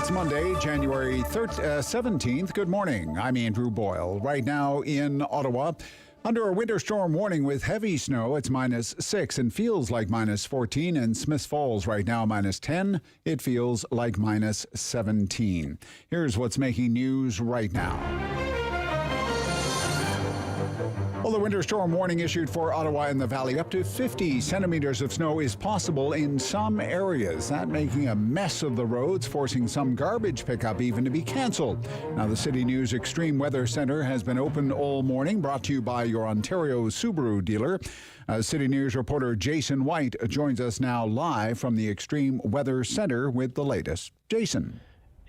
It's Monday, January 17th. Good morning. I'm Andrew Boyle. Right now in Ottawa, under a winter storm warning with heavy snow, it's -6 and feels like -14. In Smiths Falls right now, -10. It feels like -17. Here's what's making news right now. Well, the winter storm warning issued for Ottawa and the Valley. Up to 50 centimeters of snow is possible in some areas. That making a mess of the roads, forcing some garbage pickup even to be canceled. Now, the City News Extreme Weather Center has been open all morning, brought to you by your Ontario Subaru dealer. City News reporter Jason White joins us now live from the Extreme Weather Center with the latest. Jason.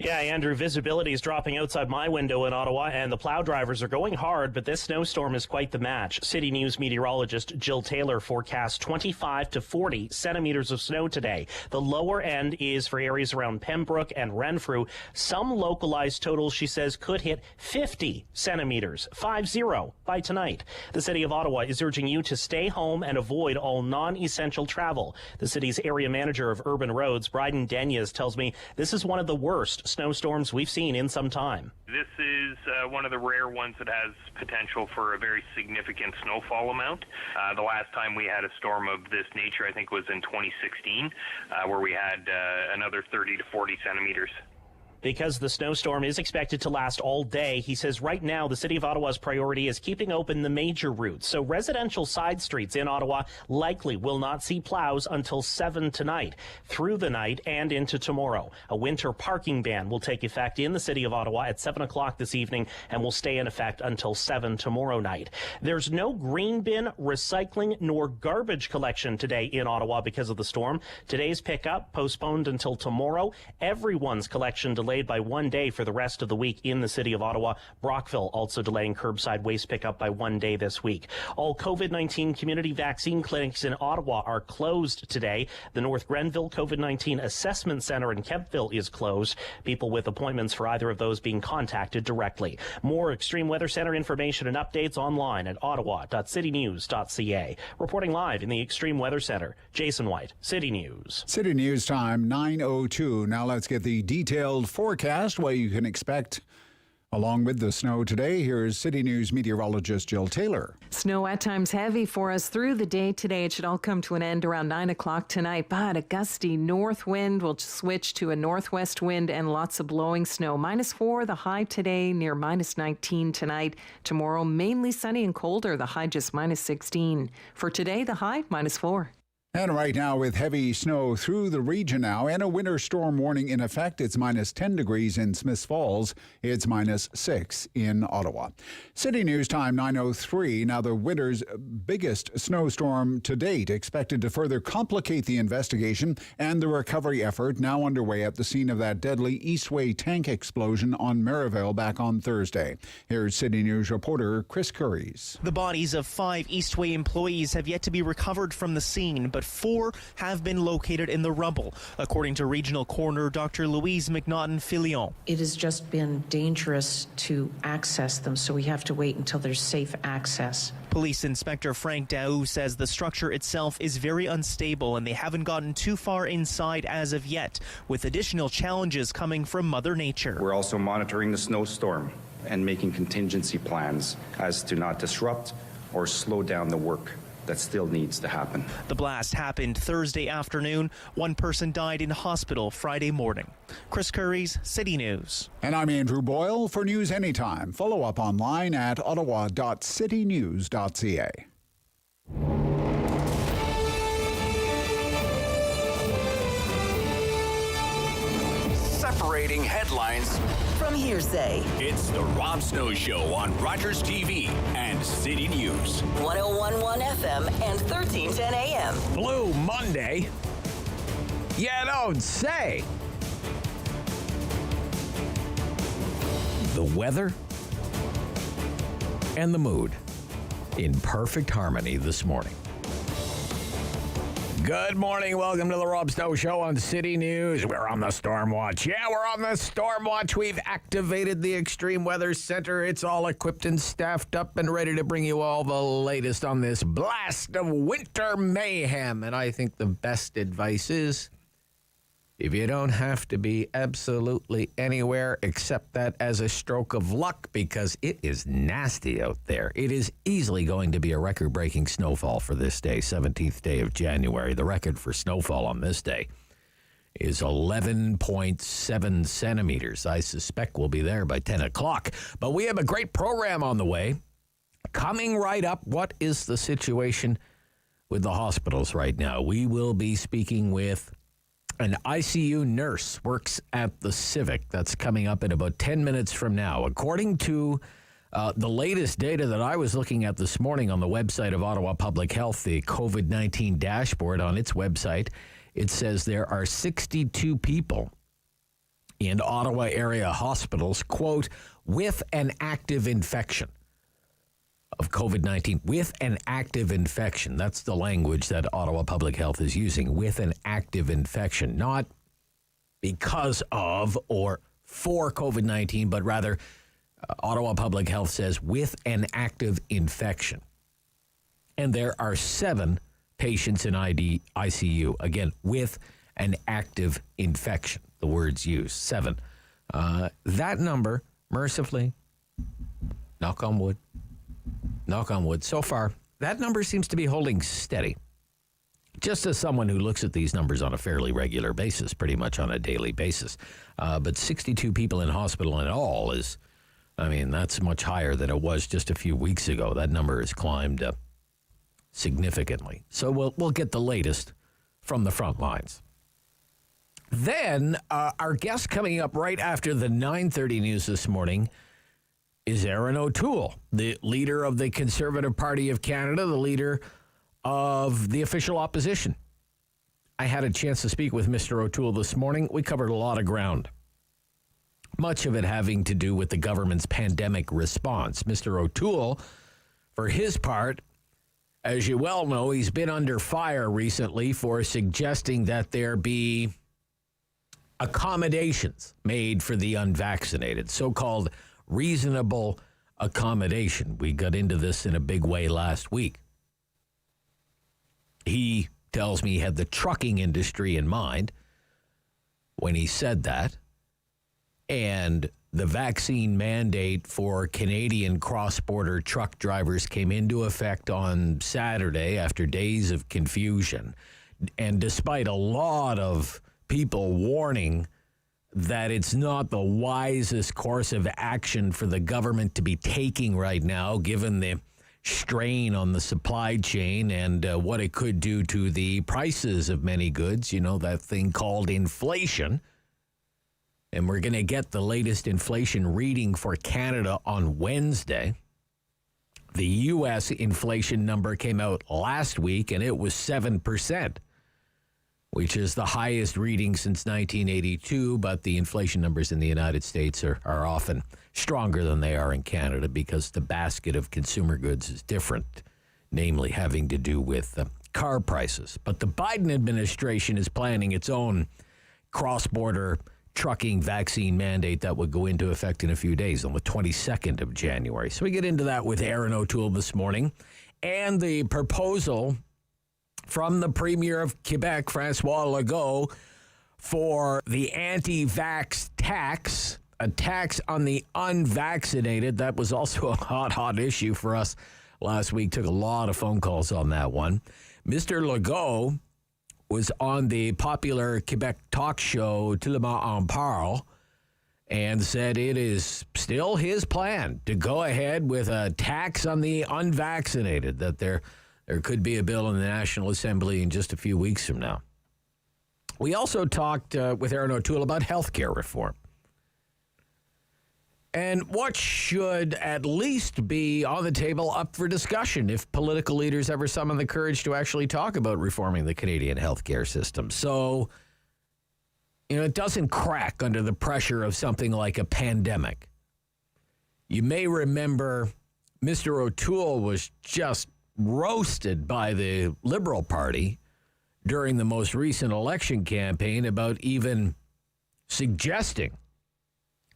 Yeah, Andrew, visibility is dropping outside my window in Ottawa, and the plow drivers are going hard, but this snowstorm is quite the match. City News meteorologist Jill Taylor forecasts 25 to 40 centimeters of snow today. The lower end is for areas around Pembroke and Renfrew. Some localized totals, she says, could hit 50 centimeters, 50, by tonight. The City of Ottawa is urging you to stay home and avoid all non-essential travel. The city's area manager of urban roads, Bryden Denyes, tells me this is one of the worst snowstorms we've seen in some time. This is one of the rare ones that has potential for a very significant snowfall amount. The last time we had a storm of this nature, I think, was in 2016, where we had another 30 to 40 centimeters. Because the snowstorm is expected to last all day, he says right now the City of Ottawa's priority is keeping open the major routes. So residential side streets in Ottawa likely will not see plows until 7 tonight, through the night and into tomorrow. A winter parking ban will take effect in the City of Ottawa at 7 o'clock this evening and will stay in effect until 7 tomorrow night. There's no green bin, recycling, nor garbage collection today in Ottawa because of the storm. Today's pickup postponed until tomorrow. Everyone's collection delayed by 1 day for the rest of the week in the City of Ottawa. Brockville also delaying curbside waste pickup by 1 day this week. All COVID-19 community vaccine clinics in Ottawa are closed today. The North Grenville COVID-19 Assessment Centre in Kemptville is closed. People with appointments for either of those being contacted directly. More Extreme Weather Centre information and updates online at ottawa.citynews.ca. Reporting live in the Extreme Weather Centre, Jason White, City News. City News time, 9:02. Now let's get the detailed forecast, what you can expect along with the snow today. Here's City News meteorologist Jill Taylor. Snow at times heavy for us through the day today. It should all come to an end around 9 o'clock tonight, but a gusty north wind will switch to a northwest wind and lots of blowing snow. -4 the high today, near -19 tonight. Tomorrow mainly sunny and colder, the high just -16. For today, the high -4. And right now, with heavy snow through the region now and a winter storm warning in effect, it's -10 degrees in Smiths Falls. It's -6 in Ottawa. City News time, 9:03. Now, the winter's biggest snowstorm to date, expected to further complicate the investigation and the recovery effort now underway at the scene of that deadly Eastway tank explosion on Merivale back on Thursday. Here's City News reporter Chris Curries. The bodies of 5 Eastway employees have yet to be recovered from the scene, but 4 have been located in the rubble, according to Regional Coroner Dr. Louise McNaughton-Filion. It has just been dangerous to access them, so we have to wait until there's safe access. Police Inspector Frank Daou says the structure itself is very unstable and they haven't gotten too far inside as of yet, with additional challenges coming from Mother Nature. We're also monitoring the snowstorm and making contingency plans as to not disrupt or slow down the work that still needs to happen. The blast happened Thursday afternoon. 1 person died in hospital Friday morning. Chris Curries, City News. And I'm Andrew Boyle. For news anytime, follow up online at ottawa.citynews.ca. Separating headlines from hearsay. It's the Rob Snow Show on Rogers TV and City News. 101.1 FM and 1310 AM. Blue Monday? You don't say. The weather and the mood in perfect harmony this morning. Good morning. Welcome to the Rob Snow Show on City News. We're on the Storm Watch. Yeah, we're on the Storm Watch. We've activated the Extreme Weather Center. It's all equipped and staffed up and ready to bring you all the latest on this blast of winter mayhem. And I think the best advice is If you don't have to be absolutely anywhere, accept that as a stroke of luck because it is nasty out there. It is easily going to be a record-breaking snowfall for this day, 17th day of January. The record for snowfall on this day is 11.7 centimeters. I suspect we'll be there by 10 o'clock. But we have a great program on the way. Coming right up, what is the situation with the hospitals right now? We will be speaking with an ICU nurse, works at the Civic. That's coming up in about 10 minutes from now. According to the latest data that I was looking at this morning on the website of Ottawa Public Health, the COVID-19 dashboard on its website, it says there are 62 people in Ottawa area hospitals, quote, with an active infection of COVID-19, with an active infection. That's the language that Ottawa Public Health is using, with an active infection, not because of or for COVID-19, but rather Ottawa Public Health says with an active infection. And there are 7 patients in ICU, again, with an active infection, the words used, 7. That number, mercifully, knock on wood, so far, that number seems to be holding steady. Just as someone who looks at these numbers on a fairly regular basis, pretty much on a daily basis. But 62 people in hospital in all is, that's much higher than it was just a few weeks ago. That number has climbed up significantly. So we'll get the latest from the front lines. Then our guest coming up right after the 9:30 news this morning is Erin O'Toole, the leader of the Conservative Party of Canada, the leader of the official opposition. I had a chance to speak with Mr. O'Toole this morning. We covered a lot of ground, much of it having to do with the government's pandemic response. Mr. O'Toole, for his part, as you well know, he's been under fire recently for suggesting that there be accommodations made for the unvaccinated, so-called reasonable accommodation. We got into this in a big way last week. He tells me he had the trucking industry in mind when he said that. And the vaccine mandate for Canadian cross-border truck drivers came into effect on Saturday after days of confusion. And despite a lot of people warning that it's not the wisest course of action for the government to be taking right now, given the strain on the supply chain and what it could do to the prices of many goods, that thing called inflation. And we're going to get the latest inflation reading for Canada on Wednesday. The U.S. inflation number came out last week, and it was 7%. Which is the highest reading since 1982, but the inflation numbers in the United States are often stronger than they are in Canada because the basket of consumer goods is different, namely having to do with car prices. But the Biden administration is planning its own cross-border trucking vaccine mandate that would go into effect in a few days on the 22nd of January. So we get into that with Erin O'Toole this morning. And the proposal from the Premier of Quebec, Francois Legault, for the anti-vax tax, a tax on the unvaccinated. That was also a hot issue for us last week. Took a lot of phone calls on that one. Mr. Legault was on the popular Quebec talk show Tout le monde en parle and said it is still his plan to go ahead with a tax on the unvaccinated, that there could be a bill in the National Assembly in just a few weeks from now. We also talked with Erin O'Toole about health care reform and what should at least be on the table up for discussion if political leaders ever summon the courage to actually talk about reforming the Canadian health care system. So, it doesn't crack under the pressure of something like a pandemic. You may remember Mr. O'Toole was just roasted by the Liberal Party during the most recent election campaign about even suggesting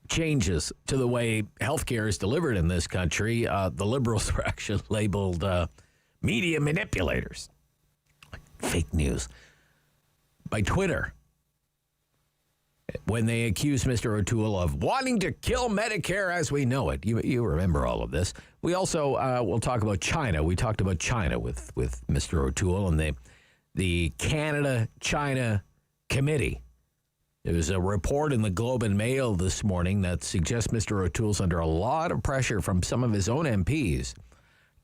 changes to the way healthcare is delivered in this country. The Liberals were actually labeled media manipulators. Fake news. By Twitter. when they accused Mr. O'Toole of wanting to kill Medicare as we know it. You remember all of this. We also will talk about China. We talked about China with Mr. O'Toole and the Canada-China Committee. There was a report in the Globe and Mail this morning that suggests Mr. O'Toole's under a lot of pressure from some of his own MPs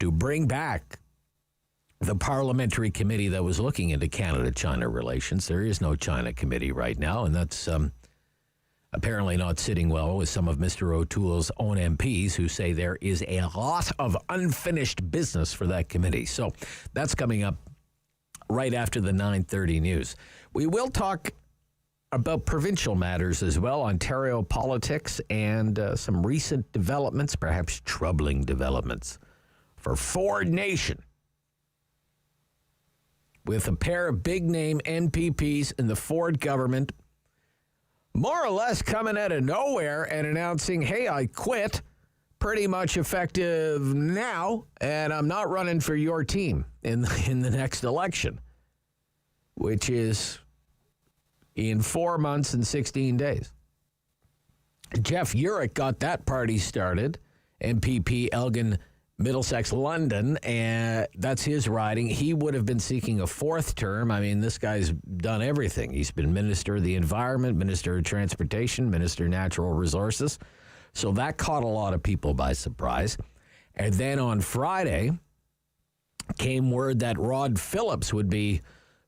to bring back the parliamentary committee that was looking into Canada-China relations. There is no China committee right now, and that's apparently not sitting well with some of Mr. O'Toole's own MPs who say there is a lot of unfinished business for that committee. So that's coming up right after the 9:30 news. We will talk about provincial matters as well, Ontario politics, and some recent developments, perhaps troubling developments, for Ford Nation, with a pair of big-name NPPs in the Ford government more or less coming out of nowhere and announcing, hey, I quit, pretty much effective now, and I'm not running for your team in the next election, which is in 4 months and 16 days. Jeff Urich got that party started, MPP Elgin Middlesex London, and that's his riding. He would have been seeking a fourth term. I mean, this guy's done everything. He's been Minister of the Environment, Minister of Transportation, Minister of Natural Resources. So that caught a lot of people by surprise. And then on Friday came word that Rod Phillips would be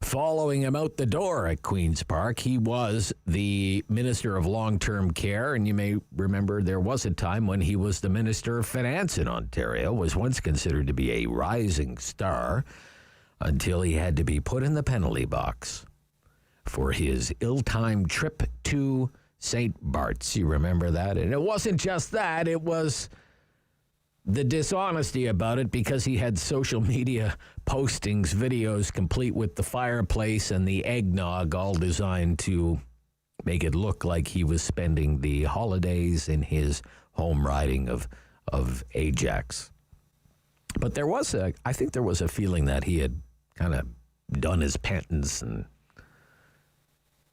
following him out the door at Queen's Park. He was the Minister of Long-Term Care, and you may remember there was a time when he was the Minister of Finance in Ontario, was once considered to be a rising star until he had to be put in the penalty box for his ill-timed trip to St. Bart's. You remember that? And it wasn't just that, it was the dishonesty about it, because he had social media postings, videos complete with the fireplace and the eggnog, all designed to make it look like he was spending the holidays in his home riding of Ajax. But I think there was a feeling that he had kind of done his penance and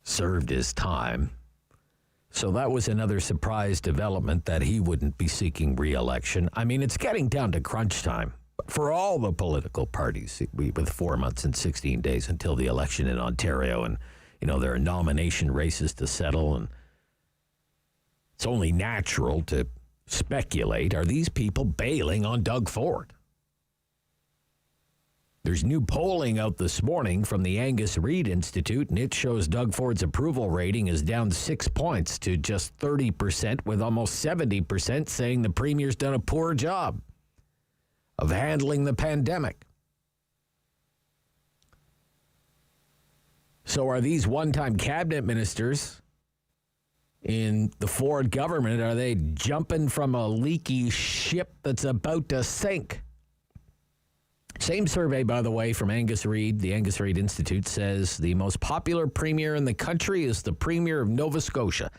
served his time. So that was another surprise development, that he wouldn't be seeking re-election. I mean, it's getting down to crunch time for all the political parties with 4 months and 16 days until the election in Ontario. And, there are nomination races to settle. And it's only natural to speculate, are these people bailing on Doug Ford? There's new polling out this morning from the Angus Reid Institute, and it shows Doug Ford's approval rating is down 6 points to just 30%, with almost 70% saying the Premier's done a poor job of handling the pandemic. So are these one-time cabinet ministers in the Ford government, are they jumping from a leaky ship that's about to sink? Same survey, by the way, from Angus Reid. The Angus Reid Institute says the most popular premier in the country is the Premier of Nova Scotia,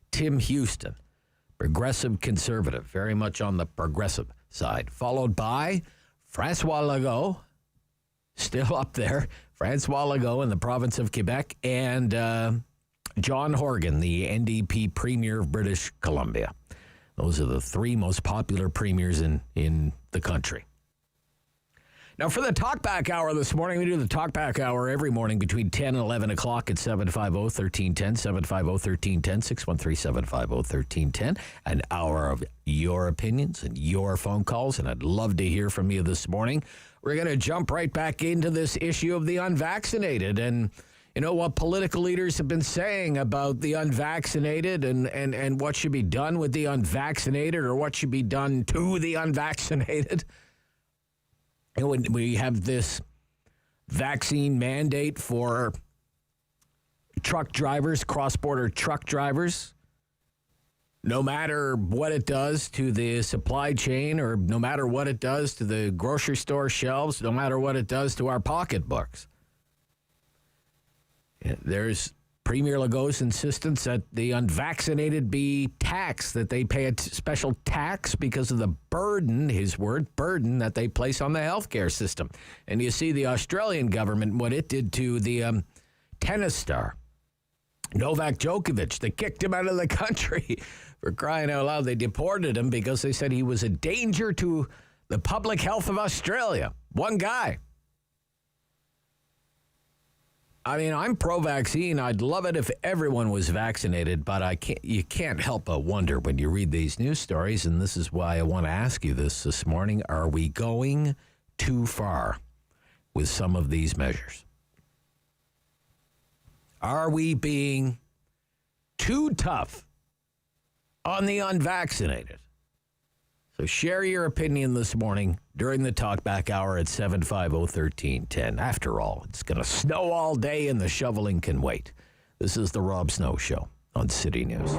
Tim Houston. Progressive conservative, very much on the progressive side. Followed by François Legault, still up there. François Legault in the province of Quebec. And John Horgan, the NDP Premier of British Columbia. Those are the three most popular premiers in the country. Now, for the Talkback Hour this morning, we do the Talkback Hour every morning between 10 and 11 o'clock at 750-1310, 750-1310, 613-750-1310. An hour of your opinions and your phone calls, and I'd love to hear from you this morning. We're going to jump right back into this issue of the unvaccinated and, what political leaders have been saying about the unvaccinated and what should be done with the unvaccinated, or what should be done to the unvaccinated. And when we have this vaccine mandate for truck drivers, cross-border truck drivers, no matter what it does to the supply chain, or no matter what it does to the grocery store shelves, no matter what it does to our pocketbooks. There's Premier Legault's insistence that the unvaccinated be taxed, that they pay a special tax because of the burden, his word, burden that they place on the healthcare system. And you see the Australian government, what it did to the tennis star Novak Djokovic, they kicked him out of the country. For crying out loud, they deported him because they said he was a danger to the public health of Australia. One guy. I mean, I'm pro-vaccine. I'd love it if everyone was vaccinated, but you can't help but wonder when you read these news stories, and this is why I want to ask you this morning. Are we going too far with some of these measures? Are we being too tough on the unvaccinated? So share your opinion this morning during the Talkback Hour at 750-1310. After all, it's going to snow all day and the shoveling can wait. This is the Rob Snow Show on City News.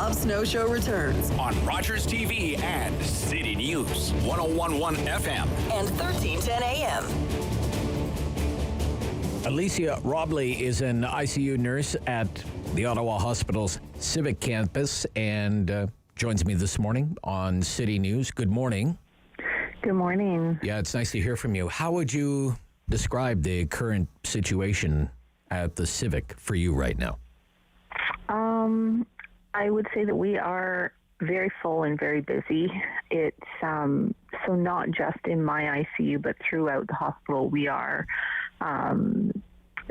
Rob Snow Show returns on Rogers TV and City News 101.1 FM and 1310 AM. Alicia Robley is an ICU nurse at the Ottawa Hospital's Civic Campus and joins me this morning on City News. Good morning. Good morning. Yeah, it's nice to hear from you. How would you describe the current situation at the Civic for you right now? I would say that we are very full and very busy. It's so not just in my ICU, but throughout the hospital, we are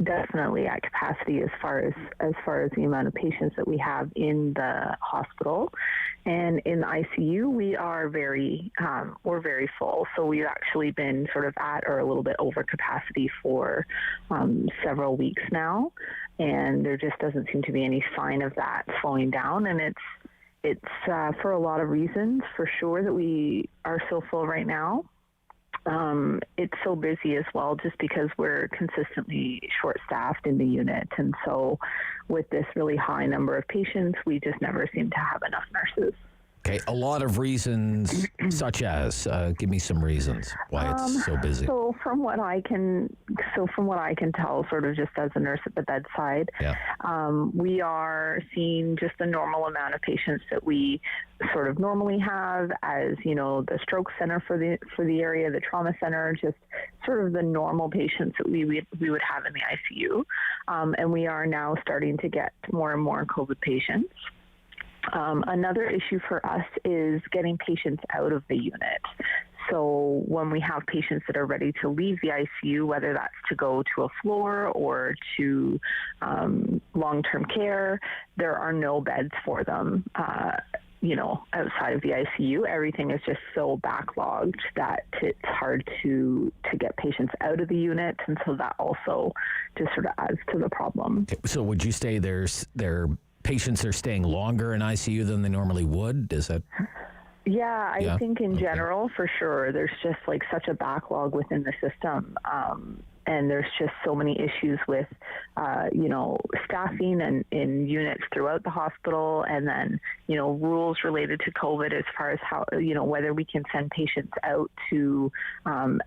definitely at capacity as far as the amount of patients that we have in the hospital. And in the ICU, we are we're very full. So we've actually been sort of at or a little bit over capacity for several weeks now. And there just doesn't seem to be any sign of that slowing down. And it's for a lot of reasons, for sure, that we are so full right now. It's so busy as well, just because we're consistently short-staffed in the unit. And so with this really high number of patients, we just never seem to have enough nurses. Okay, a lot of reasons, such as, give me some reasons why it's so busy. So from what I can tell, sort of just as a nurse at the bedside, we are seeing just the normal amount of patients that we sort of normally have, as the stroke center for the area, the trauma center, just sort of the normal patients that we would have in the ICU, and we are now starting to get more and more COVID patients. Another issue for us is getting patients out of the unit. So when we have patients that are ready to leave the ICU, whether that's to go to a floor or to long-term care, there are no beds for them. Outside of the ICU, everything is just so backlogged that it's hard to get patients out of the unit, and so that also just sort of adds to the problem. Okay, so would you say their patients are staying longer in ICU than they normally would? Is that? Yeah, I think in general, for sure, there's just like such a backlog within the system. And there's just so many issues with, staffing and in units throughout the hospital, and then, rules related to COVID as far as how, whether we can send patients out to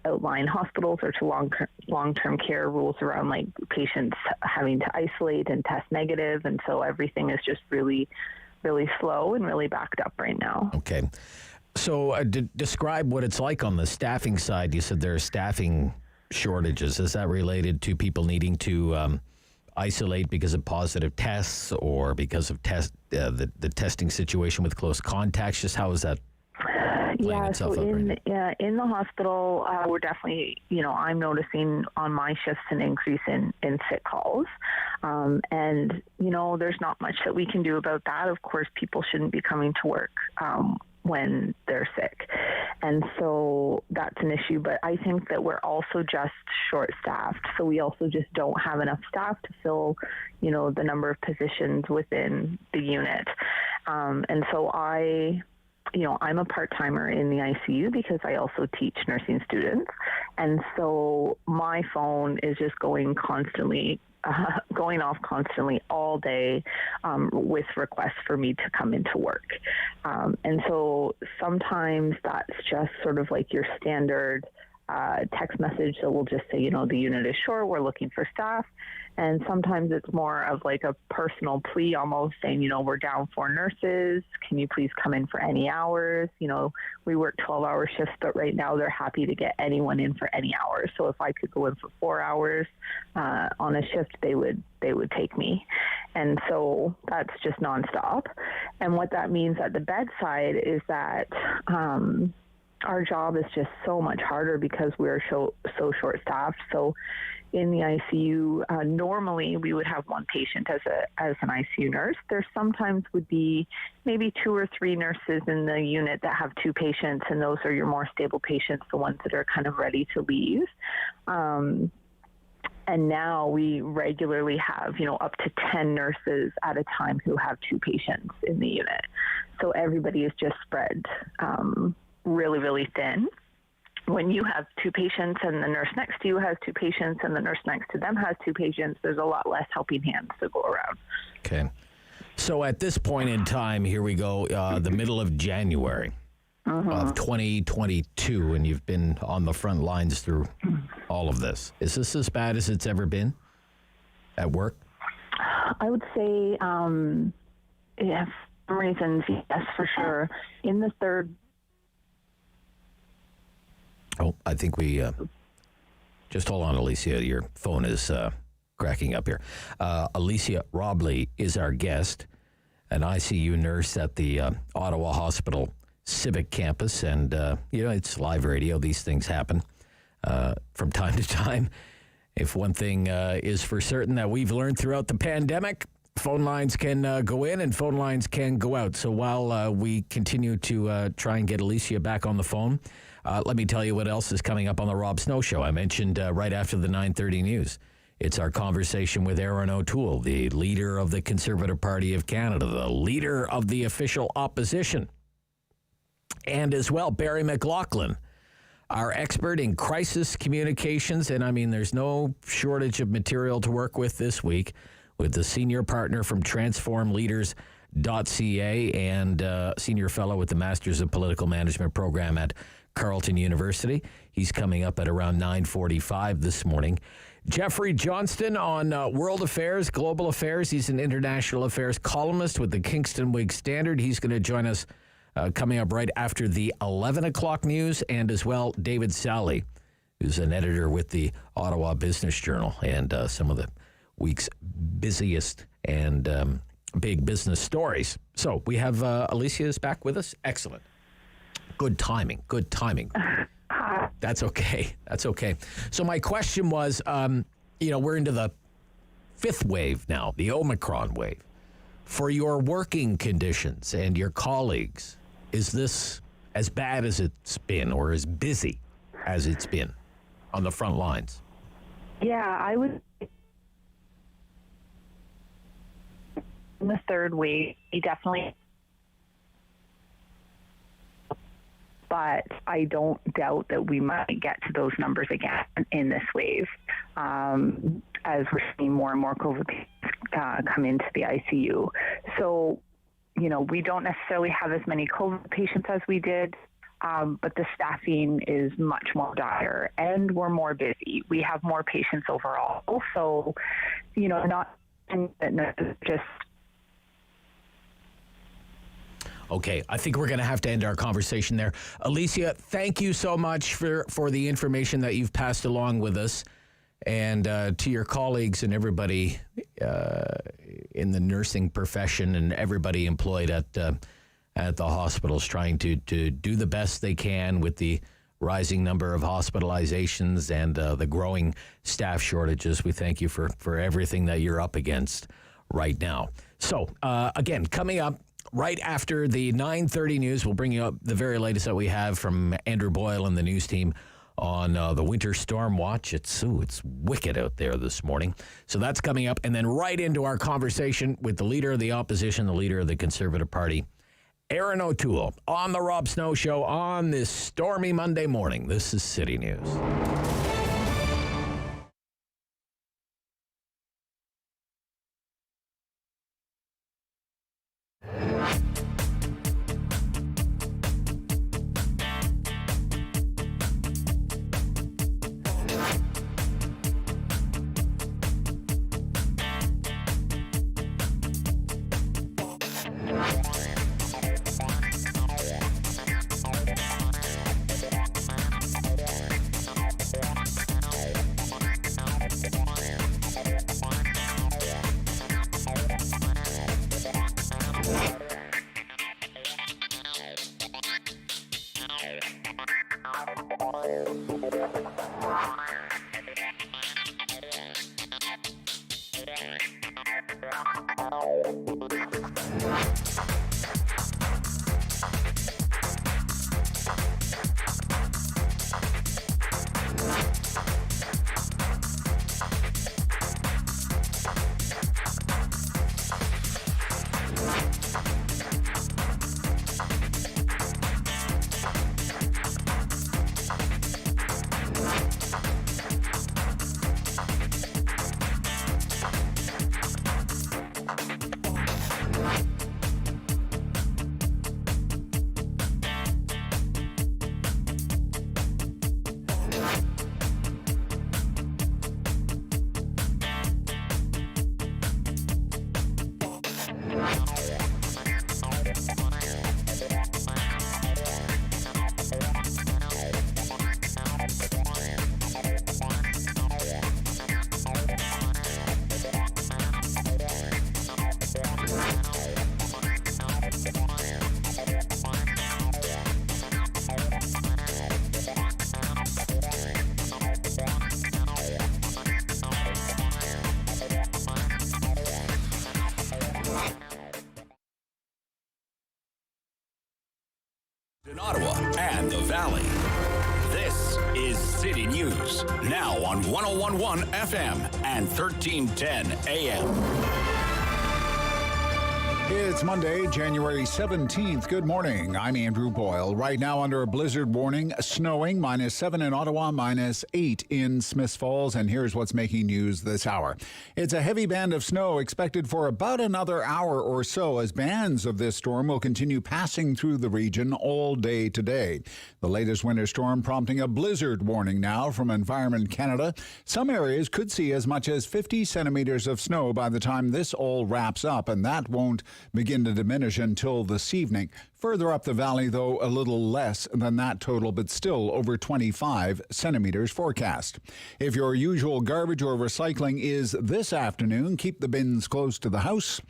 outlying hospitals or to long-term care, rules around like patients having to isolate and test negative. And so everything is just really, really slow and really backed up right now. Okay. So describe what it's like on the staffing side. You said there are staffing shortages. Is that related to people needing to isolate because of positive tests, or because of the testing situation with close contacts? Just how is that playing itself out right now? In the hospital, we're definitely, I'm noticing on my shifts an increase in sick calls. And, there's not much that we can do about that. Of course, people shouldn't be coming to work when they're sick. And so that's an issue. But I think that we're also just short-staffed. So we also just don't have enough staff to fill, the number of positions within the unit. And so I'm a part-timer in the ICU because I also teach nursing students. And so my phone is just going off constantly all day with requests for me to come into work. And so sometimes that's just sort of like your standard text message that will just say, the unit is short, we're looking for staff. And sometimes it's more of like a personal plea, almost saying, we're down 4 nurses. Can you please come in for any hours? We work 12-hour shifts, but right now they're happy to get anyone in for any hours. So if I could go in for 4 hours on a shift, they would take me. And so that's just nonstop. And what that means at the bedside is that our job is just so much harder because we're so short-staffed. So in the ICU, normally we would have 1 patient as an ICU nurse. There sometimes would be maybe 2 or 3 nurses in the unit that have 2 patients, and those are your more stable patients, the ones that are kind of ready to leave. And now we regularly have, up to 10 nurses at a time who have 2 patients in the unit. So everybody is just spread really, really thin. When you have 2 patients and the nurse next to you has 2 patients and the nurse next to them has 2 patients, there's a lot less helping hands to go around. Okay. So at this point in time, here we go, the middle of January of 2022, and you've been on the front lines through all of this. Is this as bad as it's ever been at work? I would say, for some reasons, yes, for sure. In the third... Oh, I think we... just hold on, Alicia. Your phone is cracking up here. Alicia Robley is our guest, an ICU nurse at the Ottawa Hospital Civic Campus. And, it's live radio. These things happen from time to time. If one thing is for certain that we've learned throughout the pandemic, phone lines can go in and phone lines can go out. So while we continue to try and get Alicia back on the phone, let me tell you what else is coming up on the Rob Snow Show. I mentioned right after the 9:30 news. It's our conversation with Erin O'Toole, the leader of the Conservative Party of Canada, the leader of the official opposition. And as well, Barry McLaughlin, our expert in crisis communications. And I mean, there's no shortage of material to work with this week with the senior partner from transformleaders.ca and senior fellow with the Masters of Political Management program at Carleton University. He's coming up at around 9:45 this morning. Jeffrey Johnston on world affairs, global affairs. He's an international affairs columnist with the Kingston Whig Standard. He's going to join us coming up right after the 11 o'clock news. And as well, David Sally, who's an editor with the Ottawa Business Journal and some of the week's busiest and big business stories. So we have Alicia is back with us. Excellent. Good timing. Good timing. That's okay. That's okay. So my question was, we're into the fifth wave now, the Omicron wave. For your working conditions and your colleagues, is this as bad as it's been or as busy as it's been on the front lines? Yeah, I would. In the third wave, we definitely. But I don't doubt that we might get to those numbers again in this wave, as we're seeing more and more COVID patients come into the ICU. So, we don't necessarily have as many COVID patients as we did, but the staffing is much more dire, and we're more busy. We have more patients overall. So, not just. Okay, I think we're going to have to end our conversation there. Alicia, thank you so much for the information that you've passed along with us, and to your colleagues and everybody in the nursing profession and everybody employed at the hospitals trying to do the best they can with the rising number of hospitalizations and the growing staff shortages. We thank you for everything that you're up against right now. So, again, coming up, right after the 9:30 news, we'll bring you up the very latest that we have from Andrew Boyle and the news team on the winter storm watch. It's wicked out there this morning. So that's coming up. And then right into our conversation with the leader of the opposition, the leader of the Conservative Party, Erin O'Toole, on the Rob Snow Show on this stormy Monday morning. This is City News. In Ottawa and the Valley. This is City News, now on 101.1 FM and 1310 AM. It's Monday, January 17th. Good morning. I'm Andrew Boyle. Right now under a blizzard warning, snowing, -7 in Ottawa, -8 in Smiths Falls. And here's what's making news this hour. It's a heavy band of snow expected for about another hour or so as bands of this storm will continue passing through the region all day today. The latest winter storm prompting a blizzard warning now from Environment Canada. Some areas could see as much as 50 centimeters of snow by the time this all wraps up, and that won't begin to diminish until this evening. Further up the valley, though, a little less than that total, but still over 25 centimeters forecast. If your usual garbage or recycling is this afternoon, keep the bins close to the house.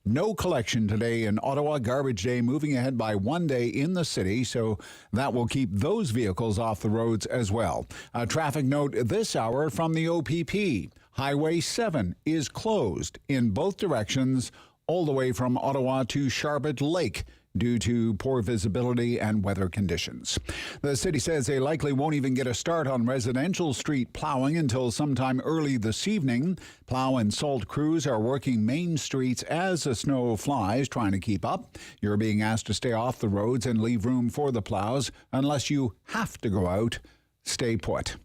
No collection today in Ottawa. Garbage day moving ahead by 1 day in the city, so that will keep those vehicles off the roads as well. A traffic note this hour from the OPP. Highway 7 is closed in both directions all the way from Ottawa to Sharbot Lake due to poor visibility and weather conditions. The city says they likely won't even get a start on residential street plowing until sometime early this evening. Plow and salt crews are working main streets as the snow flies, trying to keep up. You're being asked to stay off the roads and leave room for the plows unless you have to go out. Stay put.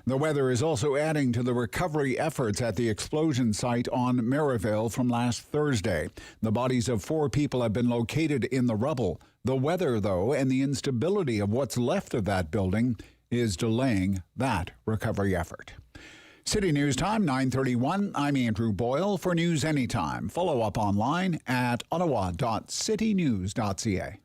The weather is also adding to the recovery efforts at the explosion site on Merivale from last Thursday. The bodies of 4 people have been located in the rubble. The weather, though, and the instability of what's left of that building is delaying that recovery effort. City News Time, 9:31. I'm Andrew Boyle. For News Anytime, follow up online at ottawa.citynews.ca.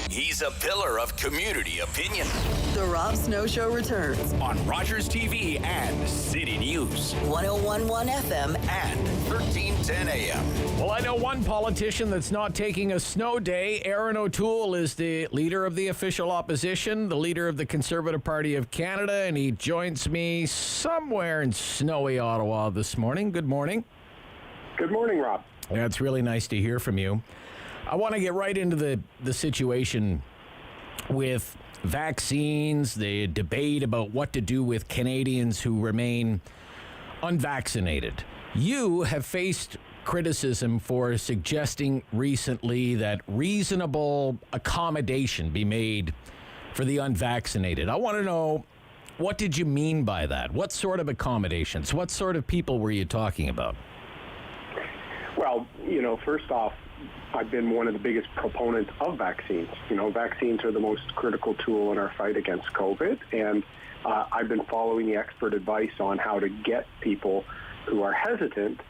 He's a pillar of community opinion. The Rob Snow Show returns On Rogers TV and City News. 101.1 FM and 1310 AM. Well, I know one politician that's not taking a snow day. Aaron O'Toole is the leader of the official opposition, the leader of the Conservative Party of Canada, and he joins me somewhere in snowy Ottawa this morning. Good morning. Good morning, Rob. Yeah, it's really nice to hear from you. I want to get right into the situation with vaccines, the debate about what to do with Canadians who remain unvaccinated. You have faced criticism for suggesting recently that reasonable accommodation be made for the unvaccinated. I want to know, what did you mean by that? What sort of accommodations? What sort of people were you talking about? Well, first off, I've been one of the biggest proponents of vaccines. Vaccines are the most critical tool in our fight against COVID, and I've been following the expert advice on how to get people who are hesitant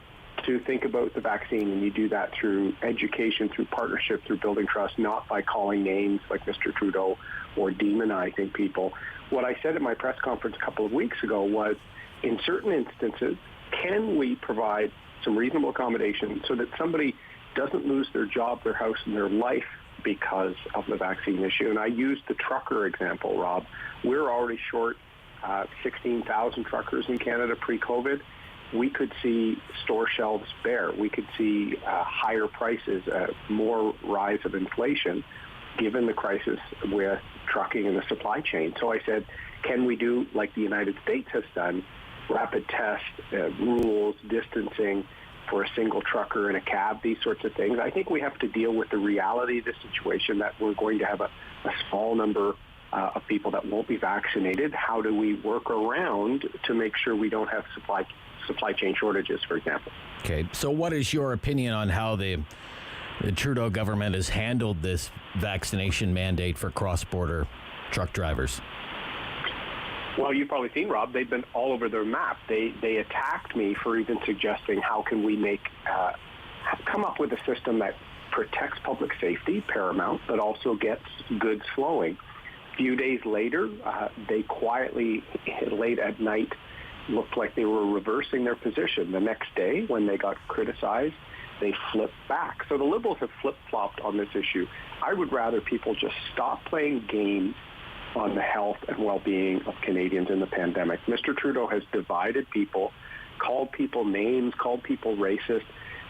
to think about the vaccine, and you do that through education, through partnership, through building trust, not by calling names like Mr. Trudeau or demonizing people. What I said at my press conference a couple of weeks ago was, in certain instances, can we provide some reasonable accommodation so that somebody doesn't lose their job, their house, and their life because of the vaccine issue? And I used the trucker example, Rob. We're already short 16,000 truckers in Canada pre-COVID. We could see store shelves bare. We could see higher prices, more rise of inflation, given the crisis with trucking and the supply chain. So I said, can we do like the United States has done, rapid test, rules, distancing for a single trucker in a cab, these sorts of things? I think we have to deal with the reality of the situation that we're going to have a small number of people that won't be vaccinated. How do we work around to make sure we don't have supply chain shortages, for example? Okay, so what is your opinion on how the Trudeau government has handled this vaccination mandate for cross-border truck drivers? Well, you've probably seen, Rob, they've been all over their map. They attacked me for even suggesting how can we come up with a system that protects public safety, paramount, but also gets goods flowing. A few days later, they quietly, late at night, looked like they were reversing their position. The next day, when they got criticized, they flipped back. So the Liberals have flip-flopped on this issue. I would rather people just stop playing games on the health and well-being of Canadians in the pandemic. Mr. Trudeau has divided people, called people names, called people racist.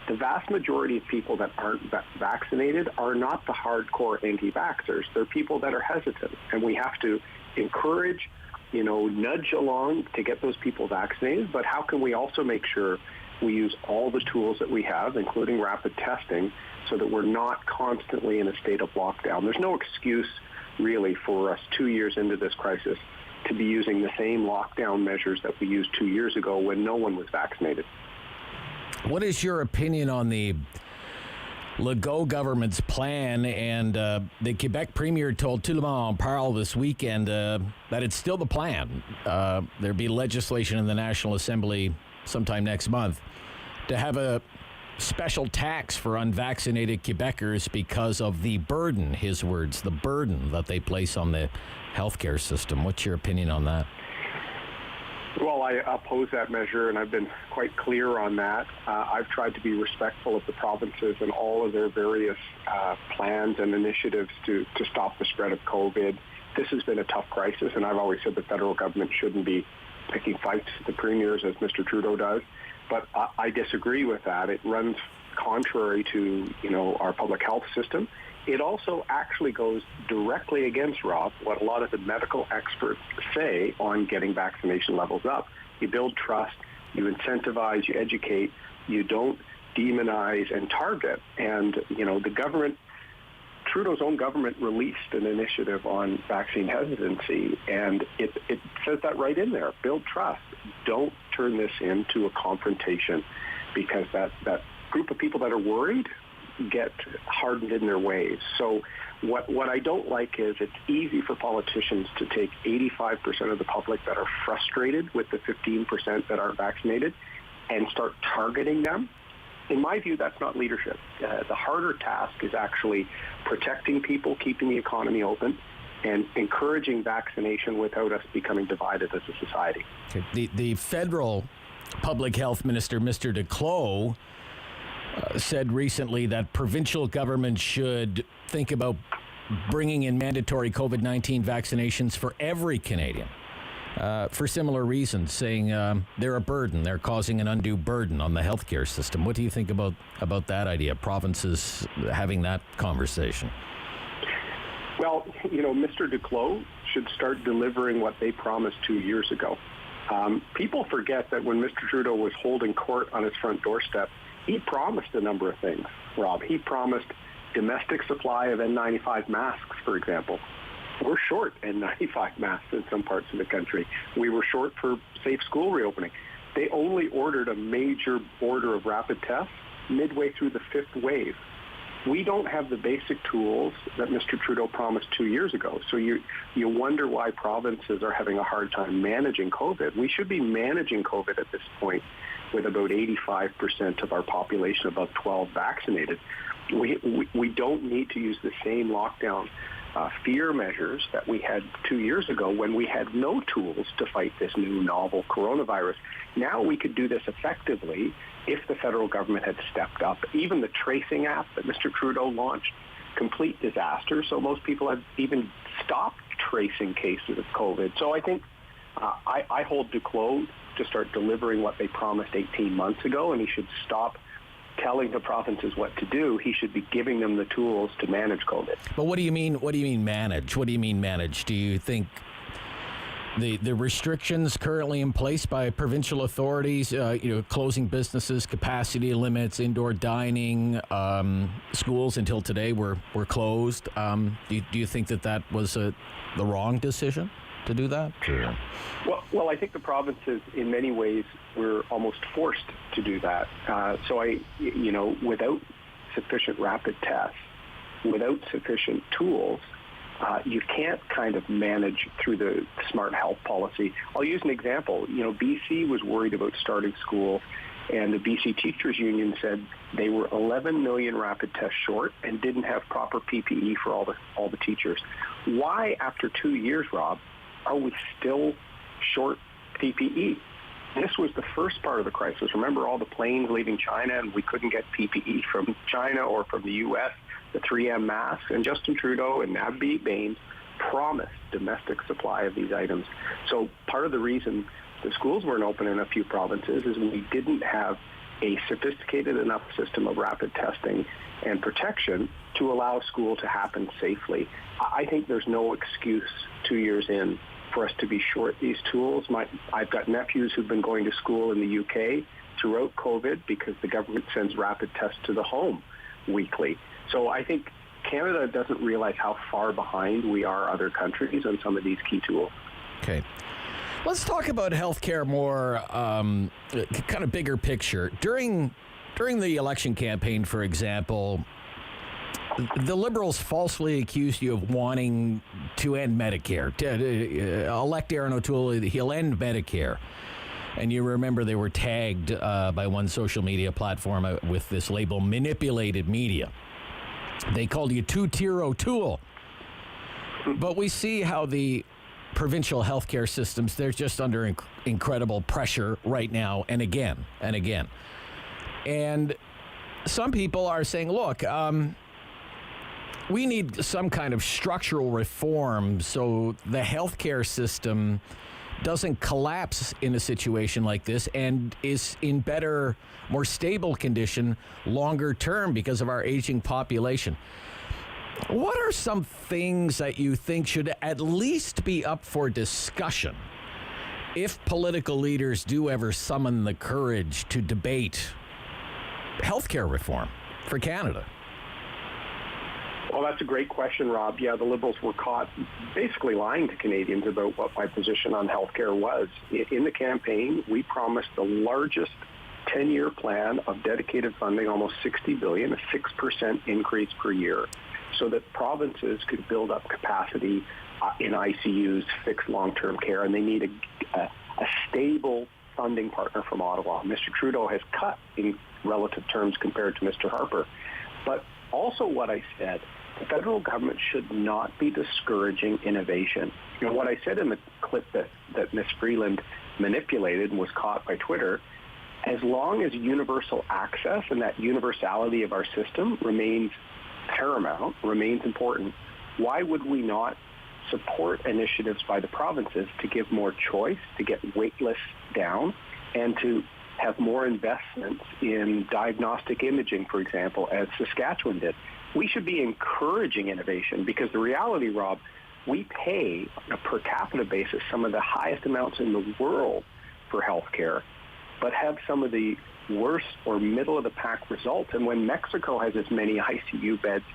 the vast majority of people that aren't vaccinated are not the hardcore anti-vaxxers. They're people that are hesitant, and we have to encourage, nudge along to get those people vaccinated. But how can we also make sure we use all the tools that we have, including rapid testing, so that we're not constantly in a state of lockdown? There's no excuse, really, for us 2 years into this crisis to be using the same lockdown measures that we used 2 years ago when no one was vaccinated. What is your opinion on the Legault government's plan? And the Quebec premier told Tout le monde en parle this weekend that it's still the plan. There'll be legislation in the National Assembly sometime next month to have a special tax for unvaccinated Quebecers because of the burden, his words, the burden that they place on the healthcare system. What's your opinion on that? Well, I oppose that measure, and I've been quite clear on that. I've tried to be respectful of the provinces and all of their various plans and initiatives to stop the spread of COVID. This has been a tough crisis, and I've always said the federal government shouldn't be picking fights with the premiers as Mr. Trudeau does. But I disagree with that. It runs contrary to, our public health system. It also actually goes directly against, Rob, what a lot of the medical experts say on getting vaccination levels up. You build trust, you incentivize, you educate, you don't demonize and target. And, the government, Trudeau's own government released an initiative on vaccine hesitancy, and it says that right in there. Build trust. Don't turn this into a confrontation, because that group of people that are worried get hardened in their ways. So what I don't like is it's easy for politicians to take 85% of the public that are frustrated with the 15% that aren't vaccinated and start targeting them. In my view, that's not leadership. The harder task is actually protecting people, keeping the economy open, and encouraging vaccination without us becoming divided as a society. The federal public health minister, Mr. Duclos, said recently that provincial governments should think about bringing in mandatory COVID-19 vaccinations for every Canadian for similar reasons, saying they're a burden. They're causing an undue burden on the healthcare system. What do you think about that idea, provinces having that conversation? Well, Mr. Duclos should start delivering what they promised 2 years ago. People forget that when Mr. Trudeau was holding court on his front doorstep, he promised a number of things, Rob. He promised domestic supply of N95 masks, for example. We're short N95 masks in some parts of the country. We were short for safe school reopening. They only ordered a major order of rapid tests midway through the fifth wave. We don't have the basic tools that Mr. Trudeau promised 2 years ago. So you wonder why provinces are having a hard time managing COVID. We should be managing COVID at this point with about 85% of our population above 12 vaccinated. We don't need to use the same lockdown fear measures that we had 2 years ago when we had no tools to fight this new novel coronavirus. Now we could do this effectively if the federal government had stepped up. Even the tracing app that Mr. Trudeau launched, complete disaster. So most people have even stopped tracing cases of COVID. So I think I hold Duclos to start delivering what they promised 18 months ago, and he should stop telling the provinces what to do. He should be giving them the tools to manage COVID. But what do you mean? What do you mean manage? What do you mean manage? Do you think the restrictions currently in place by provincial authorities, closing businesses, capacity limits, indoor dining, schools until today were closed? Do you think that was the wrong decision to do that? Sure. Well, I think the provinces, in many ways, were almost forced to do that. Without sufficient rapid tests, without sufficient tools, you can't kind of manage through the smart health policy. I'll use an example. BC was worried about starting school, and the BC Teachers Union said they were 11 million rapid tests short and didn't have proper PPE for all the teachers. Why, after 2 years, Rob, are we still short PPE? This was the first part of the crisis. Remember all the planes leaving China and we couldn't get PPE from China or from the U.S., the 3M masks, and Justin Trudeau and Navdeep Bains promised domestic supply of these items. So part of the reason the schools weren't open in a few provinces is we didn't have a sophisticated enough system of rapid testing and protection to allow school to happen safely. I think there's no excuse 2 years in for us to be short these tools. I've got nephews who've been going to school in the UK throughout COVID because the government sends rapid tests to the home weekly. So I think Canada doesn't realize how far behind we are other countries on some of these key tools. Okay. Let's talk about healthcare more, kind of bigger picture. During the election campaign, for example, the Liberals falsely accused you of wanting to end Medicare. Elect Aaron O'Toole, he'll end Medicare. And you remember they were tagged by one social media platform with this label, manipulated media. They called you two-tier O'Toole. But we see how the provincial healthcare systems, they're just under incredible pressure right now and again and again. And some people are saying, look, we need some kind of structural reform so the healthcare system doesn't collapse in a situation like this and is in better, more stable condition longer term because of our aging population. What are some things that you think should at least be up for discussion if political leaders do ever summon the courage to debate healthcare reform for Canada? Well, that's a great question, Rob. Yeah, the Liberals were caught basically lying to Canadians about what my position on healthcare was. In the campaign, we promised the largest 10-year plan of dedicated funding, almost $60 billion, a 6% increase per year, so that provinces could build up capacity in ICUs, fix long-term care, and they need a stable funding partner from Ottawa. Mr. Trudeau has cut in relative terms compared to Mr. Harper. But also what I said, the federal government should not be discouraging innovation. You know, what I said in the clip that Ms. Freeland manipulated and was caught by Twitter, as long as universal access and that universality of our system remains paramount, remains important, why would we not support initiatives by the provinces to give more choice, to get wait lists down, and to have more investments in diagnostic imaging, for example, as Saskatchewan did? We should be encouraging innovation because the reality, Rob, we pay on a per capita basis some of the highest amounts in the world for healthcare, but have some of the worst or middle-of-the-pack results. And when Mexico has as many ICU beds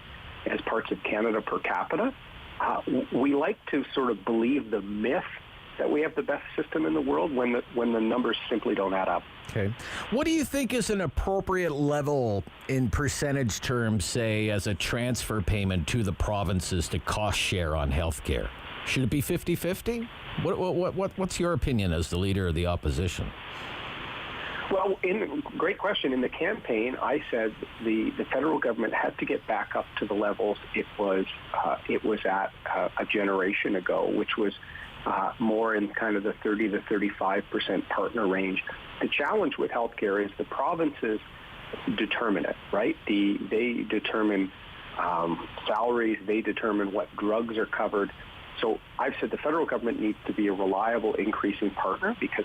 as parts of Canada per capita, we like to sort of believe the myth that we have the best system in the world when the numbers simply don't add up. Okay. What do you think is an appropriate level in percentage terms, say, as a transfer payment to the provinces to cost share on health care? Should it be 50-50? What's your opinion as the leader of the opposition? Well, great question. In the campaign, I said the federal government had to get back up to the levels it was at a generation ago, which was more in kind of the 30 to 35% partner range. The challenge with healthcare is the provinces determine it, right? They determine salaries, they determine what drugs are covered. So I've said the federal government needs to be a reliable increasing partner because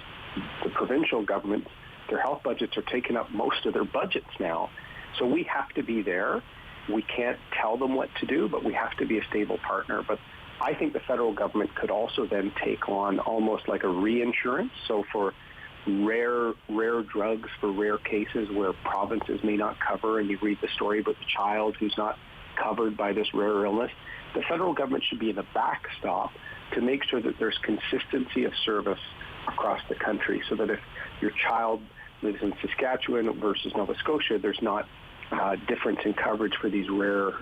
the provincial governments, their health budgets are taking up most of their budgets now. So we have to be there. We can't tell them what to do, but we have to be a stable partner. But I think the federal government could also then take on almost like a reinsurance. So for rare drugs, for rare cases where provinces may not cover, and you read the story about the child who's not covered by this rare illness, the federal government should be the backstop to make sure that there's consistency of service across the country so that if your child lives in Saskatchewan versus Nova Scotia, there's not difference in coverage for these rare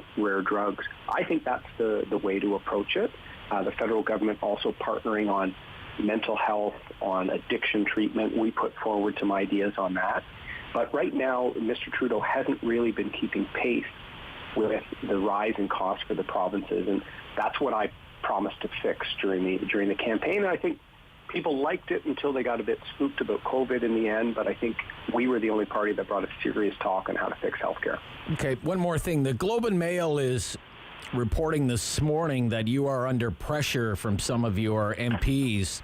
drugs. I think that's the way to approach it. The federal government also partnering on mental health, on addiction treatment. We put forward some ideas on that. But right now, Mr. Trudeau hasn't really been keeping pace with the rise in costs for the provinces, and that's what I promised to fix during the campaign. And I think people liked it until they got a bit spooked about COVID in the end, but I think we were the only party that brought a serious talk on how to fix healthcare. Okay, one more thing. The Globe and Mail is reporting this morning that you are under pressure from some of your MPs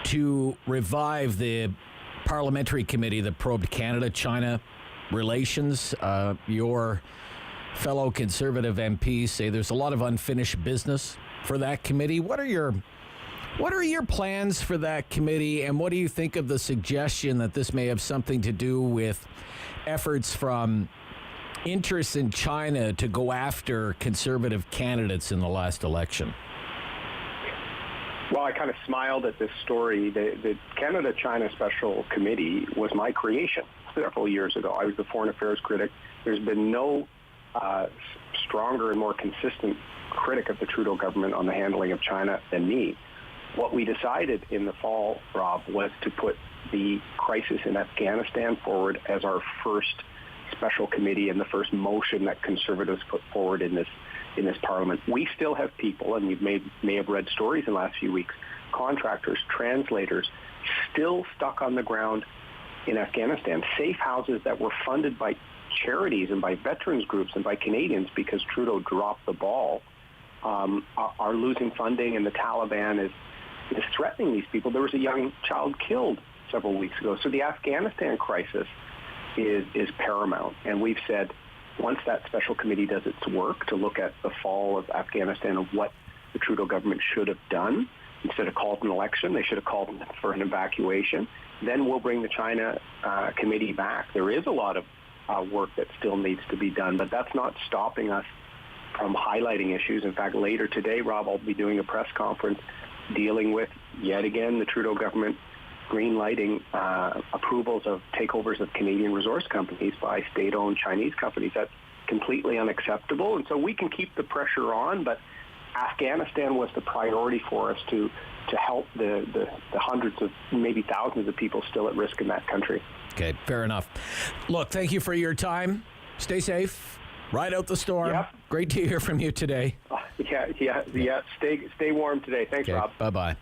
to revive the parliamentary committee that probed Canada-China relations. Your fellow Conservative MPs say there's a lot of unfinished business for that committee. What are your plans for that committee, and what do you think of the suggestion that this may have something to do with efforts from interests in China to go after Conservative candidates in the last election? Well, I kind of smiled at this story. The Canada-China Special Committee was my creation several years ago. I was the foreign affairs critic. There's been no stronger and more consistent critic of the Trudeau government on the handling of China than me. What we decided in the fall, Rob, was to put the crisis in Afghanistan forward as our first special committee and the first motion that Conservatives put forward in this Parliament. We still have people, and you may have read stories in the last few weeks, contractors, translators, still stuck on the ground in Afghanistan. Safe houses that were funded by charities and by veterans groups and by Canadians because Trudeau dropped the ball are losing funding, and the Taliban is threatening these people. There was a young child killed several weeks ago. So the Afghanistan crisis is paramount, and we've said once that special committee does its work to look at the fall of Afghanistan and what the Trudeau government should have done, instead of called an election, they should have called for an evacuation. Then we'll bring the China committee back. There is a lot of work that still needs to be done, but that's not stopping us from highlighting issues. In fact, later today, Rob, I'll be doing a press conference dealing with, yet again, the Trudeau government green-lighting approvals of takeovers of Canadian resource companies by state-owned Chinese companies. That's completely unacceptable. And so we can keep the pressure on, but Afghanistan was the priority for us to help the hundreds of, maybe thousands of people still at risk in that country. Okay, fair enough. Look, thank you for your time. Stay safe. Ride out the storm. Yep. Great to hear from you today. Yeah. Stay warm today. Thanks, okay, Rob. Bye-bye.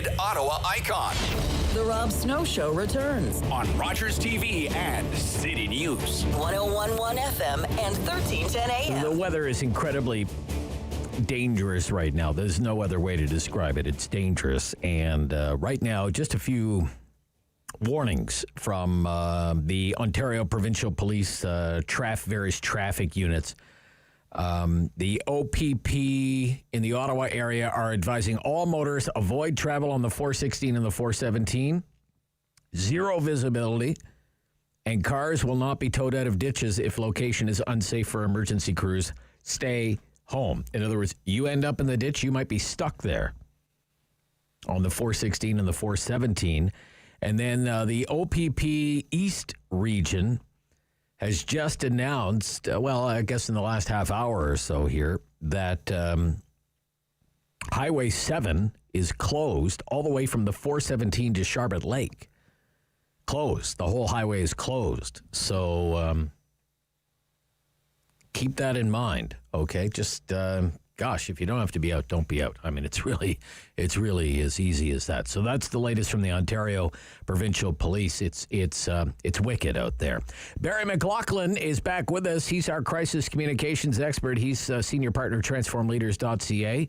Unlimited Ottawa icon. The Rob Snow Show returns On Rogers TV and City News. 101.1 FM and 1310 AM. The weather is incredibly dangerous right now. There's no other way to describe it. It's dangerous. And right now, just a few warnings from the Ontario Provincial Police various traffic units. The OPP in the Ottawa area are advising all motorists avoid travel on the 416 and the 417. Zero visibility, and cars will not be towed out of ditches if location is unsafe for emergency crews. Stay home. In other words, you end up in the ditch, you might be stuck there on the 416 and the 417. And then the OPP East region has just announced, I guess in the last half hour or so here, that Highway 7 is closed all the way from the 417 to Charlotte Lake. Closed. The whole highway is closed. So keep that in mind, okay? Just, if you don't have to be out, don't be out. I mean, it's really as easy as that. So that's the latest from the Ontario Provincial Police. It's wicked out there. Barry McLaughlin is back with us. He's our crisis communications expert. He's senior partner at transformleaders.ca.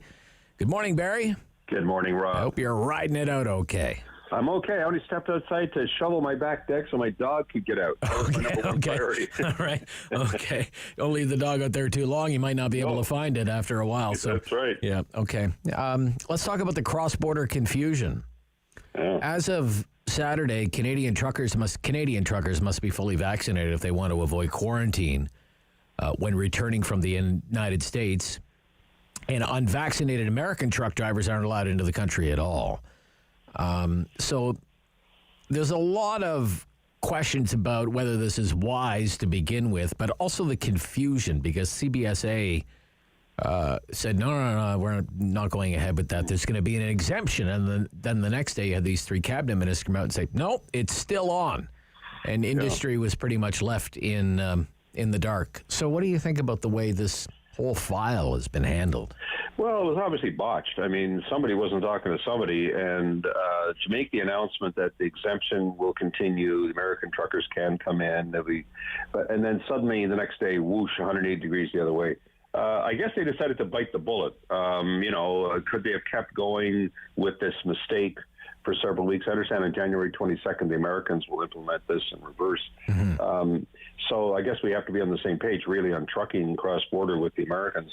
Good morning, Barry. Good morning, Rob. I hope you're riding it out okay. I'm okay. I only stepped outside to shovel my back deck so my dog could get out. That was my number one priority. All right. Okay. Don't leave the dog out there too long. You might not be able to find it after a while. So that's right. Yeah. Okay. Let's talk about the cross-border confusion. Yeah. As of Saturday, Canadian truckers must be fully vaccinated if they want to avoid quarantine when returning from the United States. And unvaccinated American truck drivers aren't allowed into the country at all. So there's a lot of questions about whether this is wise to begin with, but also the confusion because CBSA said, no, we're not going ahead with that. There's going to be an exemption. And then the next day you had these three cabinet ministers come out and say, no, it's still on. And industry was pretty much left in the dark. So what do you think about the way this whole file has been handled? Well, it was obviously botched. I mean, somebody wasn't talking to somebody, and to make the announcement that the exemption will continue, the American truckers can come in, and then suddenly the next day, whoosh, 180 degrees the other way. I guess they decided to bite the bullet. Could they have kept going with this mistake for several weeks? I understand on January 22nd, the Americans will implement this in reverse. Mm-hmm. So I guess we have to be on the same page, really, on trucking cross-border with the Americans.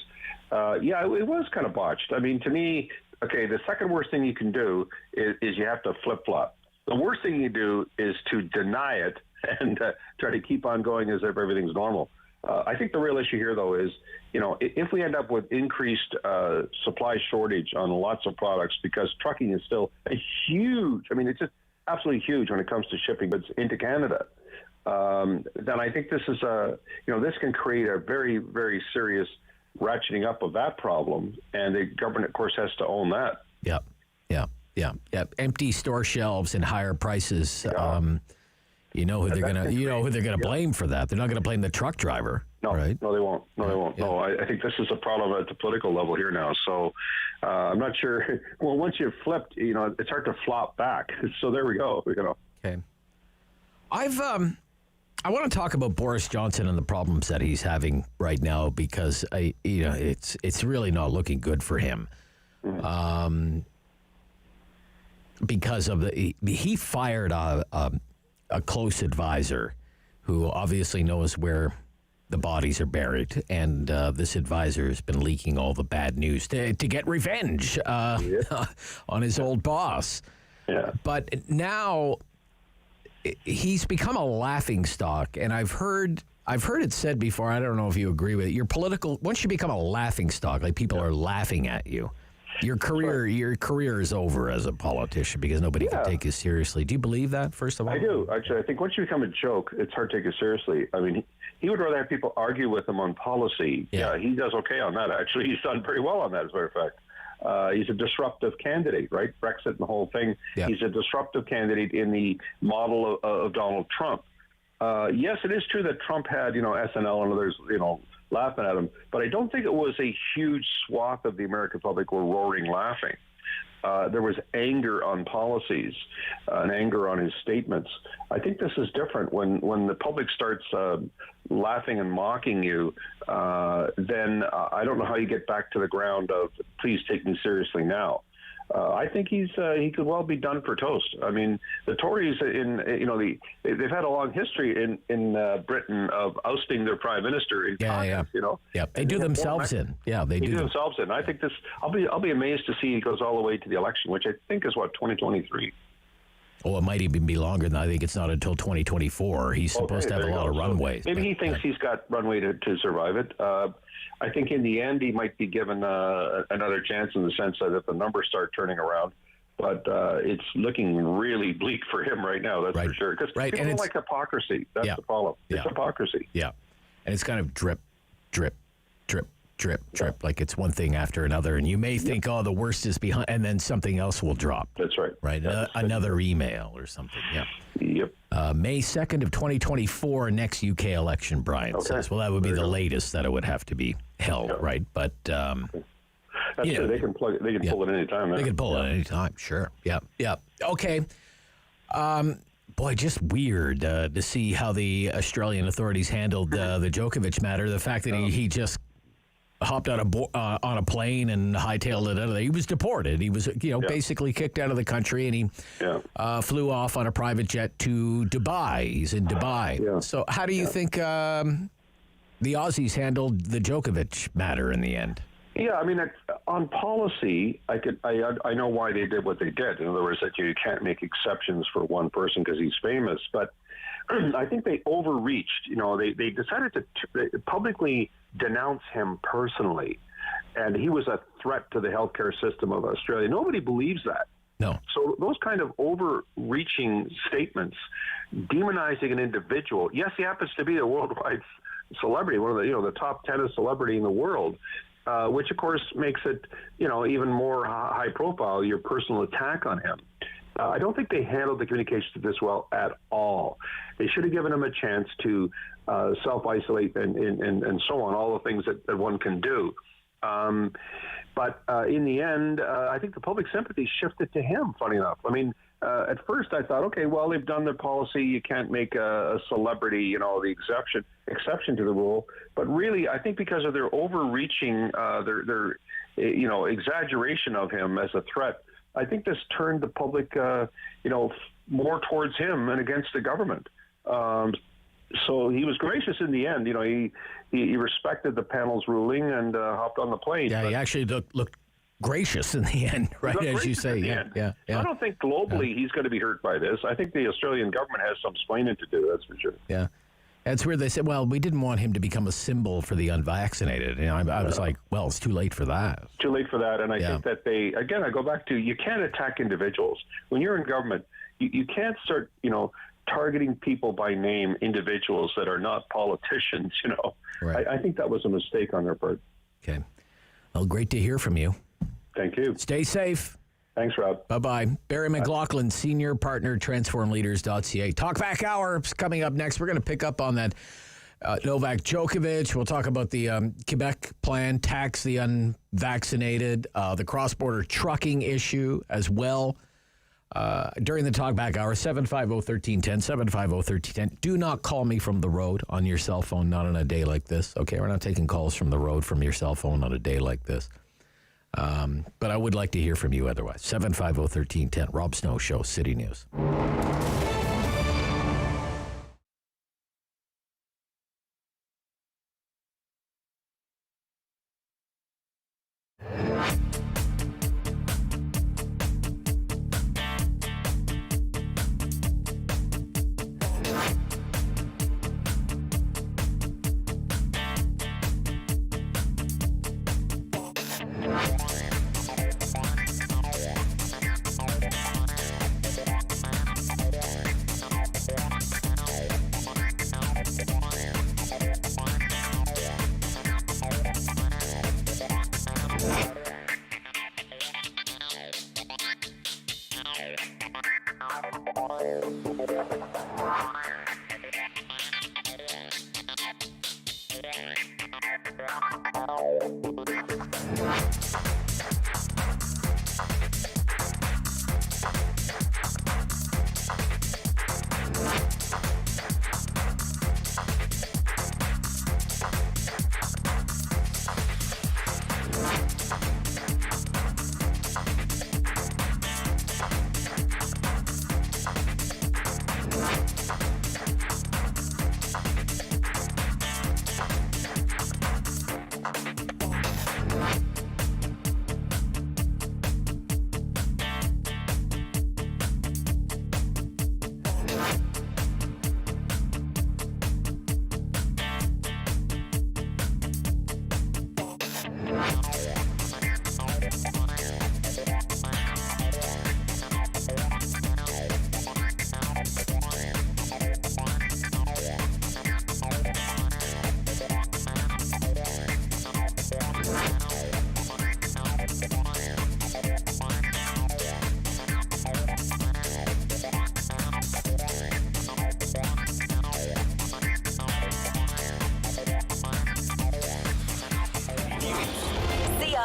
It was kind of botched. I mean, to me, okay, the second worst thing you can do is you have to flip-flop. The worst thing you do is to deny it and try to keep on going as if everything's normal. I think the real issue here, though, is, if we end up with increased supply shortage on lots of products, because trucking is still a huge, it's just absolutely huge when it comes to shipping goods into Canada, then I think this is this can create a very, very serious ratcheting up of that problem, and the government, of course, has to own that. Yeah. Empty store shelves and higher prices. Yeah. You know who they're gonna blame for that. They're not gonna blame the truck driver. No, right? No, they won't. No, I think this is a problem at the political level here now. So I'm not sure. Well, once you've flipped, it's hard to flop back. So there we go. Okay. I want to talk about Boris Johnson and the problems that he's having right now because it's really not looking good for him. Because of he fired a close advisor who obviously knows where the bodies are buried, and this advisor has been leaking all the bad news to get revenge on his old boss. Yeah. But now he's become a laughingstock, and I've heard it said before. I don't know if you agree with it. Once you become a laughingstock, like people are laughing at you, your career is over as a politician because nobody can take you seriously. Do you believe that? First of all, I do. Actually, I think once you become a joke, it's hard to take you seriously. I mean, he would rather have people argue with him on policy. Yeah, he does okay on that. Actually, he's done very well on that, as a matter of fact. He's a disruptive candidate, right? Brexit and the whole thing. Yeah. He's a disruptive candidate in the model of Donald Trump. Yes, it is true that Trump had, SNL and others, laughing at him, but I don't think it was a huge swath of the American public were roaring laughing. there was anger on policies and anger on his statements. I think this is different. When the public starts laughing and mocking you, then I don't know how you get back to the ground of please take me seriously now. I think he could well be done for toast. I mean, the Tories they've had a long history in Britain of ousting their prime minister in caucus. They do themselves in. Yeah, they do themselves in. I think this. I'll be amazed to see he goes all the way to the election, which I think is 2023. Oh, it might even be longer than I think. It's not until 2024. He's supposed to have a lot of runways. Maybe he thinks he's got runway to survive it. I think in the end he might be given another chance in the sense that if the numbers start turning around. But it's looking really bleak for him right now, that's for sure. Because people don't like hypocrisy. That's the problem. It's hypocrisy. Yeah. And it's kind of drip, drip, drip, drip, drip, like it's one thing after another. And you may think, oh, the worst is behind, and then something else will drop. That's right. Right? Another email or something. Yeah. Yep. May 2nd of 2024, next UK election, Brian says. Well, that would be the latest that it would have to be held, right? But that's true. They can pull it any time. They can pull it any time, sure. Yeah. Okay. Boy, just weird to see how the Australian authorities handled the Djokovic matter. The fact that he just hopped on a plane and hightailed it out of there. He was deported. He was, basically kicked out of the country, and he flew off on a private jet to Dubai. He's in Dubai. Yeah. So how do you think the Aussies handled the Djokovic matter in the end? Yeah, I mean, on policy, I know why they did what they did. In other words, that you can't make exceptions for one person because he's famous. But I think they overreached. They decided to publicly denounce him personally, and he was a threat to the healthcare system of Australia. Nobody believes that. No. So those kind of overreaching statements, demonizing an individual. Yes, he happens to be a worldwide celebrity, one of the top tennis celebrity in the world. Which, of course, makes it, even more high profile, your personal attack on him. I don't think they handled the communications of this well at all. They should have given him a chance to self-isolate and so on, all the things that one can do. But in the end, I think the public sympathy shifted to him, funny enough. I mean, at first I thought, okay, well, they've done their policy. You can't make a celebrity, the exception to the rule. But really, I think because of their overreaching, their exaggeration of him as a threat, I think this turned the public, more towards him and against the government. So he was gracious in the end. He respected the panel's ruling and hopped on the plane. Yeah, he actually looked gracious in the end, right? As you say, yeah. I don't think globally he's going to be hurt by this. I think the Australian government has some explaining to do, that's for sure. Yeah. That's where they said, well, we didn't want him to become a symbol for the unvaccinated. I was like, well, it's too late for that. Too late for that. And I think that I go back to, you can't attack individuals. When you're in government, you can't start, targeting people by name, individuals that are not politicians, Right. I think that was a mistake on their part. Okay. Well, great to hear from you. Thank you. Stay safe. Thanks, Rob. Bye-bye. Barry McLaughlin, Senior Partner, TransformLeaders.ca. Talkback Hour is coming up next. We're going to pick up on that Novak Djokovic. We'll talk about the Quebec plan, tax the unvaccinated, the cross-border trucking issue as well. During the Talkback Hour, 750-1310, 750-1310. Do not call me from the road on your cell phone, not on a day like this. Okay, we're not taking calls from the road from your cell phone on a day like this. But I would like to hear from you otherwise. 750-1310, Rob Snow Show, City News.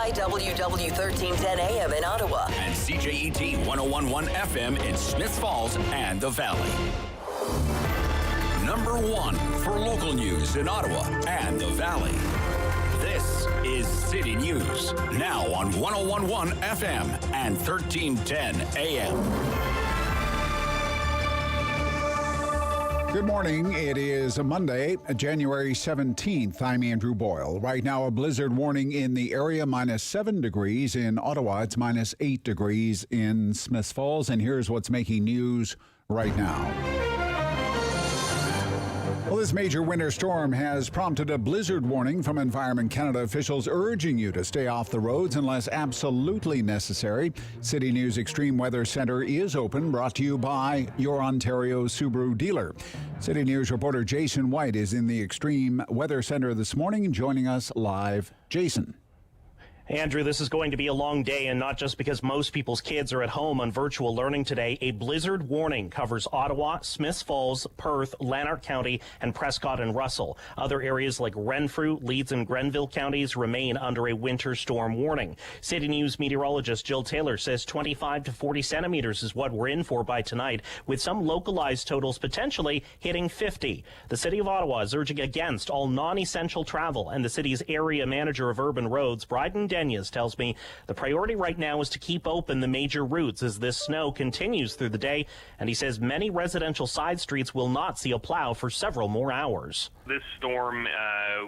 KYWW 1310 AM in Ottawa. And CJET 101.1 FM in Smiths Falls and the Valley. Number 1 for local news in Ottawa and the Valley. This is City News, now on 101.1 FM and 1310 AM. Good morning. It is Monday, January 17th. I'm Andrew Boyle. Right now, a blizzard warning in the area, -7 degrees. In Ottawa, it's -8 degrees in Smiths Falls. And here's what's making news right now. Well, this major winter storm has prompted a blizzard warning from Environment Canada officials urging you to stay off the roads unless absolutely necessary. City News Extreme Weather Centre is open, brought to you by your Ontario Subaru dealer. City News reporter Jason White is in the Extreme Weather Centre this morning, joining us live. Jason. Andrew, this is going to be a long day, and not just because most people's kids are at home on virtual learning today. A blizzard warning covers Ottawa, Smiths Falls, Perth, Lanark County, and Prescott and Russell. Other areas like Renfrew, Leeds, and Grenville counties remain under a winter storm warning. City News meteorologist Jill Taylor says 25 to 40 centimeters is what we're in for by tonight, with some localized totals potentially hitting 50. The City of Ottawa is urging against all non-essential travel, and the city's area manager of urban roads, Bryden Denyes, tells me the priority right now is to keep open the major routes as this snow continues through the day, and he says many residential side streets will not see a plow for several more hours. This storm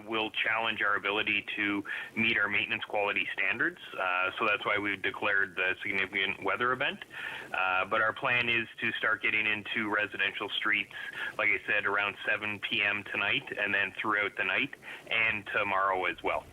will challenge our ability to meet our maintenance quality standards, so that's why we've declared the significant weather event. But our plan is to start getting into residential streets, like I said, around 7 p.m. tonight, and then throughout the night and tomorrow as well.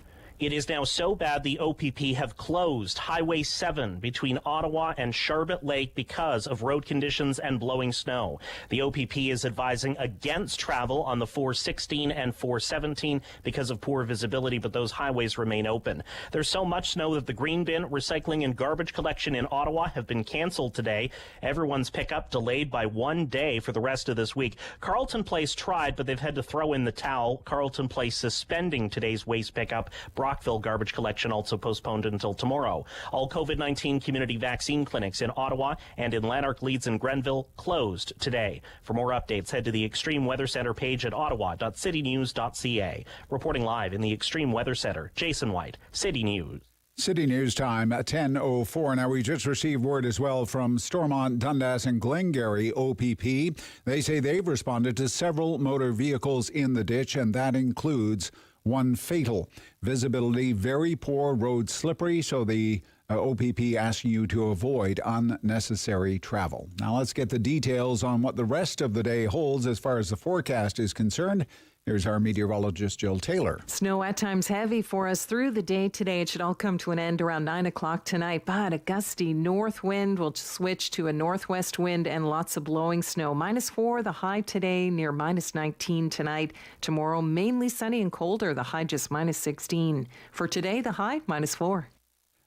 It is now so bad the OPP have closed Highway 7 between Ottawa and Sharbet Lake because of road conditions and blowing snow. The OPP is advising against travel on the 416 and 417 because of poor visibility, but those highways remain open. There's so much snow that the green bin, recycling, and garbage collection in Ottawa have been canceled today. Everyone's pickup delayed by 1 day for the rest of this week. Carleton Place tried, but they've had to throw in the towel. Carleton Place suspending today's waste pickup. Brockville garbage collection also postponed until tomorrow. All COVID-19 community vaccine clinics in Ottawa and in Lanark, Leeds, and Grenville closed today. For more updates, head to the Extreme Weather Centre page at ottawa.citynews.ca. Reporting live in the Extreme Weather Centre, Jason White, City News. City News time, 10:04. Now, we just received word as well from Stormont, Dundas, and Glengarry OPP. They say they've responded to several motor vehicles in the ditch, and that includes one fatal. Visibility very poor, road slippery, so the OPP asking you to avoid unnecessary travel. Now let's get the details on what the rest of the day holds as far as the forecast is concerned. Here's our meteorologist, Jill Taylor. Snow at times heavy for us through the day today. It should all come to an end around 9 o'clock tonight, but a gusty north wind will switch to a northwest wind and lots of blowing snow. -4 the high today, near -19 tonight. Tomorrow, mainly sunny and colder, the high just -16. For today, the high -4.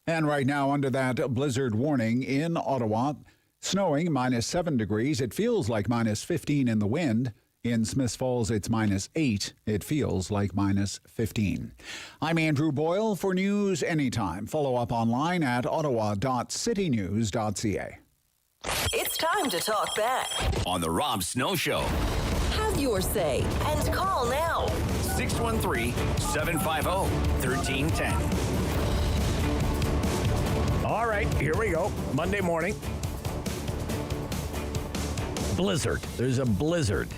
And right now, under that blizzard warning in Ottawa, snowing -7 degrees. It feels like -15 in the wind. In Smiths Falls, it's -8. It feels like -15. I'm Andrew Boyle. For news anytime, follow up online at ottawa.citynews.ca. It's time to talk back On the Rob Snow Show. Have your say and call now. 613-750-1310. All right, here we go. Monday morning. Blizzard. There's a blizzard.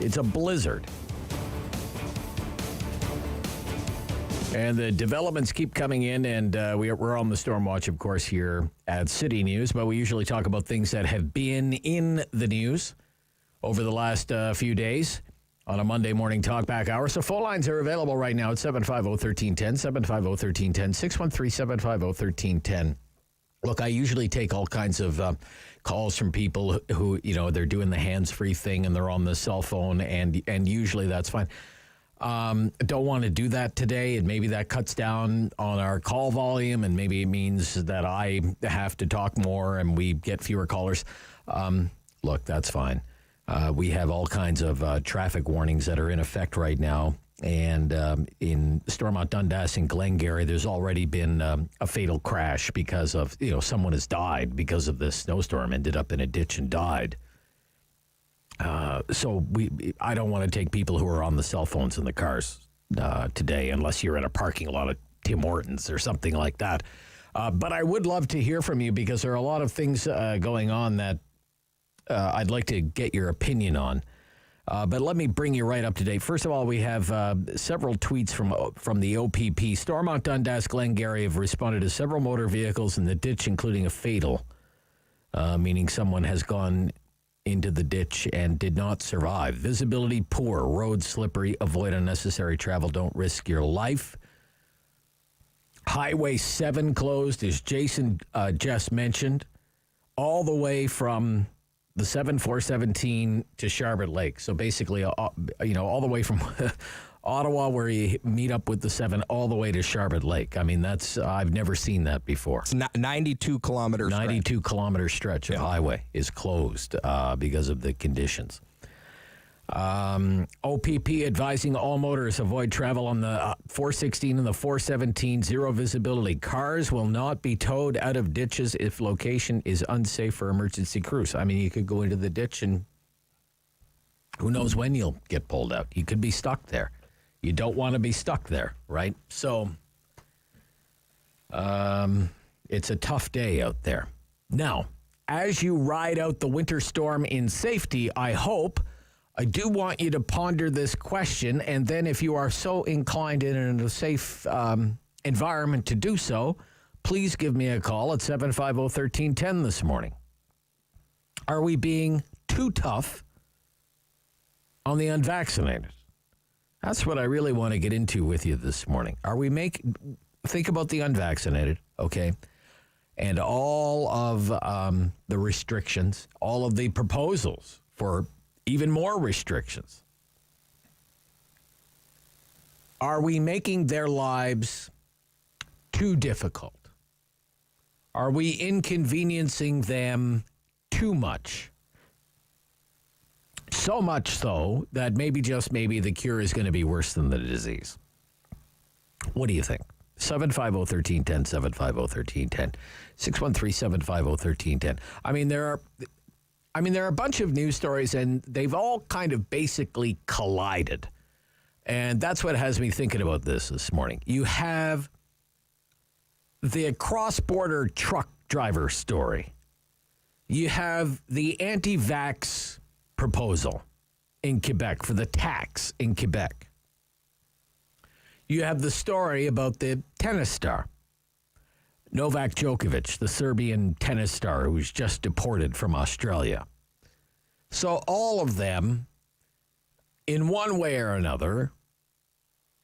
It's a blizzard. And the developments keep coming in, and we're on the Storm Watch, of course, here at City News, but we usually talk about things that have been in the news over the last few days on a Monday morning talkback hour. So phone lines are available right now at 750-1310, 750-1310, 613-750-1310. Look, I usually take all kinds of calls from people who, you know, they're doing the hands-free thing and they're on the cell phone, and usually that's fine. Don't want to do that today, and maybe that cuts down on our call volume, and maybe it means that I have to talk more and we get fewer callers. Look, that's fine. We have all kinds of traffic warnings that are in effect right now And in Stormont Dundas and Glengarry, there's already been a fatal crash because of, someone has died because of this snowstorm, ended up in a ditch and died. So I don't want to take people who are on the cell phones in the cars today, unless you're in a parking lot at Tim Hortons or something like that. But I would love to hear from you because there are a lot of things going on that I'd like to get your opinion on. But let me bring you right up to date. First of all, we have several tweets from the OPP. Stormont, Dundas, Glengarry have responded to several motor vehicles in the ditch, including a fatal, meaning someone has gone into the ditch and did not survive. Visibility poor, road slippery, avoid unnecessary travel, don't risk your life. Highway 7 closed, as Jason just mentioned, all the way from the 7417 to Sharbert Lake. So basically, all the way from Ottawa, where you meet up with the 7, all the way to Sharbert Lake. I mean, I've never seen that before. It's 92 kilometers. 92 kilometer stretch of highway is closed because of the conditions. OPP advising all motorists avoid travel on the 416 and the 417, zero visibility. Cars will not be towed out of ditches if location is unsafe for emergency crews. I mean, you could go into the ditch and who knows when you'll get pulled out. You could be stuck there. You don't want to be stuck there, right? So it's a tough day out there. Now, as you ride out the winter storm in safety, I do want you to ponder this question, and then if you are so inclined and in a safe environment to do so, please give me a call at 750-1310 this morning. Are we being too tough on the unvaccinated? That's what I really want to get into with you this morning. Think about the unvaccinated, okay? And all of the restrictions, all of the proposals for even more restrictions. Are we making their lives too difficult? Are we inconveniencing them too much? So much so that maybe, just maybe, the cure is going to be worse than the disease. What do you think? 750-1310, 750-1310, 613-750-1310. I mean, there are a bunch of news stories, and they've all kind of basically collided. And that's what has me thinking about this morning. You have the cross-border truck driver story. You have the anti-vax proposal in Quebec for the tax in Quebec. You have the story about the tennis star, Novak Djokovic, the Serbian tennis star who was just deported from Australia. So all of them, in one way or another,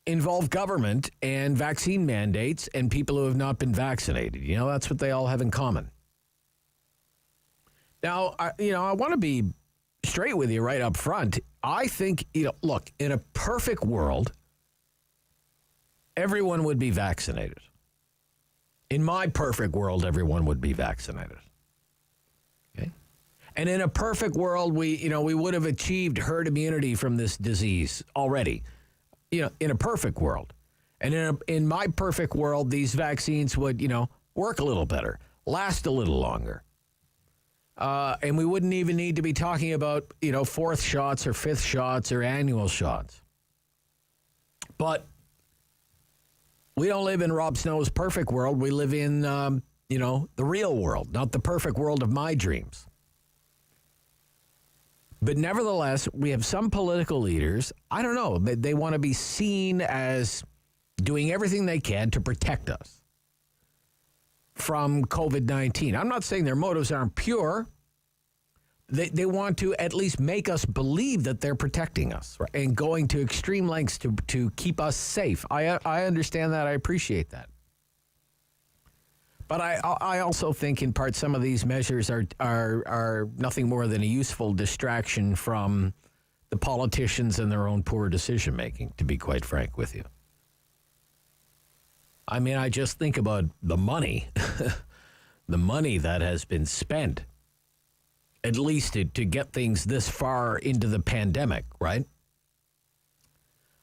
involve government and vaccine mandates and people who have not been vaccinated. That's what they all have in common. Now, I want to be straight with you right up front. I think, look, in a perfect world, everyone would be vaccinated. In my perfect world, everyone would be vaccinated. Okay? And in a perfect world, we would have achieved herd immunity from this disease already. In a perfect world. And in my perfect world, these vaccines would, work a little better, last a little longer. And we wouldn't even need to be talking about, fourth shots or fifth shots or annual shots. But we don't live in Rob Snow's perfect world. We live in, the real world, not the perfect world of my dreams. But nevertheless, we have some political leaders, I don't know, they want to be seen as doing everything they can to protect us from COVID-19. I'm not saying their motives aren't pure. They want to at least make us believe that they're protecting us, right? And going to extreme lengths to keep us safe. I understand that. I appreciate that. But I also think in part some of these measures are nothing more than a useful distraction from the politicians and their own poor decision making, to be quite frank with you. I mean, I just think about the money, the money that has been spent, at least to get things this far into the pandemic, right?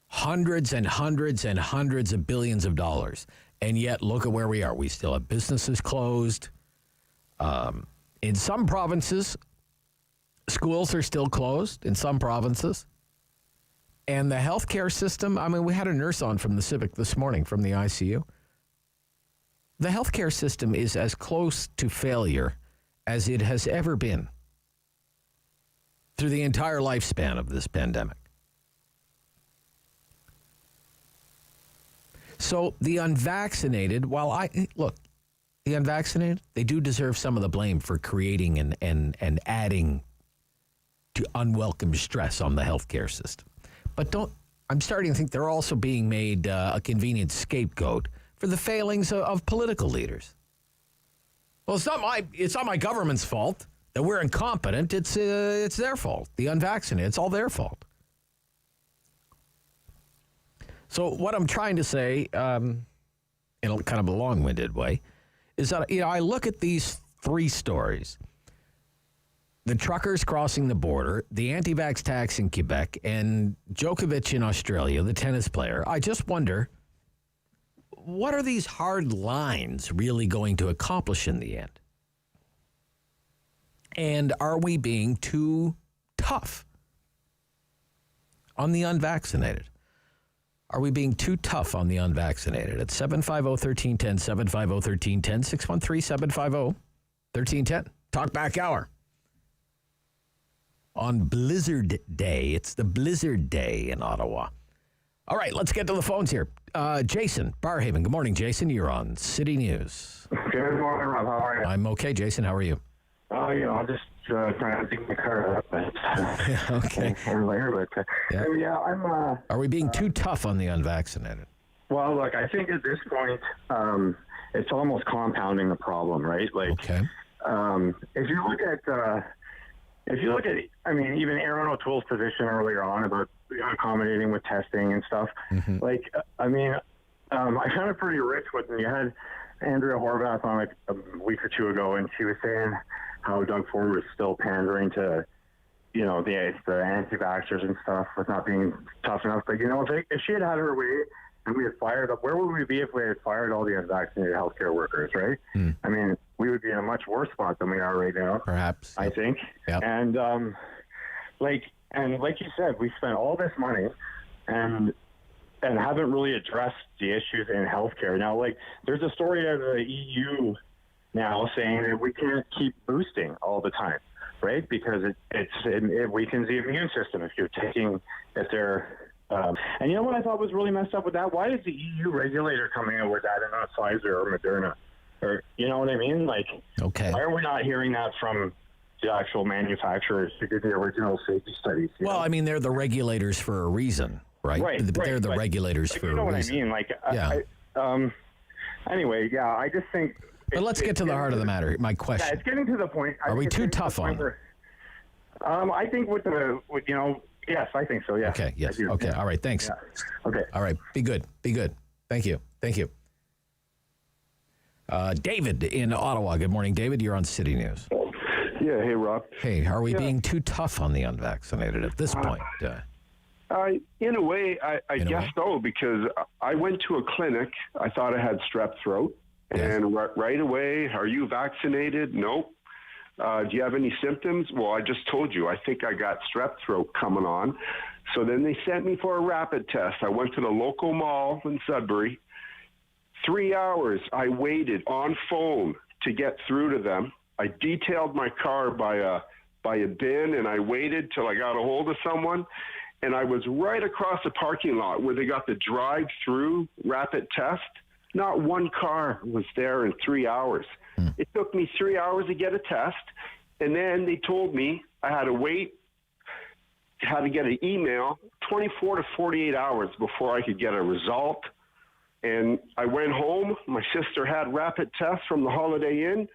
Hundreds and hundreds and hundreds of billions of dollars. And yet, look at where we are. We still have businesses closed. In some provinces, schools are still closed in some provinces. And the healthcare system, I mean, we had a nurse on from the Civic this morning from the ICU. The healthcare system is as close to failure as it has ever been through the entire lifespan of this pandemic. So the unvaccinated, the unvaccinated, they do deserve some of the blame for creating and adding to unwelcome stress on the healthcare system. But I'm starting to think they're also being made a convenient scapegoat for the failings of political leaders. Well, it's not my government's fault that we're incompetent. It's their fault. The unvaccinated, it's all their fault. So what I'm trying to say, in a kind of a long-winded way, is that I look at these three stories: the truckers crossing the border, the anti-vax tax in Quebec, and Djokovic in Australia, the tennis player. I just wonder, what are these hard lines really going to accomplish in the end? And are we being too tough on the unvaccinated? Are we being too tough on the unvaccinated? At 750-1310, 750-1310, 613-750-1310. Talk back hour. On Blizzard Day. It's the Blizzard Day in Ottawa. All right, let's get to the phones here. Jason, Barhaven. Good morning, Jason. You're on City News. Good morning, Rob. How are you? I'm okay, Jason. How are you? I'm just trying to pick my car up. Okay. I'm... Are we being too tough on the unvaccinated? Well, look, I think at this point, it's almost compounding the problem, right? Like, okay. If you look at, I mean, even Aaron O'Toole's position earlier on about accommodating with testing and stuff, I found it pretty rich when you had Andrea Horvath on like a week or two ago, and she was saying how Doug Ford was still pandering to, the anti-vaxxers and stuff with not being tough enough. But, if she had her way and we had fired up, where would we be if we had fired all the unvaccinated healthcare workers, right? I mean, we would be in a much worse spot than we are right now. Perhaps. I think. Yep. And, like you said, we spent all this money and haven't really addressed the issues in healthcare. Now, there's a story out of the EU now saying that we can't keep boosting all the time, right? Because it weakens the immune system if they're and you know what I thought was really messed up with that? Why is the EU regulator coming out with that and not Pfizer or Moderna? Or, you know what I mean? Okay. Why are we not hearing that from the actual manufacturers who did the original safety studies? Well, I mean, they're the regulators for a reason, right? They're the regulators for a reason. You know what I mean? Anyway, I just think... But let's get to the heart of the matter. My question. Yeah, it's getting to the point... Are we too tough on them? I think yes, I think so, yeah. Okay, yes. Okay, all right, thanks. Yeah. Okay. All right, be good. Thank you. David in Ottawa. Good morning, David. You're on City News. Yeah, hey, Rob. Hey, are we being too tough on the unvaccinated at this point? In a way, I guess so, because I went to a clinic. I thought I had strep throat. And right away, are you vaccinated? Nope. Do you have any symptoms? Well, I just told you, I think I got strep throat coming on. So then they sent me for a rapid test. I went to the local mall in Sudbury. 3 hours I waited on phone to get through to them. I detailed my car by a bin, and I waited till I got a hold of someone. And I was right across the parking lot where they got the drive-through rapid test. Not one car was there in 3 hours. It took me 3 hours to get a test, and then they told me I had to wait, had to get an email 24 to 48 hours before I could get a result. And I went home. My sister had rapid tests from the Holiday Inn.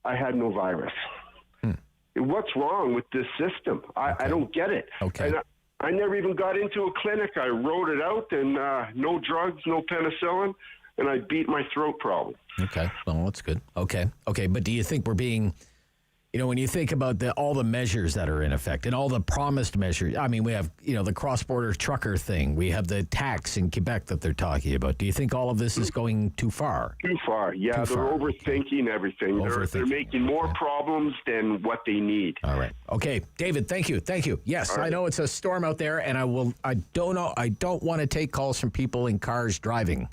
I had no virus. What's wrong with this system? I don't get it. Okay. And I never even got into a clinic. I wrote it out, and no drugs, no penicillin, and I beat my throat problem. Okay, well, that's good. Okay, but do you think we're being when you think about all the measures that are in effect and all the promised measures, I mean, we have, the cross-border trucker thing. We have the tax in Quebec that they're talking about. Do you think all of this is going too far? Too far, yeah. They're overthinking everything. They're making more problems than what they need. All right. Okay, David, thank you. Yes, I know it's a storm out there, and I don't want to take calls from people in cars driving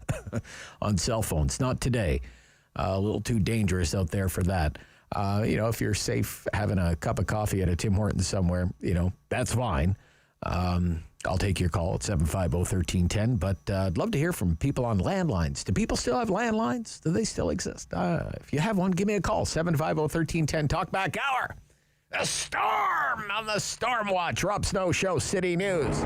on cell phones. Not today. A little too dangerous out there for that. If you're safe having a cup of coffee at a Tim Hortons somewhere, that's fine. I'll take your call at 750-1310. But I'd love to hear from people on landlines. Do people still have landlines? Do they still exist? If you have one, give me a call. 750-1310. Talk back hour. The storm on the Storm Watch. Rob Snow Show, City News.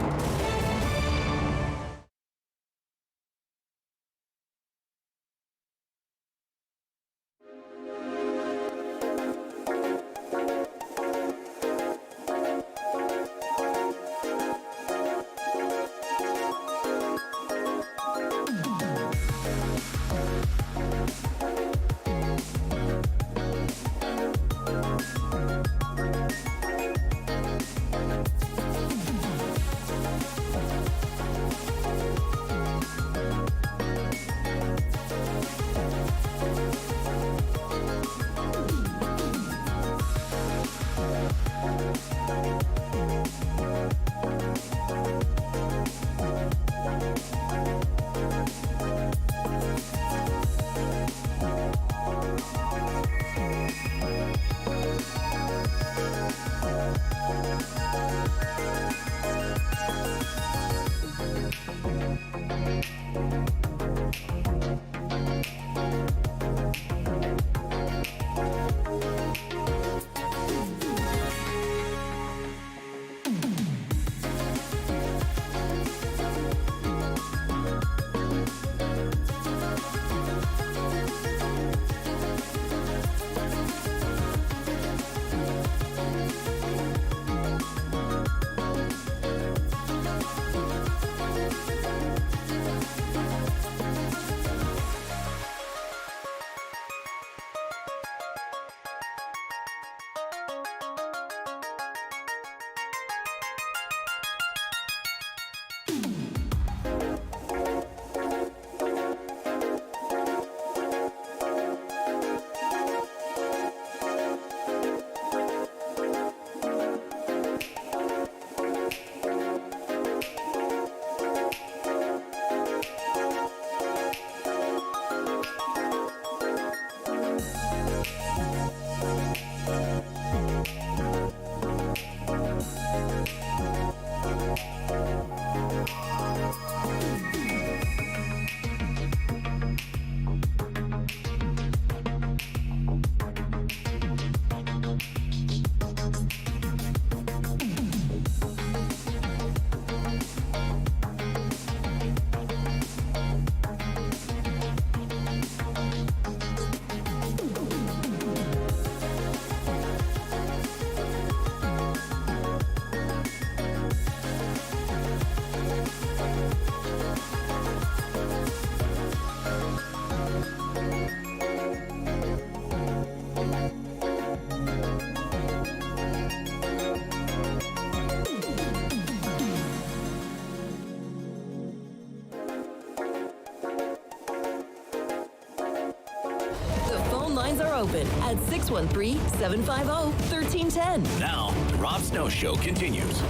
Lines are open at 613-750-1310. Now, the Rob Snow Show continues.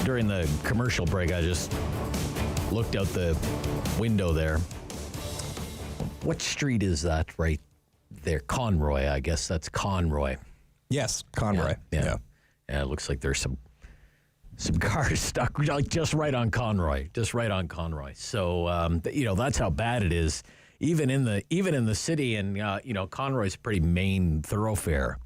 During the commercial break, I just looked out the window there. What street is that right there? Conroy, I guess that's Conroy. Yes, Conroy. Yeah, it looks like there's some cars stuck like just right on Conroy. So, that's how bad it is. Even in the city, and Conroy's a pretty main thoroughfare.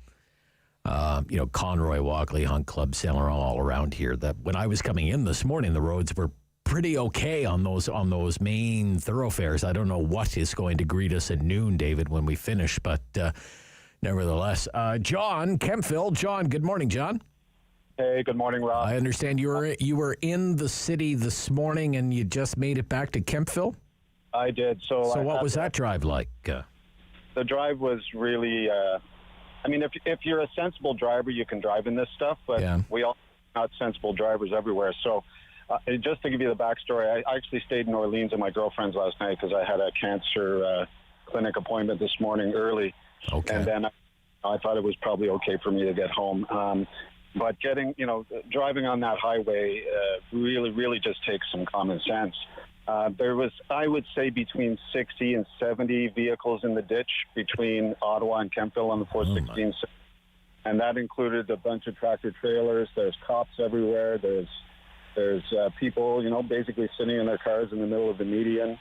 Conroy, Walkley, Hunt Club, Saint Laurent, all around here. That when I was coming in this morning, the roads were pretty okay on those main thoroughfares. I don't know what is going to greet us at noon, David, when we finish, but nevertheless, John Kempville. John, good morning, John. Hey, good morning, Rob. I understand you were in the city this morning, and you just made it back to Kempville. I did. So what was that drive like? The drive was really I mean, if you're a sensible driver, you can drive in this stuff, but we all are not sensible drivers everywhere. So just to give you the backstory, I actually stayed in New Orleans at my girlfriend's last night because I had a cancer clinic appointment this morning early. Okay. And then I thought it was probably okay for me to get home. But driving on that highway really, really just takes some common sense. There was, I would say, between 60 and 70 vehicles in the ditch between Ottawa and Kemptville on the 416. And that included a bunch of tractor trailers. There's cops everywhere. There's people, basically sitting in their cars in the middle of the median.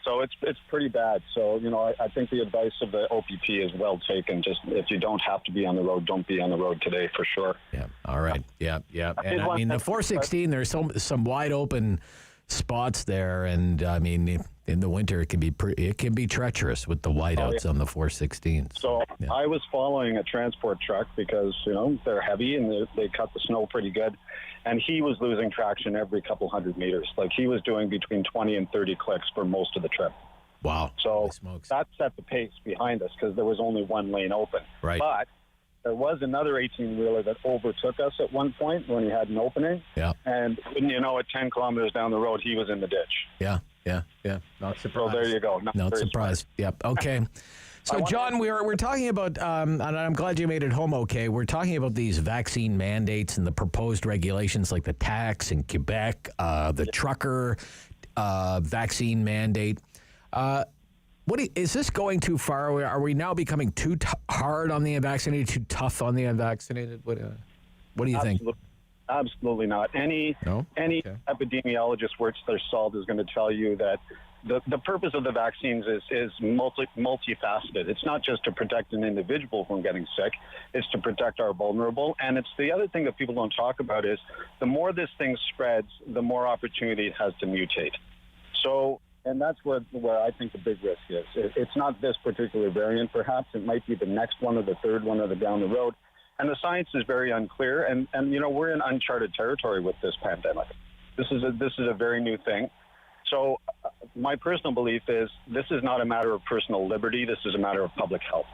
So it's pretty bad. So, I think the advice of the OPP is well taken. Just if you don't have to be on the road, don't be on the road today for sure. Yeah. All right. Yeah. And I mean, the 416, there's some wide open spots there, and I mean, in the winter it can be treacherous with the whiteouts on the 416. So I was following a transport truck because they're heavy and they cut the snow pretty good, and he was losing traction every couple hundred meters. Like he was doing between 20 and 30 clicks for most of the trip. Wow! So that set the pace behind us because there was only one lane open. Right. But there was another 18-wheeler that overtook us at one point when he had an opening. Yeah. And wouldn't you know, at 10 kilometers down the road, he was in the ditch. Yeah. Not surprised. So there you go. Not surprised. Yep. Okay. So, John, we're talking about, and I'm glad you made it home okay. We're talking about these vaccine mandates and the proposed regulations like the tax in Quebec, the trucker vaccine mandate. Is this going too far? Are we now becoming too hard on the unvaccinated, too tough on the unvaccinated? What do you think? Absolutely not. Any epidemiologist worth their salt is going to tell you that the purpose of the vaccines is multifaceted. It's not just to protect an individual from getting sick. It's to protect our vulnerable. And it's the other thing that people don't talk about is the more this thing spreads, the more opportunity it has to mutate. So, and that's where I think the big risk is. It's not this particular variant, perhaps. It might be the next one or the third one or down the road. And the science is very unclear. And we're in uncharted territory with this pandemic. This is a very new thing. So my personal belief is this is not a matter of personal liberty. This is a matter of public health.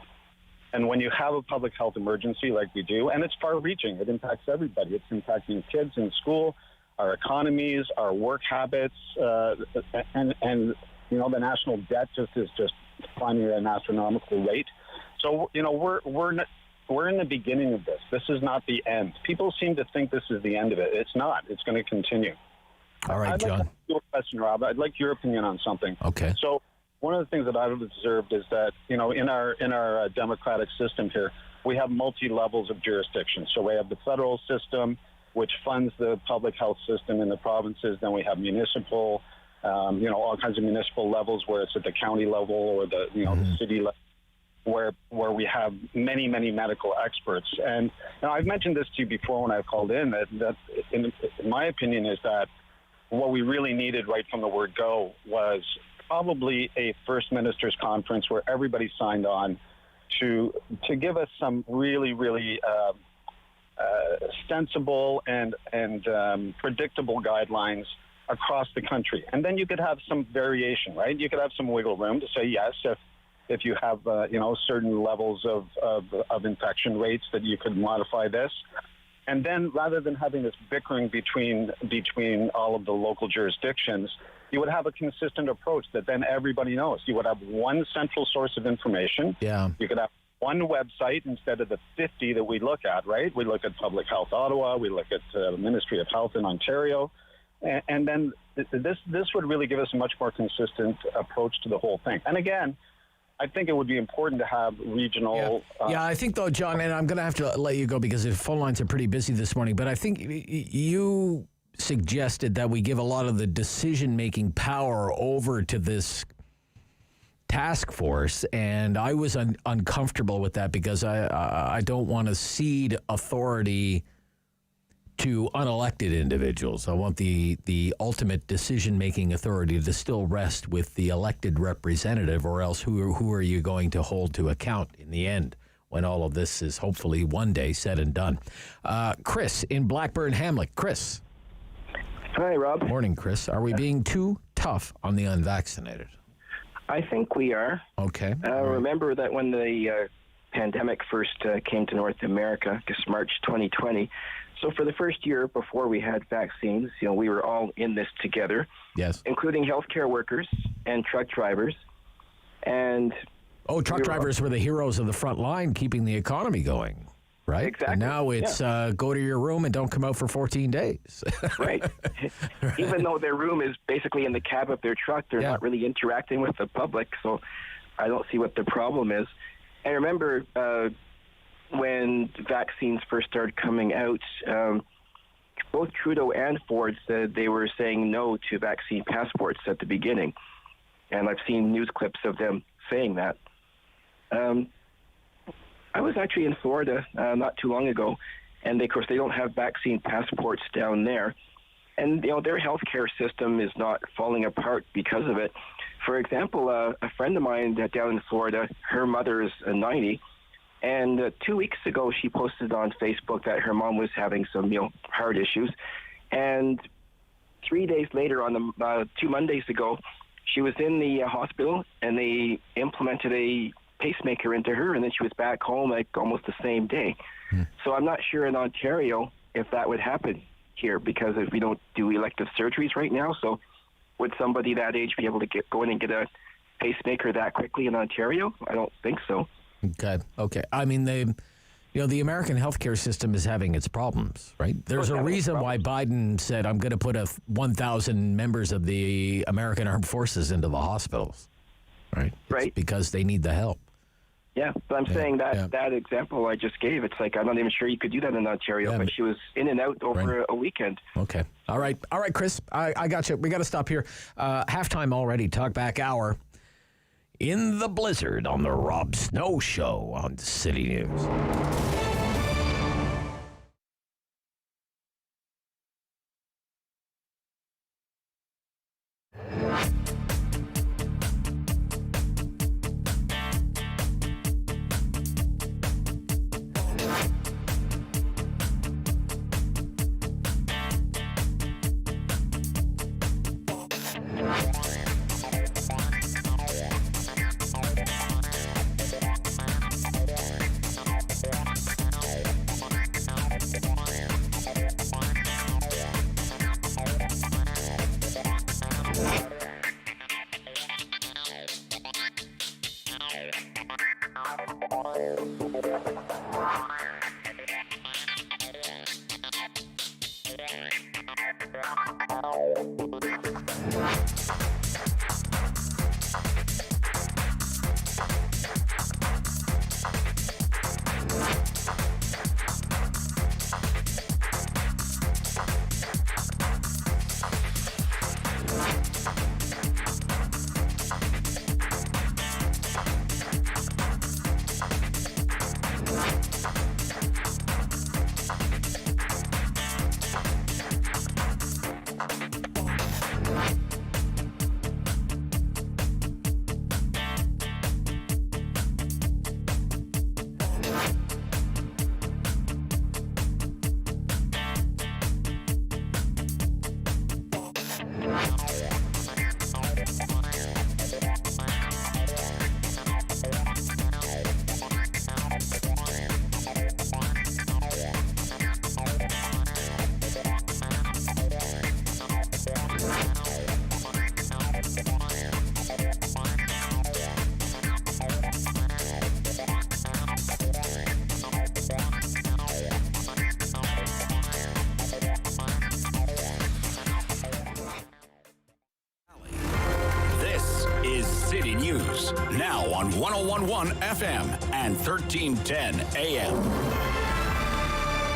And when you have a public health emergency like we do, and it's far-reaching, it impacts everybody. It's impacting kids in school, our economies, our work habits, and the national debt is just climbing at an astronomical rate. So we're in the beginning of this. This is not the end. People seem to think this is the end of it. It's not. It's going to continue. All right, John. I'd like to ask you a question, Rob. I'd like your opinion on something. Okay. So one of the things that I've observed is that in our democratic system here, we have multi-levels of jurisdiction. So we have the federal system, which funds the public health system in the provinces. Then we have municipal, all kinds of municipal levels where it's at the county level or the city level, where we have many, many medical experts. And I've mentioned this to you before when I've called in, that in my opinion is that what we really needed right from the word go was probably a First Minister's Conference where everybody signed on to give us some really, really sensible and predictable guidelines across the country. And then you could have some variation, right? You could have some wiggle room to say, yes, if you have, certain levels of infection rates that you could modify this. And then rather than having this bickering between all of the local jurisdictions, you would have a consistent approach that then everybody knows. You would have one central source of information. Yeah. You could have one website instead of the 50 that we look at, right? We look at Public Health Ottawa. We look at the Ministry of Health in Ontario. And then this would really give us a much more consistent approach to the whole thing. And again, I think it would be important to have regional... Yeah, I think, though, John, and I'm going to have to let you go because the phone lines are pretty busy this morning, but I think you suggested that we give a lot of the decision-making power over to this task force, and I was uncomfortable with that because I don't want to cede authority to unelected individuals. I want the ultimate decision-making authority to still rest with the elected representative, or else who are you going to hold to account in the end when all of this is hopefully one day said and done? Chris in Blackburn Hamlet. Chris. Hi, Rob. Morning, Chris. Are we being too tough on the unvaccinated? I think we are. Okay. Remember that when the pandemic first came to North America, I guess March 2020. So for the first year before we had vaccines, we were all in this together. Yes. Including healthcare workers and truck drivers. And truck drivers were the heroes of the front line keeping the economy going, right? Exactly. And now it's go to your room and don't come out for 14 days. Right. Even though their room is basically in the cab of their truck, they're not really interacting with the public. So I don't see what the problem is. And remember, when vaccines first started coming out, both Trudeau and Ford said they were saying no to vaccine passports at the beginning. And I've seen news clips of them saying that. I was actually in Florida not too long ago, and of course they don't have vaccine passports down there. And their healthcare system is not falling apart because of it. For example, a friend of mine down in Florida, her mother is 90, and 2 weeks ago she posted on Facebook that her mom was having some heart issues, and 3 days later, on the 2 Mondays ago, she was in the hospital, and they implemented a pacemaker into her, and then she was back home like almost the same day. So I'm not sure in Ontario if that would happen here, because if we don't do elective surgeries right now, so would somebody that age be able to go in and get a pacemaker that quickly in Ontario? I don't think so. Okay. I mean, the American healthcare system is having its problems, right? There's a reason why Biden said, I'm going to put 1,000 members of the American Armed Forces into the hospitals, right? It's because they need the help. Yeah, but I'm saying that example I just gave, it's like I'm not even sure you could do that in Ontario, but she was in and out over a weekend. Okay. All right, Chris, I got you. We got to stop here. Halftime already, Talkback Hour. In the blizzard on the Rob Snow Show on City News. Now on 101.1 FM and 1310 AM.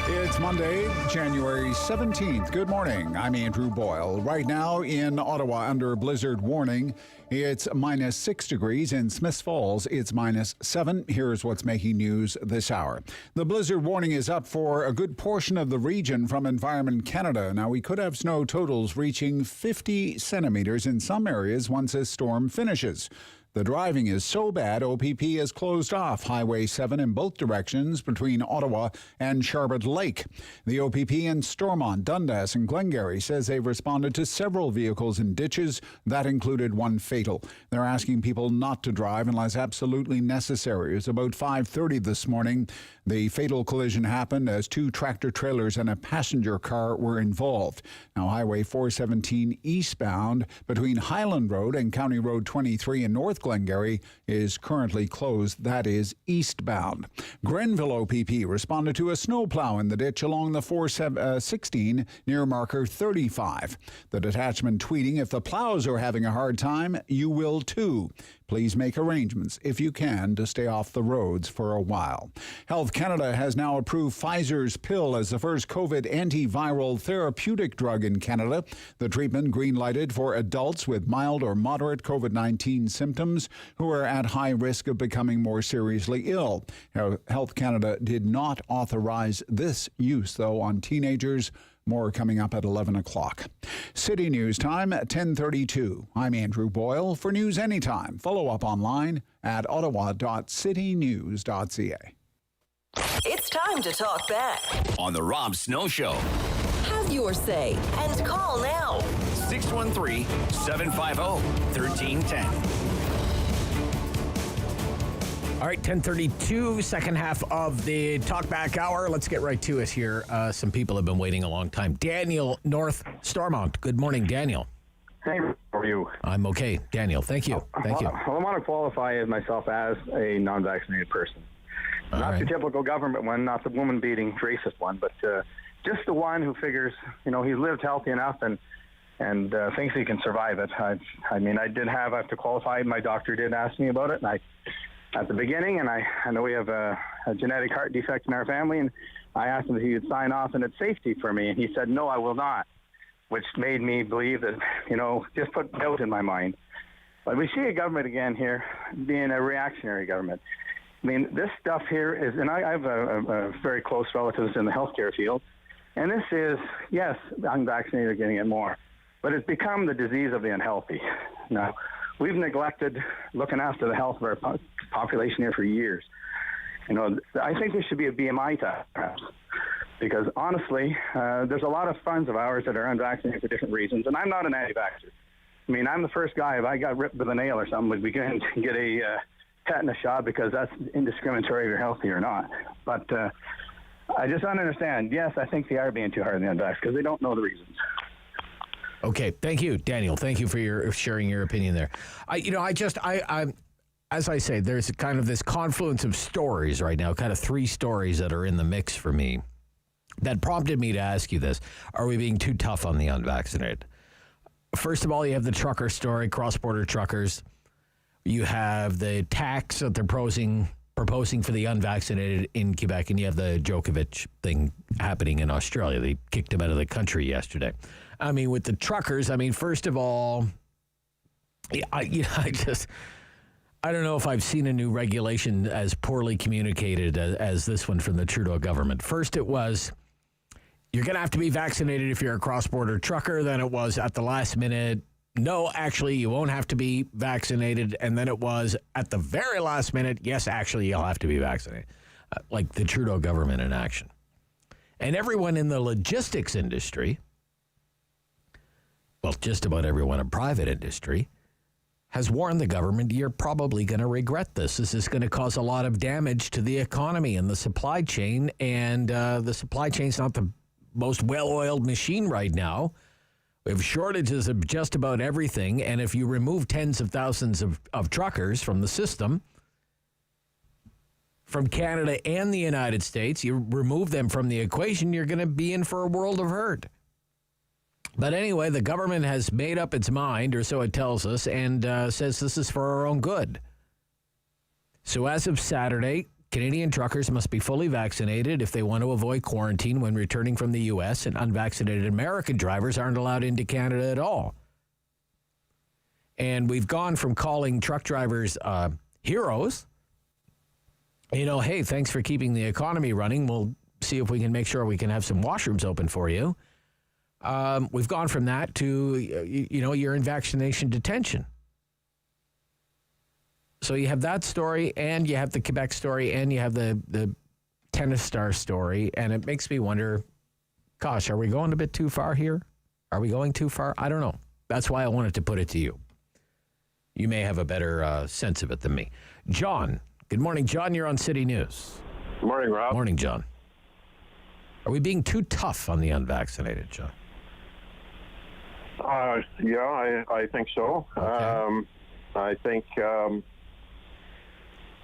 It's Monday, January 17th. Good morning. I'm Andrew Boyle. Right now in Ottawa under blizzard warning, it's minus 6 degrees. In Smiths Falls, it's minus 7. Here's what's making news this hour. The blizzard warning is up for a good portion of the region from Environment Canada. Now, we could have snow totals reaching 50 centimeters in some areas once this storm finishes. The driving is so bad, OPP has closed off Highway 7 in both directions between Ottawa and Sharbot Lake. The OPP in Stormont, Dundas, and Glengarry says they've responded to several vehicles in ditches. That included one fatal. They're asking people not to drive unless absolutely necessary. It was about 5:30 this morning. The fatal collision happened as two tractor trailers and a passenger car were involved. Now, Highway 417 eastbound between Highland Road and County Road 23 in North Glengarry is currently closed. That is eastbound. Grenville OPP responded to a snowplow in the ditch along the 416 near marker 35. The detachment tweeting, "If the plows are having a hard time, you will too. Please make arrangements, if you can, to stay off the roads for a while." Health Canada has now approved Pfizer's pill as the first COVID antiviral therapeutic drug in Canada. The treatment green-lighted for adults with mild or moderate COVID-19 symptoms who are at high risk of becoming more seriously ill. Health Canada did not authorize this use, though, on teenagers. More coming up at 11 o'clock. City News Time at 10:32. I'm Andrew Boyle. For news anytime, follow up online at ottawa.citynews.ca. It's time to talk back On the Rob Snow Show. Have your say and call now. 613-750-1310. All right, 10:32, second half of the Talkback Hour. Let's get right to it here. Some people have been waiting a long time. Daniel, North Stormont. Good morning, Daniel. Hey, how are you? I'm okay, Daniel. Thank you. Thank you. I want to qualify myself as a non-vaccinated person. Not the typical government one, not the woman-beating racist one, but just the one who figures, he's lived healthy enough and thinks he can survive it. I have to qualify. My doctor did ask me about it, and at the beginning, and I know we have a genetic heart defect in our family, and I asked him if he would sign off and it's safety for me, and he said, no, I will not, which made me believe that, just put doubt in my mind. But we see a government again here being a reactionary government. I mean, this stuff here is, and I have a very close relatives in the healthcare field, and this is, yes, unvaccinated are getting it more, but it's become the disease of the unhealthy. Now, we've neglected looking after the health of our population here for years. I think there should be a BMI test, perhaps, because honestly, there's a lot of friends of ours that are unvaccinated for different reasons, and I'm not an anti-vaxxer. I mean, I'm the first guy, if I got ripped with a nail or something, would begin to get a tetanus shot because that's indiscriminatory if you're healthy or not. But I just don't understand. Yes, I think they are being too hard on the unvaxxed because they don't know the reasons. Okay, thank you, Daniel. Thank you for sharing your opinion there. As I say, there's kind of this confluence of stories right now, kind of three stories that are in the mix for me that prompted me to ask you this. Are we being too tough on the unvaccinated? First of all, you have the trucker story, cross-border truckers. You have the tax that they're proposing for the unvaccinated in Quebec, and you have the Djokovic thing happening in Australia. They kicked him out of the country yesterday. I mean, with the truckers, first of all, I don't know if I've seen a new regulation as poorly communicated as this one from the Trudeau government. First, it was, you're going to have to be vaccinated if you're a cross-border trucker. Then it was at the last minute, no, actually, you won't have to be vaccinated. And then it was at the very last minute, yes, actually, you'll have to be vaccinated. Like the Trudeau government in action. And everyone in the logistics industry, well, just about everyone in private industry, has warned the government, you're probably going to regret this. This is going to cause a lot of damage to the economy and the supply chain. And the supply chain's not the most well-oiled machine right now. We have shortages of just about everything. And if you remove tens of thousands of truckers from the system, from Canada and the United States, you remove them from the equation, you're going to be in for a world of hurt. But anyway, the government has made up its mind, or so it tells us, and says this is for our own good. So as of Saturday, Canadian truckers must be fully vaccinated if they want to avoid quarantine when returning from the U.S., and unvaccinated American drivers aren't allowed into Canada at all. And we've gone from calling truck drivers heroes. Hey, thanks for keeping the economy running. We'll see if we can make sure we can have some washrooms open for you. We've gone from that to, you're in vaccination detention. So you have that story, and you have the Quebec story, and you have the tennis star story, and it makes me wonder, gosh, are we going a bit too far here? Are we going too far? I don't know. That's why I wanted to put it to you. You may have a better sense of it than me. John. Good morning, John. You're on City News. Good morning, Rob. Morning, John. Are we being too tough on the unvaccinated, John? Yeah, I think so. Okay. I think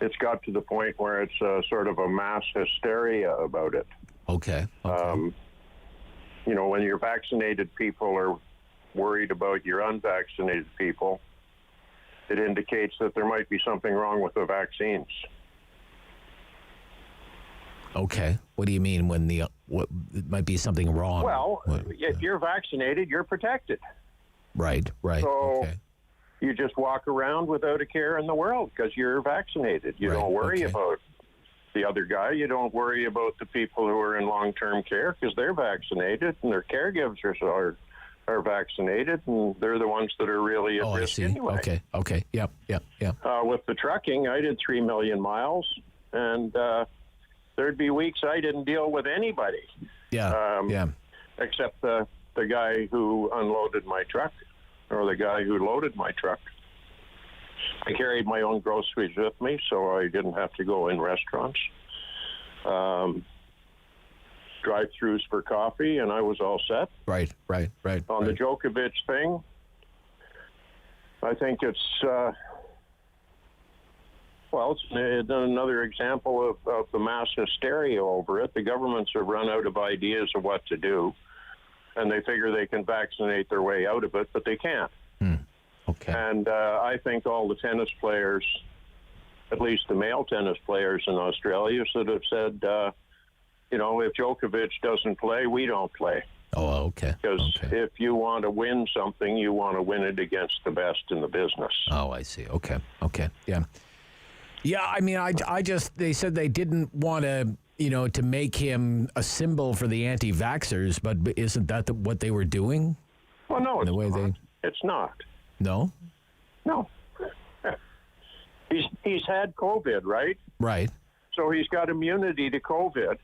it's got to the point where it's sort of a mass hysteria about it. Okay. When your vaccinated people are worried about your unvaccinated people, it indicates that there might be something wrong with the vaccines. Okay. What do you mean when what might be something wrong? Well, if you're vaccinated, you're protected. Right. So okay. You just walk around without a care in the world because you're vaccinated. You don't worry about the other guy. You don't worry about the people who are in long-term care because they're vaccinated and their caregivers are vaccinated, and they're the ones that are really at risk anyway. Okay. Yep. With the trucking, I did 3 million miles, and there'd be weeks I didn't deal with anybody. Yeah. Except the guy who unloaded my truck or the guy who loaded my truck. I carried my own groceries with me, so I didn't have to go in restaurants. Drive-thrus for coffee, and I was all set. Right. On the Djokovic thing, I think it's another example of the mass hysteria over it. The governments have run out of ideas of what to do, and they figure they can vaccinate their way out of it, but they can't. Okay. And I think all the tennis players, at least the male tennis players in Australia, should have said, if Djokovic doesn't play, we don't play. Oh, okay. Because if you want to win something, you want to win it against the best in the business. Oh, I see. Okay. Yeah. Yeah, I mean, they said they didn't want to, to make him a symbol for the anti-vaxxers, but isn't that what they were doing? Well, no, it's not. No? No. He's had COVID, right? Right. So he's got immunity to COVID.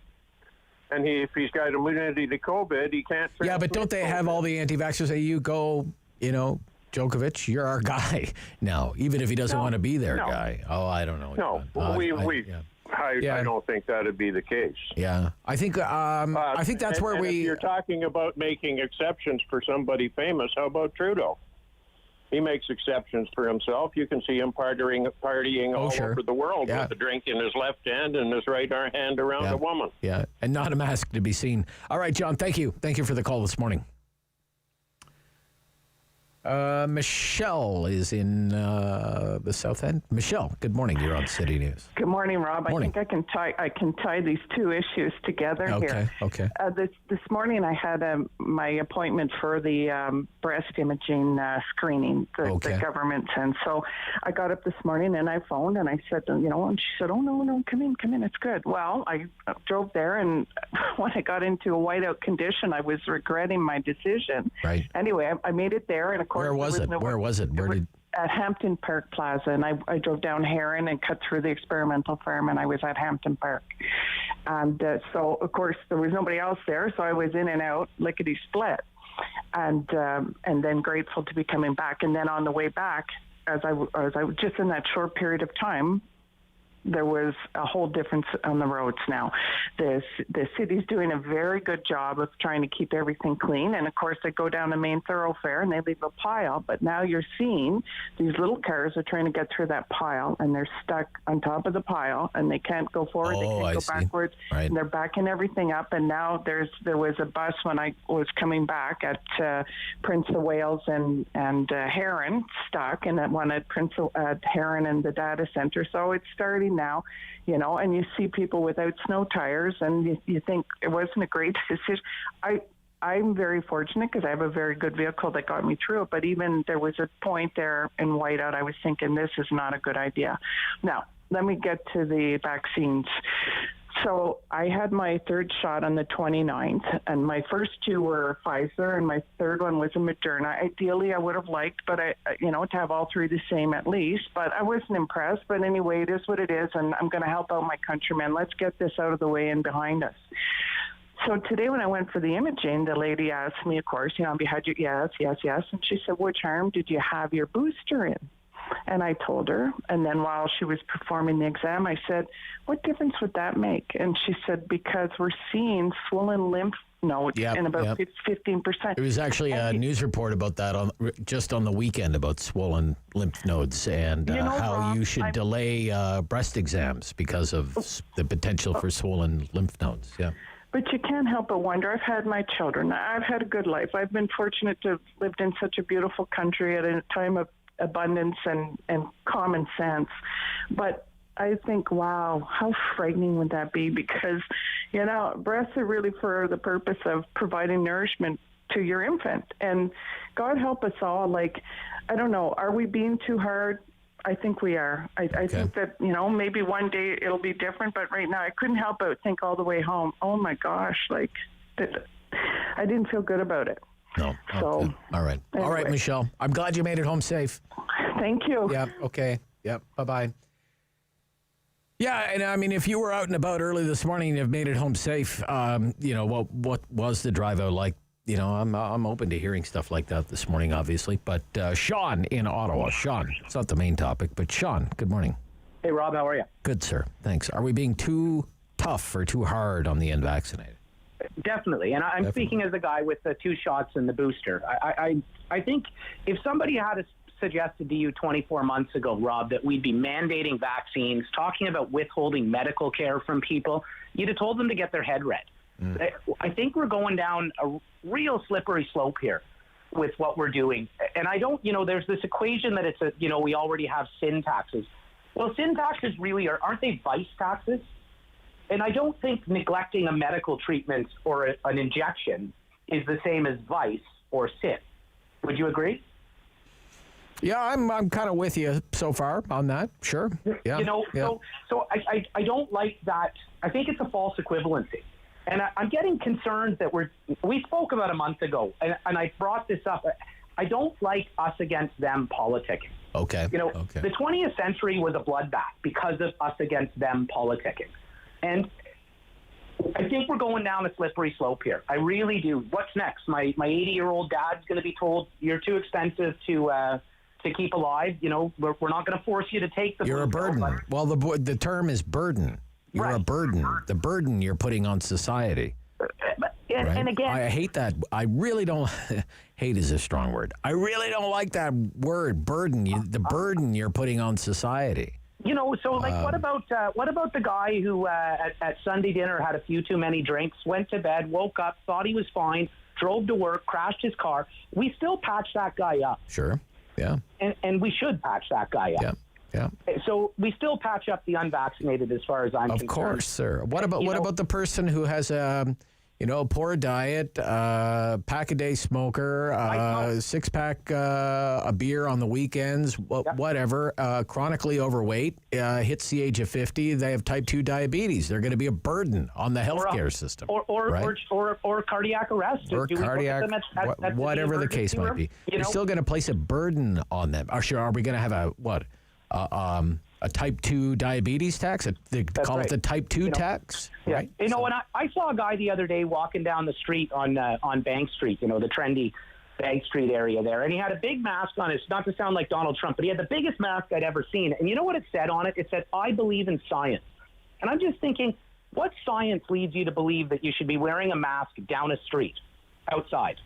And if he's got immunity to COVID, he can't... Yeah, but don't they have all the anti-vaxxers say, you go, Djokovic, you're our guy now, even if he doesn't want to be their guy. Oh, I don't know. No, I don't think that'd be the case. Yeah, I think that's where if you're talking about making exceptions for somebody famous, how about Trudeau? He makes exceptions for himself. You can see him partying all over the world with a drink in his left hand and his right hand around a woman. Yeah, and not a mask to be seen. All right, John, thank you. Thank you for the call this morning. Michelle is in the South End. Michelle, good morning. You're on City News. Good morning, Rob. Morning. I think I can tie these two issues together here. Okay. This morning I had my appointment for the breast imaging screening that the government sends. So I got up this morning and I phoned and I said, and she said, oh, no, come in, it's good. Well, I drove there, and when I got into a whiteout condition, I was regretting my decision. Right. Anyway, I made it there, and of course, Where was it? At Hampton Park Plaza, and I drove down Heron and cut through the experimental farm, and I was at Hampton Park. And so, of course, there was nobody else there, so I was in and out, lickety-split. And then grateful to be coming back. And then on the way back, as I was just in that short period of time, there was a whole difference on the roads now. The city's doing a very good job of trying to keep everything clean. And, of course, they go down the main thoroughfare and they leave a pile. But now you're seeing these little cars are trying to get through that pile, and they're stuck on top of the pile, and they can't go forward. They can't go backwards. Right. And they're backing everything up. And now there was a bus when I was coming back at Prince of Wales and Heron stuck, and at one at Heron and the data center. So it's starting now, and you see people without snow tires, and you think it wasn't a great decision. I'm very fortunate because I have a very good vehicle that got me through it, but even there was a point there in whiteout, I was thinking this is not a good idea. Now, let me get to the vaccines. So I had my third shot on the 29th, and my first two were Pfizer, and my third one was a Moderna. Ideally, I would have liked, but to have all three the same at least. But I wasn't impressed. But anyway, it is what it is, and I'm going to help out my countrymen. Let's get this out of the way and behind us. So today when I went for the imaging, the lady asked me, of course, have you had your, yes. And she said, which arm did you have your booster in? And I told her. And then while she was performing the exam, I said, what difference would that make? And she said, because we're seeing swollen lymph nodes in about 15%. There was actually a news report about that just on the weekend about swollen lymph nodes and how Rob, you should delay breast exams because of the potential for swollen lymph nodes. Yeah. But you can't help but wonder. I've had my children. I've had a good life. I've been fortunate to have lived in such a beautiful country at a time of abundance and common sense. But I think, wow, how frightening would that be? Because, breasts are really for the purpose of providing nourishment to your infant. And God help us all. I don't know, are we being too hard? I think we are. I think that, maybe one day it'll be different, but right now I couldn't help but think all the way home, oh my gosh, I didn't feel good about it. No. So, all right. Anyway. All right, Michelle. I'm glad you made it home safe. Thank you. Yeah, okay. Yep, bye-bye. Yeah, and I mean, if you were out and about early this morning and you've made it home safe, what was the drive out like? I'm open to hearing stuff like that this morning, obviously. But Sean in Ottawa. Sean, it's not the main topic, but Sean, good morning. Hey, Rob, how are you? Good, sir. Thanks. Are we being too tough or too hard on the unvaccinated? Definitely. And I'm speaking as a guy with the 2 shots and the booster. I think if somebody had suggested to you 24 months ago, Rob, that we'd be mandating vaccines, talking about withholding medical care from people, you'd have told them to get their head read. I think we're going down a real slippery slope here with what we're doing. And I don't, there's this equation that it's we already have sin taxes. Well, sin taxes really aren't they vice taxes? And I don't think neglecting a medical treatment or an injection is the same as vice or sin. Would you agree? Yeah, I'm kind of with you so far on that. Sure. Yeah. So I don't like that. I think it's a false equivalency. And I'm getting concerned that we spoke about a month ago, and I brought this up. I don't like us against them politicking. Okay. The 20th century was a bloodbath because of us against them politicking. And I think we're going down a slippery slope here. I really do. What's next? My 80-year-old dad's going to be told, you're too expensive to keep alive. We're not going to force you to take the You're a burden. Well, the term is burden. You're a burden. The burden you're putting on society. And again, I hate that. I really don't. Hate is a strong word. I really don't like that word, burden. The burden you're putting on society. What about the guy who at Sunday dinner had a few too many drinks, went to bed, woke up, thought he was fine, drove to work, crashed his car? We still patch that guy up. Sure. Yeah. And we should patch that guy up. Yeah. Yeah. So we still patch up the unvaccinated, as far as I'm concerned. Of course, sir. What about the person who has a poor diet, pack-a-day smoker, 6-pack a beer on the weekends, whatever, chronically overweight, hits the age of 50, they have type 2 diabetes. They're going to be a burden on the healthcare system. Or cardiac arrest. Or cardiac, whatever the case might be. You're still going to place a burden on them. Are we going to have a type 2 diabetes tax? They call it the type 2 tax, right? And I saw a guy the other day walking down the street on Bank Street, the trendy Bank Street area there, and he had a big mask on. It's not to sound like Donald Trump, but he had the biggest mask I'd ever seen. And you know what it said on it? It said, "I believe in science." And I'm just thinking, what science leads you to believe that you should be wearing a mask down a street, outside?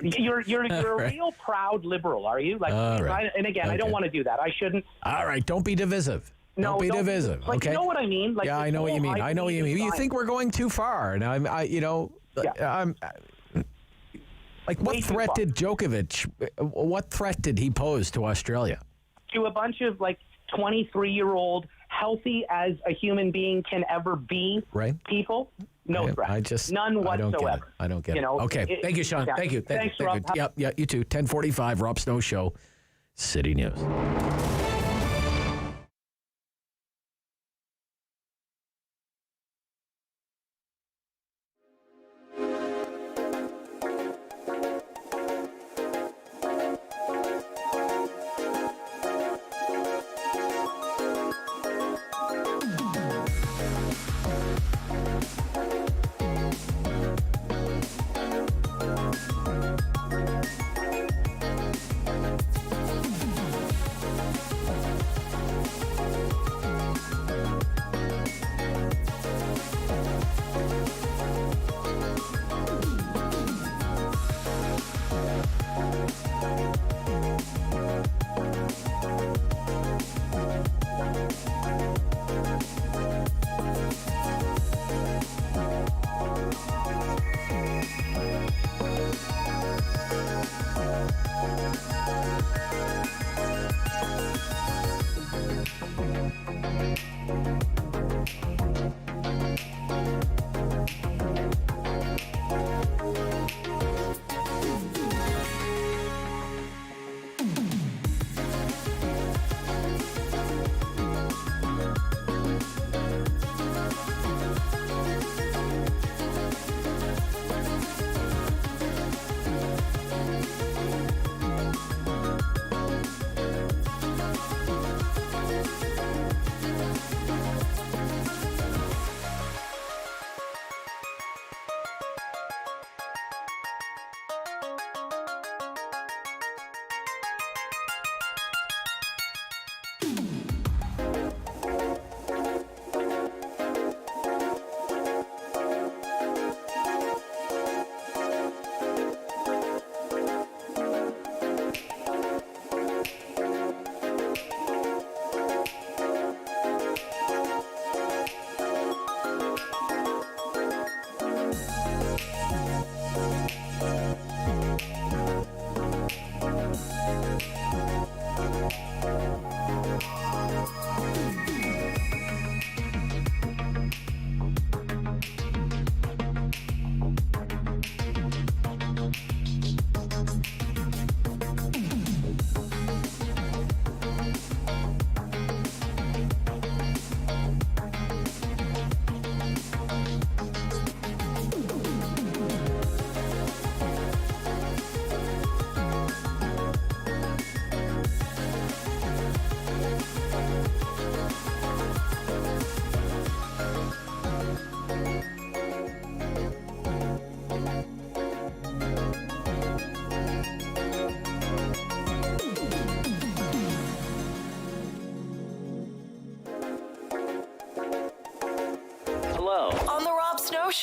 You're a real proud liberal, are you? And again, I don't want to do that. I shouldn't. All right, don't be divisive. Don't be divisive. Okay. You know what I mean? I know what you mean. I know what you mean. You think we're going too far, and I'm. What threat did Djokovic? What threat did he pose to Australia? To a bunch of 23-year-old, healthy as a human being can ever be, people. No threat. None whatsoever. I don't get it. Okay. Thank you, Sean. Thank you. Thanks, Rob. Yeah, you too. 10:45, Rob Snow Show, City News.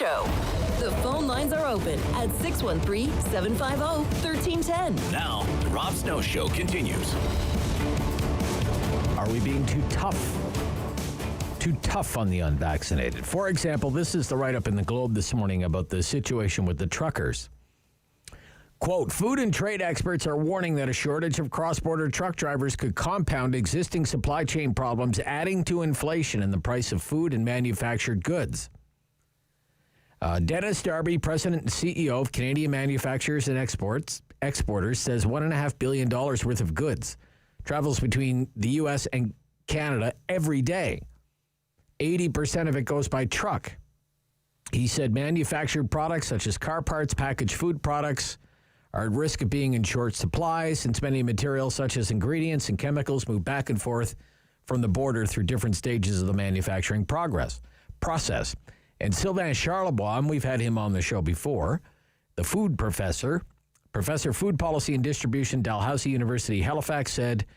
Show. The phone lines are open at 613-750-1310. Now, the Rob Snow Show continues. Are we being too tough? Too tough on the unvaccinated? For example, this is the write-up in the Globe this morning about the situation with the truckers. Quote, food and trade experts are warning that a shortage of cross-border truck drivers could compound existing supply chain problems, adding to inflation in the price of food and manufactured goods. Dennis Darby, president and CEO of Canadian Manufacturers and Exporters, says $1.5 billion worth of goods travels between the U.S. and Canada every day. 80% of it goes by truck. He said manufactured products such as car parts, packaged food products are at risk of being in short supply since many materials such as ingredients and chemicals move back and forth from the border through different stages of the manufacturing process. And Sylvain Charlebois, we've had him on the show before, the food professor of food policy and distribution, Dalhousie University, Halifax, said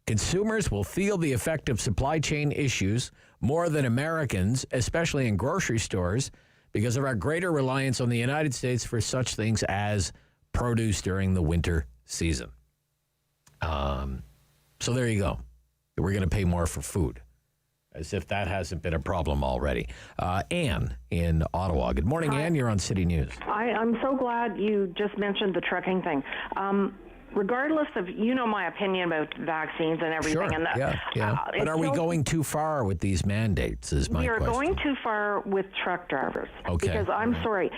consumers will feel the effect of supply chain issues more than Americans, especially in grocery stores, because of our greater reliance on the United States for such things as produce during the winter season. So there you go. We're going to pay more for food, as if that hasn't been a problem already. Anne in Ottawa. Good morning, Anne. You're on City News. I'm so glad you just mentioned the trucking thing. Regardless of, my opinion about vaccines and everything. Sure. And But are we going too far with these mandates is my question. We are going too far with truck drivers. Okay. Because I'm sorry,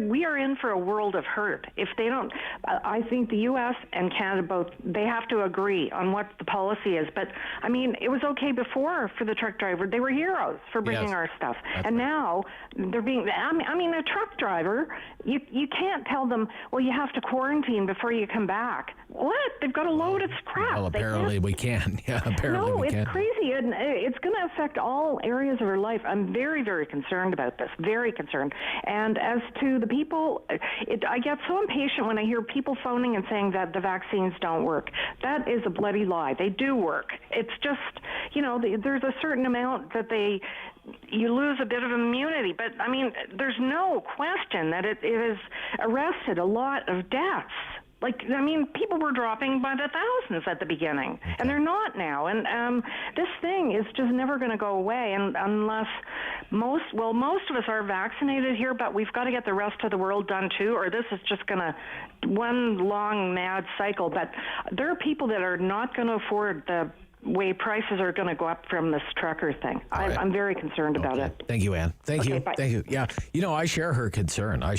we are in for a world of hurt. If they don't, I think the U.S. and Canada both, they have to agree on what the policy is. But, it was okay before for the truck driver. They were heroes for bringing our stuff. And now they're being, a truck driver, you can't tell them, well, you have to quarantine before you come back. What? They've got a load of crap. Well, apparently we can. Yeah, apparently we can. No, it's crazy, and it's going to affect all areas of our life. I'm very, very concerned about this. Very concerned. And as to the people, I get so impatient when I hear people phoning and saying that the vaccines don't work. That is a bloody lie. They do work. It's just, there's a certain amount that you lose a bit of immunity. But, there's no question that it has arrested a lot of deaths. People were dropping by the thousands at the beginning, and they're not now. And this thing is just never going to go away, and unless most of us are vaccinated here, but we've got to get the rest of the world done too, or this is just going to one long mad cycle. But there are people that are not going to afford the way prices are going to go up from this trucker thing. I'm very concerned about it. Thank you, Anne. Thank you. Bye. Thank you. Yeah. I share her concern. And I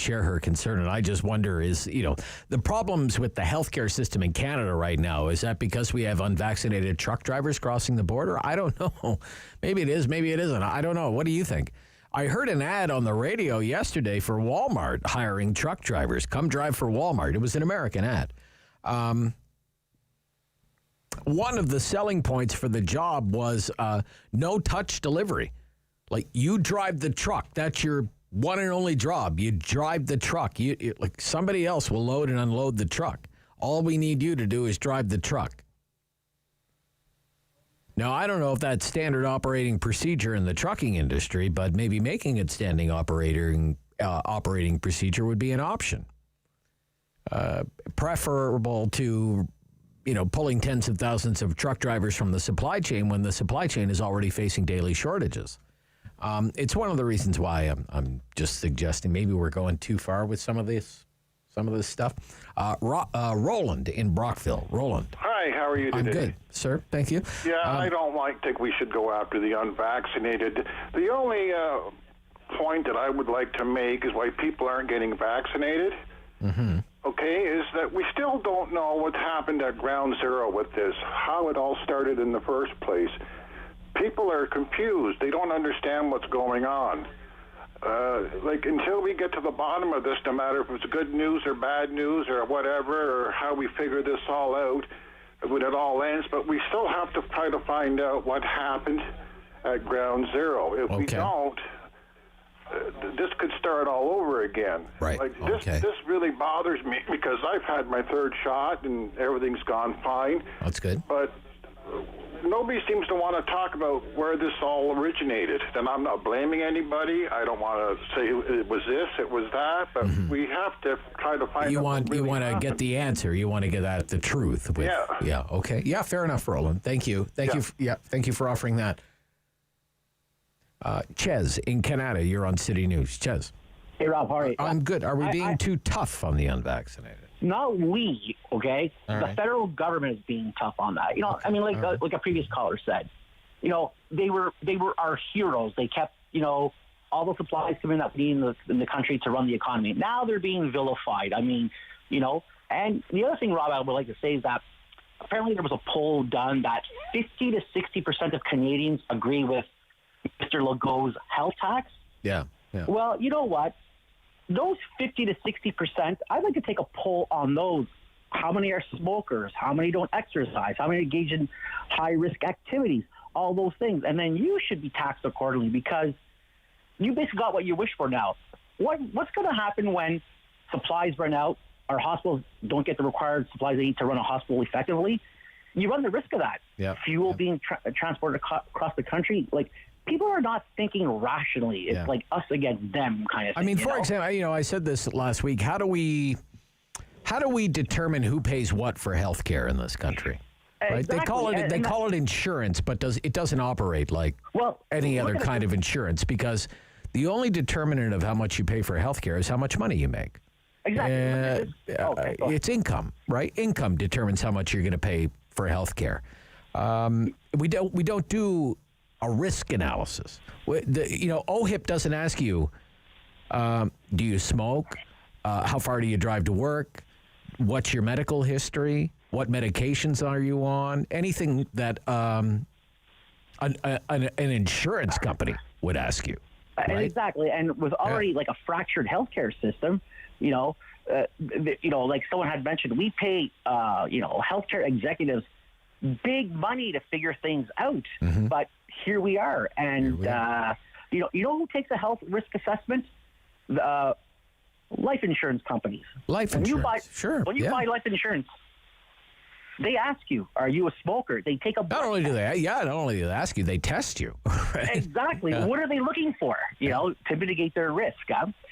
just wonder the problems with the healthcare system in Canada right now, is that because we have unvaccinated truck drivers crossing the border? I don't know. Maybe it is. Maybe it isn't. I don't know. What do you think? I heard an ad on the radio yesterday for Walmart hiring truck drivers. Come drive for Walmart. It was an American ad. One of the selling points for the job was no-touch delivery. Like, you drive the truck. That's your one and only job. You drive the truck. Like somebody else will load and unload the truck. All we need you to do is drive the truck. Now, I don't know if that's standard operating procedure in the trucking industry, but maybe making it standing operating procedure would be an option. Preferable to pulling tens of thousands of truck drivers from the supply chain when the supply chain is already facing daily shortages. It's one of the reasons why I'm just suggesting maybe we're going too far with some of this stuff. Roland in Brockville. Roland. Hi, how are you today? I'm good, sir. Thank you. Yeah, I don't think we should go after the unvaccinated. The only point that I would like to make is why people aren't getting vaccinated. Mm-hmm. Okay, is that we still don't know what happened at ground zero with this, how it all started in the first place. People are confused. They don't understand what's going on. Until we get to the bottom of this, no matter if it's good news or bad news or whatever, or how we figure this all out, when it all ends, but we still have to try to find out what happened at ground zero. If we don't, this could start all over again. Right. This really bothers me because I've had my third shot and everything's gone fine. That's good. But nobody seems to want to talk about where this all originated. And I'm not blaming anybody. I don't want to say it was this, it was that, but we have to try to find You out want what really to happened. get the answer. You want to get at the truth. Yeah. Okay. Yeah. Fair enough, Roland. Thank you. Thank you for offering that. Ches in Canada, you're on City News. Ches. Hey, Rob, how are you? I'm good. Are we being too tough on the unvaccinated? Not we, okay? All The right. federal government is being tough on that. You know, I mean, like a previous caller said, you know, they were our heroes. They kept, you know, all the supplies coming up in the country to run the economy. Now they're being vilified. I mean, you know, and the other thing, Rob, I would like to say is that apparently there was a poll done that 50 to 60% of Canadians agree with Mr. Legault's health tax. Yeah. Well, you know what? Those 50 to 60%, I'd like to take a poll on those. How many are smokers? How many don't exercise? How many engage in high-risk activities? All those things. And then you should be taxed accordingly because you basically got what you wish for now. What's going to happen when supplies run out, our hospitals don't get the required supplies they need to run a hospital effectively? You run the risk of that. Yeah. Fuel being transported across the country. Like, people are not thinking rationally. It's like us against them kind of thing. I mean, for example, you know, I said this last week. How do we determine who pays what for health care in this country? Right? Exactly. They call it insurance, but it doesn't operate like any other kind of insurance because the only determinant of how much you pay for health care is how much money you make. Exactly. It's income, right? Income determines how much you're going to pay for health care. We don't do a risk analysis. OHIP doesn't ask you, do you smoke? How far do you drive to work? What's your medical history? What medications are you on? Anything that an insurance company would ask you. Right? Exactly. And with already like a fractured healthcare system, like someone had mentioned, we pay, healthcare executives big money to figure things out. But here we are. And, you know who takes a health risk assessment? The life insurance companies. Life insurance, sure. When you buy life insurance, they ask you, are you a smoker? They take a Not only do they ask you, they test you. Right? Exactly. Yeah. What are they looking for, to mitigate their risk?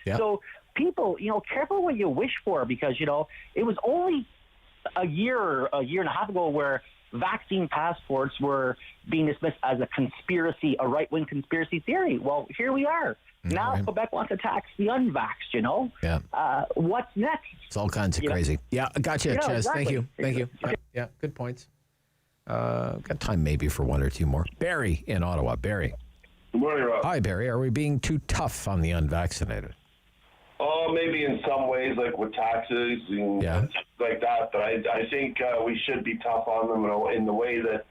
Yeah. So people, careful what you wish for because, it was only a year and a half ago where vaccine passports were being dismissed as a right-wing conspiracy theory. Well, here we are. Now Quebec wants to tax the unvaxxed, Yeah. What's next? It's all kinds of crazy. Yeah, gotcha, Ches. Exactly. Thank you. Yeah, good points. Got time maybe for one or two more. Barry in Ottawa. Barry. Good morning, Rob. Hi, Barry. Are we being too tough on the unvaccinated? Oh, maybe in some ways, like with taxes and like that. But I think we should be tough on them in the way that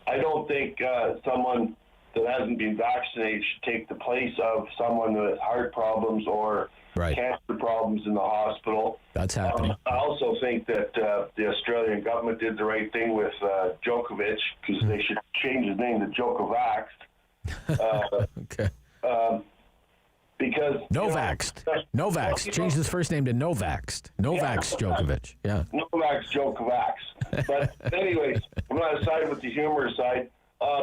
I don't think someone that hasn't been vaccinated should take the place of someone with heart problems or cancer problems in the hospital. That's happening. I also think that the Australian government did the right thing with Djokovic because they should change his name to Djokovaxed. Okay. Because Novaxed. Changed his first name to Novaxed. Novax Djokovic. Yeah. Novak's Djokovax. But anyways, I'm not aside with the humor side.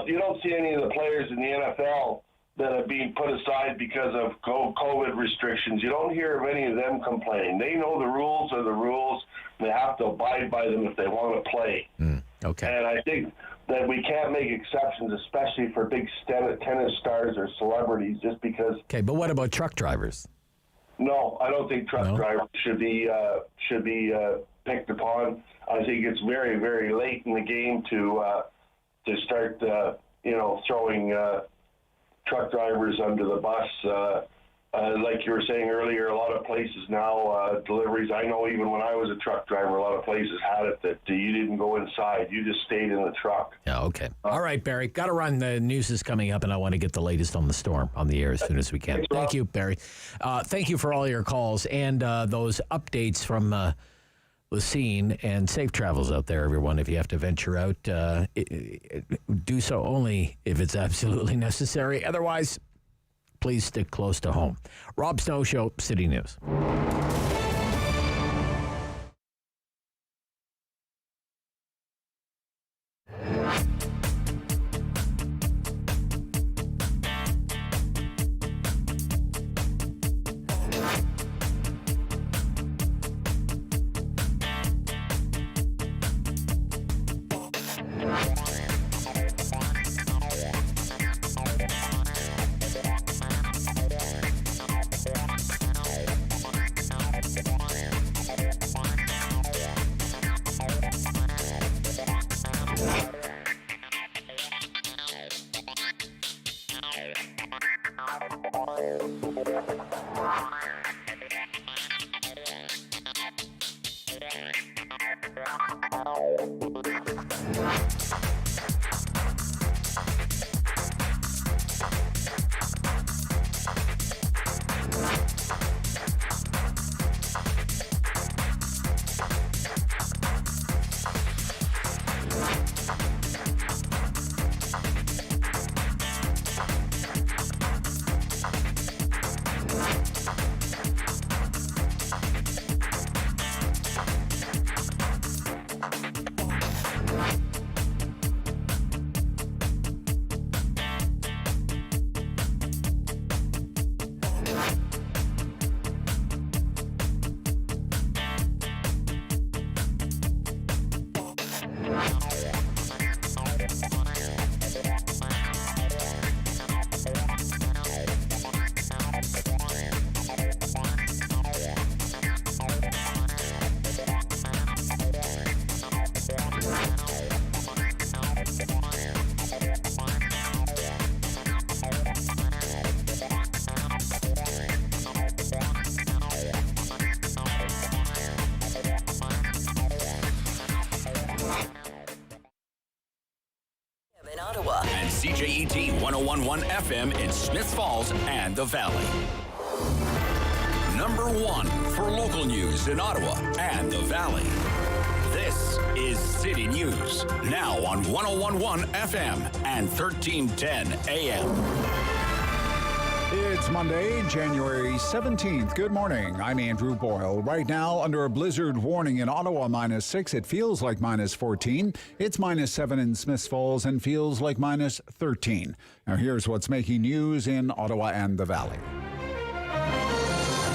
You don't see any of the players in the NFL that are being put aside because of COVID restrictions. You don't hear of any of them complaining. They know the rules are the rules. And they have to abide by them if they want to play. Okay. And I think that we can't make exceptions, especially for big tennis stars or celebrities, just because. Okay, but what about truck drivers? No, I don't think truck drivers should be picked upon. I think it's very, very late in the game to start, throwing truck drivers under the bus. Like you were saying earlier, a lot of places now, deliveries, I know even when I was a truck driver, a lot of places had it that you didn't go inside. You just stayed in the truck. Yeah, okay. All right, Barry. Got to run. The news is coming up, and I want to get the latest on the storm on the air as soon as we can. Thank you, Barry. Thank you for all your calls and those updates from the scene, and safe travels out there, everyone. If you have to venture out, do so only if it's absolutely necessary. Otherwise, please stick close to home. Rob Snow Show, City News. In Ottawa. And CJET 101.1 FM in Smith Falls and the Valley. Number one for local news in Ottawa and the Valley. This is City News, now on 101.1 FM and 1310 AM. It's Monday, January 17th. Good morning. I'm Andrew Boyle. Right now, under a blizzard warning in Ottawa, -6. It feels like -14. It's -7 in Smith Falls and feels like -13. Now, here's what's making news in Ottawa and the Valley.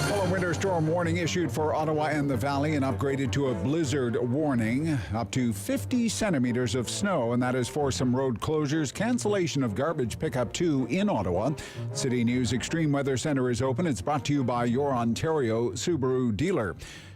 A winter storm warning issued for Ottawa and the Valley and upgraded to a blizzard warning. Up to 50 centimeters of snow, and that is for some road closures, cancellation of garbage pickup too in Ottawa. City News Extreme Weather Center is open. It's brought to you by your Ontario Subaru dealer.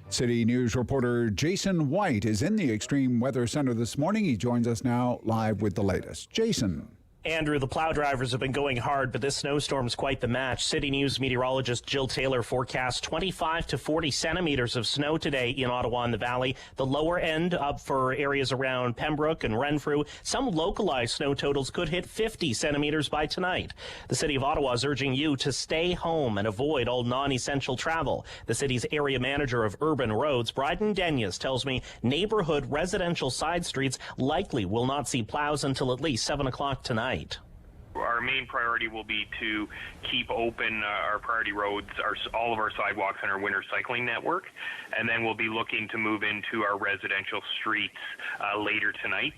City News reporter Jason White is in the Extreme Weather Center this morning. He joins us now live with the latest. Jason. Andrew, the plow drivers have been going hard, but this snowstorm's quite the match. City News meteorologist Jill Taylor forecasts 25 to 40 centimeters of snow today in Ottawa and the Valley. The lower end up for areas around Pembroke and Renfrew. Some localized snow totals could hit 50 centimeters by tonight. The City of Ottawa is urging you to stay home and avoid all non-essential travel. The city's area manager of urban roads, Bryden Denyas, tells me neighborhood residential side streets likely will not see plows until at least 7 o'clock tonight. Our main priority will be to keep open our priority roads, all of our sidewalks and our winter cycling network, and then we'll be looking to move into our residential streets later tonight.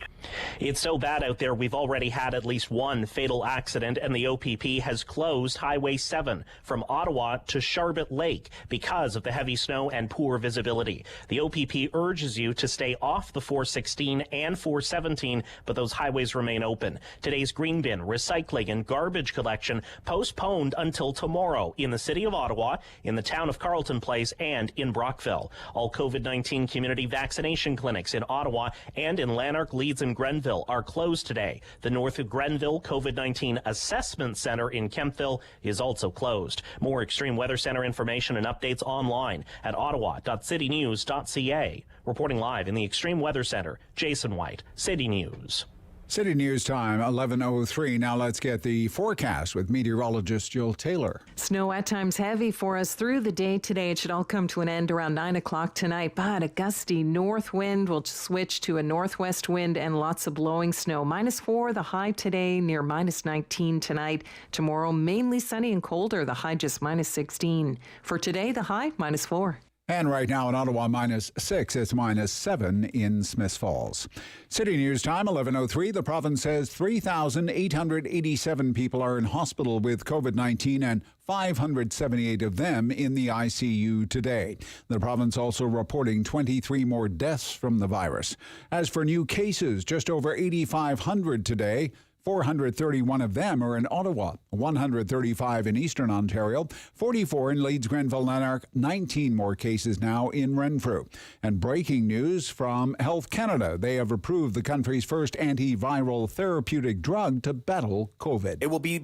It's so bad out there, we've already had at least one fatal accident, and the OPP has closed Highway 7 from Ottawa to Sharbot Lake because of the heavy snow and poor visibility. The OPP urges you to stay off the 416 and 417, but those highways remain open. Today's green bin, recycling, and garbage collection postponed until tomorrow in the City of Ottawa, in the town of Carleton Place, and in Brockville. All COVID-19 community vaccination clinics in Ottawa and in Lanark, Leeds, and Grenville are closed today. The North of Grenville COVID-19 Assessment Center in Kemptville is also closed. More Extreme Weather Center information and updates online at ottawa.citynews.ca. Reporting live in the Extreme Weather Center, Jason White, City News. City News time, 11:03. Now let's get the forecast with meteorologist Jill Taylor. Snow at times heavy for us through the day today. It should all come to an end around 9 o'clock tonight, but a gusty north wind will switch to a northwest wind and lots of blowing snow. -4 the high today, near -19 tonight. Tomorrow mainly sunny and colder, the high just -16. For today, the high -4. And right now in Ottawa, -6. It's -7 in Smith Falls. City News time, 11:03. The province says 3,887 people are in hospital with COVID-19 and 578 of them in the ICU today. The province also reporting 23 more deaths from the virus. As for new cases, just over 8,500 today. 431 of them are in Ottawa, 135 in Eastern Ontario, 44 in Leeds, Grenville, Lanark, 19 more cases now in Renfrew. And breaking news from Health Canada. They have approved the country's first antiviral therapeutic drug to battle COVID. It will be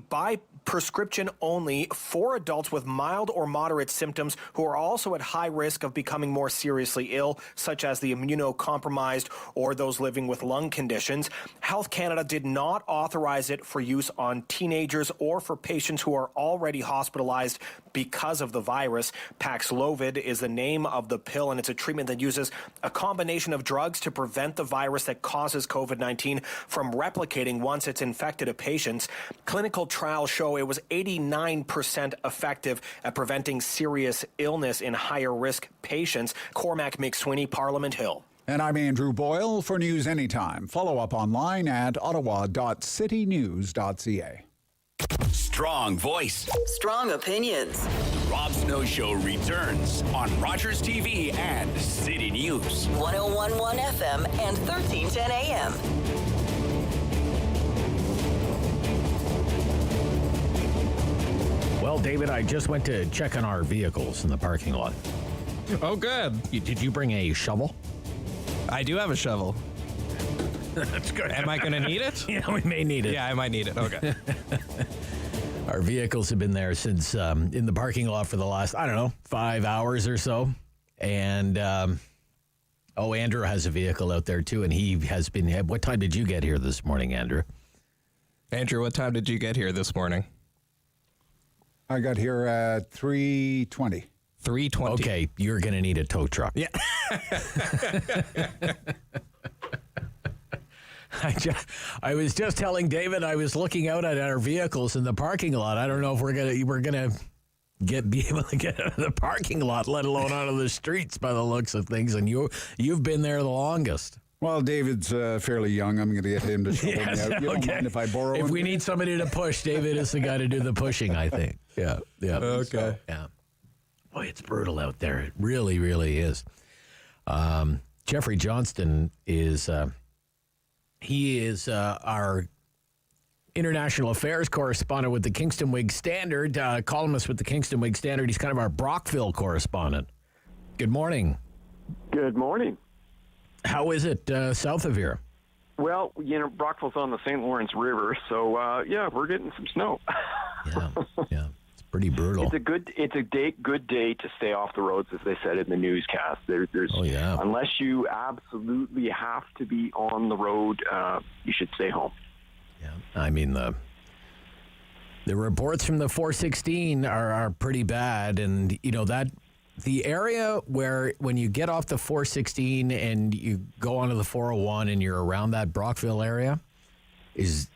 prescription only for adults with mild or moderate symptoms who are also at high risk of becoming more seriously ill, such as the immunocompromised or those living with lung conditions. Health Canada did not authorize it for use on teenagers or for patients who are already hospitalized because of the virus. Paxlovid is the name of the pill, and it's a treatment that uses a combination of drugs to prevent the virus that causes COVID-19 from replicating once it's infected a patient. Clinical trials show it was 89% effective at preventing serious illness in higher risk patients. Cormac McSweeney, Parliament Hill. And I'm Andrew Boyle for News Anytime. Follow up online at ottawa.citynews.ca. Strong voice. Strong opinions. The Rob Snow Show returns on Rogers TV and City News. 101.1 FM and 1310 AM. Well, David, I just went to check on our vehicles in the parking lot. Oh, good. Did you bring a shovel? I do have a shovel. That's good. Am I going to need it? Yeah, we may need it. Yeah, I might need it. Okay. Our vehicles have been there since in the parking lot for the last, 5 hours or so. And, Andrew has a vehicle out there too, and he has been. What time did you get here this morning, Andrew? Andrew, what time did you get here this morning? I got here at 3:20. 3:20. Okay, you're going to need a tow truck. Yeah. I was just telling David I was looking out at our vehicles in the parking lot. I don't know if we're gonna be able to get out of the parking lot, let alone out of the streets, by the looks of things. And you've been there the longest. Well, David's fairly young. I'm going to get him to shovel me out. You don't mind if I borrow him? If we need somebody to push, David is the guy to do the pushing, I think. Yeah. Okay. So, yeah. Boy, it's brutal out there. It really, really is. Jeffrey Johnston is... He is our international affairs correspondent with the Kingston Whig Standard, columnist with the Kingston Whig Standard. He's kind of our Brockville correspondent. Good morning. Good morning. How is it south of here? Well, Brockville's on the St. Lawrence River, so we're getting some snow. Yeah, it's pretty brutal. It's a good day to stay off the roads, as they said in the newscast. There's unless you absolutely have to be on the road, you should stay home. Yeah, I mean the reports from the 416 are pretty bad, and that the area where when you get off the 416 and you go onto the 401 and you're around that Brockville area is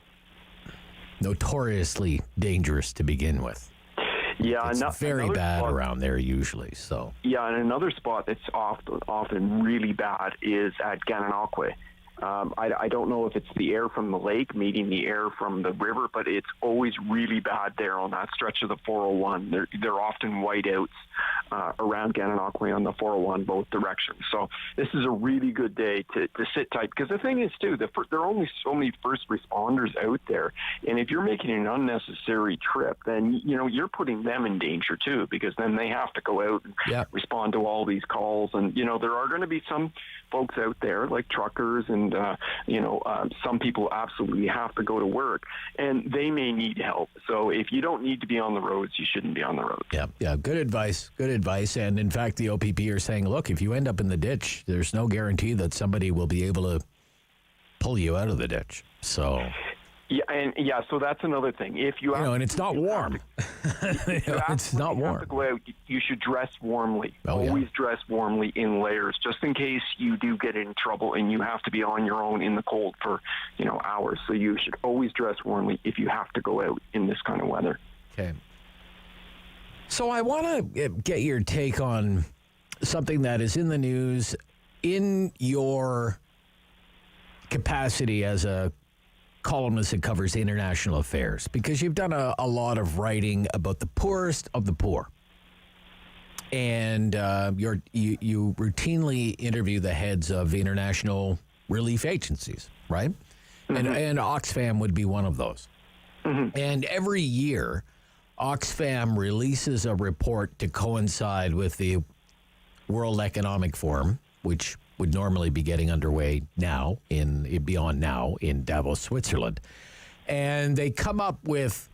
notoriously dangerous to begin with. Yeah, it's very bad around there usually. So yeah, and another spot that's often really bad is at Gananoque. I don't know if it's the air from the lake meeting the air from the river, but it's always really bad there on that stretch of the 401. They're often whiteouts around Gananoque on the 401 both directions. So this is a really good day to sit tight, because the thing is too, there are only so many first responders out there, and if you're making an unnecessary trip, then you're putting them in danger too, because then they have to go out and respond to all these calls, and there are going to be some folks out there like truckers and some people absolutely have to go to work, and they may need help. So if you don't need to be on the roads, you shouldn't be on the roads. Yeah, good advice. And in fact, the OPP are saying, look, if you end up in the ditch, there's no guarantee that somebody will be able to pull you out of the ditch. So so that's another thing. If you and it's not warm. It's not warm. Have to go out, you should dress warmly. Always dress warmly in layers, just in case you do get in trouble and you have to be on your own in the cold for hours. So you should always dress warmly if you have to go out in this kind of weather. Okay. So I want to get your take on something that is in the news in your capacity as a columnist that covers international affairs, because you've done a lot of writing about the poorest of the poor, and you routinely interview the heads of international relief agencies, right? Mm-hmm. And Oxfam would be one of those. Mm-hmm. And every year, Oxfam releases a report to coincide with the World Economic Forum, which would normally be getting underway now in Davos, Switzerland. And they come up with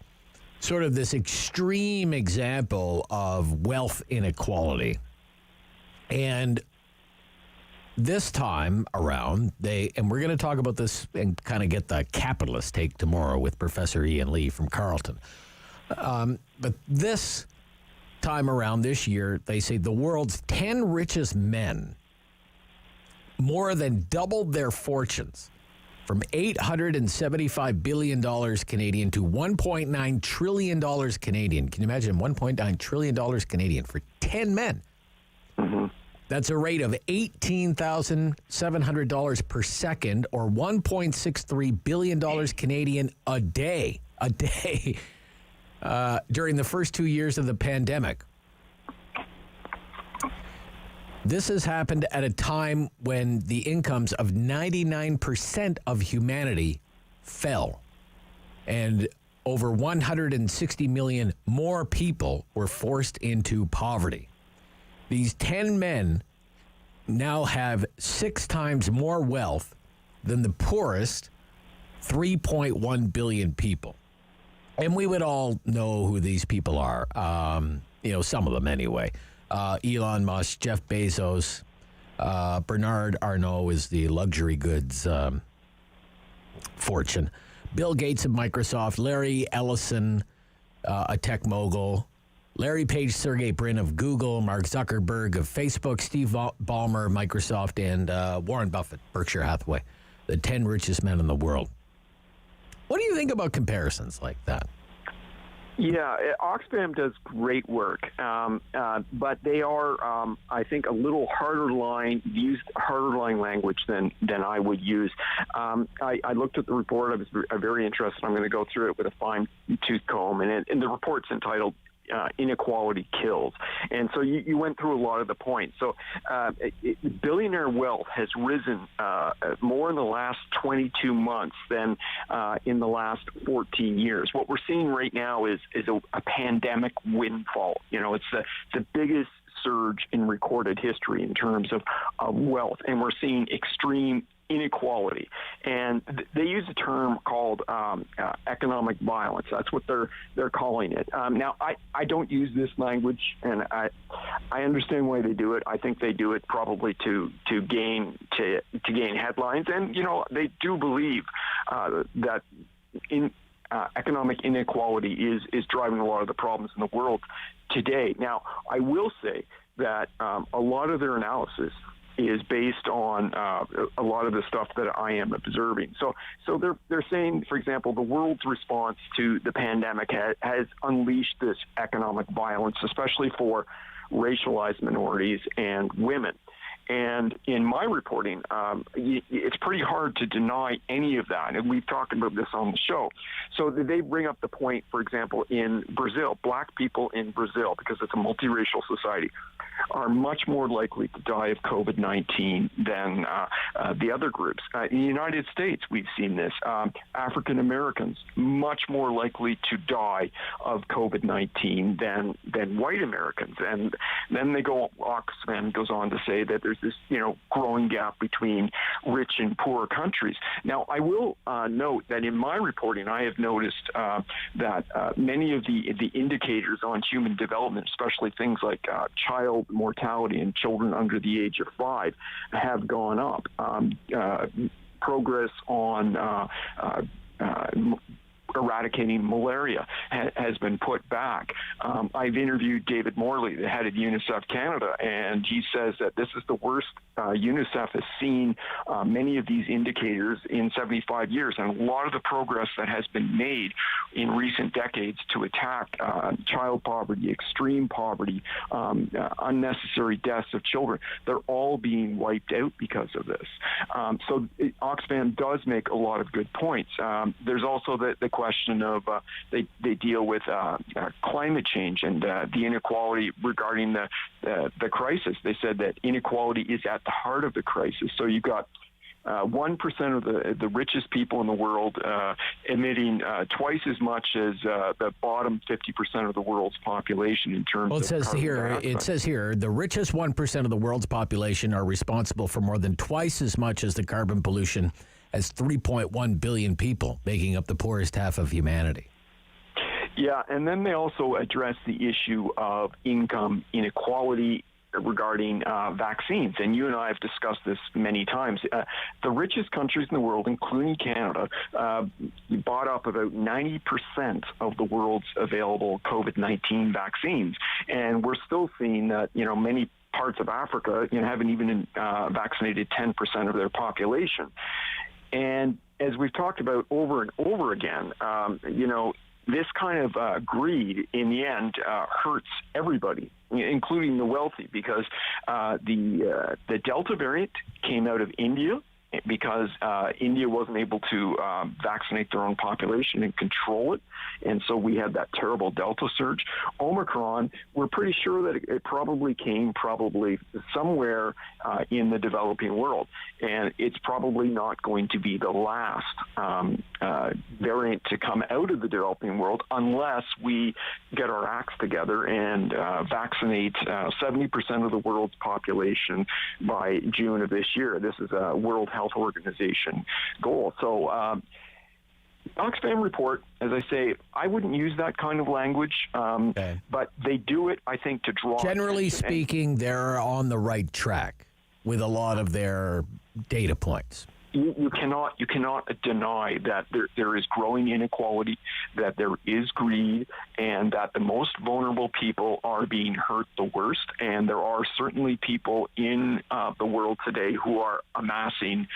sort of this extreme example of wealth inequality. And this time around, and we're going to talk about this and kind of get the capitalist take tomorrow with Professor Ian Lee from Carleton. But this time around this year, they say the world's 10 richest men more than doubled their fortunes from $875 billion Canadian to $1.9 trillion Canadian. Can you imagine $1.9 trillion Canadian for 10 men? Mm-hmm. That's a rate of $18,700 per second, or $1.63 billion Canadian a day. During the first 2 years of the pandemic. This has happened at a time when the incomes of 99% of humanity fell, and over 160 million more people were forced into poverty. These 10 men now have 6 times more wealth than the poorest 3.1 billion people. And we would all know who these people are, some of them anyway. Elon Musk, Jeff Bezos, Bernard Arnault is the luxury goods fortune. Bill Gates of Microsoft, Larry Ellison, a tech mogul, Larry Page, Sergey Brin of Google, Mark Zuckerberg of Facebook, Steve Ballmer of Microsoft, and Warren Buffett, Berkshire Hathaway, the 10 richest men in the world. What do you think about comparisons like that? Yeah, Oxfam does great work, but they are, I think, a little harder line language than I would use. I looked at the report. I was very interested. I'm going to go through it with a fine-tooth comb, and the report's entitled Inequality Kills. And so you went through a lot of the points. So billionaire wealth has risen more in the last 22 months than in the last 14 years. What we're seeing right now is a pandemic windfall. It's the biggest surge in recorded history in terms of wealth, and we're seeing extreme inequality. And they use a term called economic violence. That's what they're calling it. Now, I don't use this language, and I understand why they do it. I think they do it probably to gain headlines, and they do believe that economic inequality is driving a lot of the problems in the world today. Now, I will say that a lot of their analysis is based on a lot of the stuff that I am observing. So they're saying, for example, the world's response to the pandemic has unleashed this economic violence, especially for racialized minorities and women. And in my reporting, it's pretty hard to deny any of that. And we've talked about this on the show. So they bring up the point, for example, in Brazil, black people in Brazil, because it's a multiracial society, are much more likely to die of COVID-19 than the other groups. In the United States, we've seen this. African Americans much more likely to die of COVID-19 than white Americans. And then Oxfam goes on to say that there's this growing gap between rich and poor countries. Now, I will note that in my reporting, I have noticed that many of the indicators on human development, especially things like child mortality in children under the age of 5, have gone up. Progress on eradicating malaria has been put back. I've interviewed David Morley, the head of UNICEF Canada, and he says that this is the worst UNICEF has seen many of these indicators in 75 years. And a lot of the progress that has been made in recent decades to attack child poverty, extreme poverty, unnecessary deaths of children, they're all being wiped out because of this. So Oxfam does make a lot of good points. There's also the question of they deal with climate change and the inequality regarding the crisis. They said that inequality is at the heart of the crisis. So you've got 1% of the richest people in the world emitting twice as much as the bottom 50% of the world's population in terms of carbon dioxide. It says here, the richest 1% of the world's population are responsible for more than twice as much as the carbon pollution as 3.1 billion people, making up the poorest half of humanity. Yeah, and then they also address the issue of income inequality regarding vaccines. And you and I have discussed this many times. The richest countries in the world, including Canada, bought up about 90% of the world's available COVID-19 vaccines. And we're still seeing that, many parts of Africa, haven't even vaccinated 10% of their population. And as we've talked about over and over again, this kind of greed in the end hurts everybody, including the wealthy, because the Delta variant came out of India because India wasn't able to vaccinate their own population and control it. And so we had that terrible Delta surge. Omicron, we're pretty sure that it probably came somewhere in the developing world. And it's probably not going to be the last variant to come out of the developing world unless we get our acts together and vaccinate 70% of the world's population by June of this year. This is a World Health Organization goal. So Oxfam report, as I say, I wouldn't use that kind of language, but they do it, I think, to draw. Generally speaking, they're on the right track with a lot of their data points. You cannot deny that there is growing inequality, that there is greed, and that the most vulnerable people are being hurt the worst. And there are certainly people in the world today who are amassing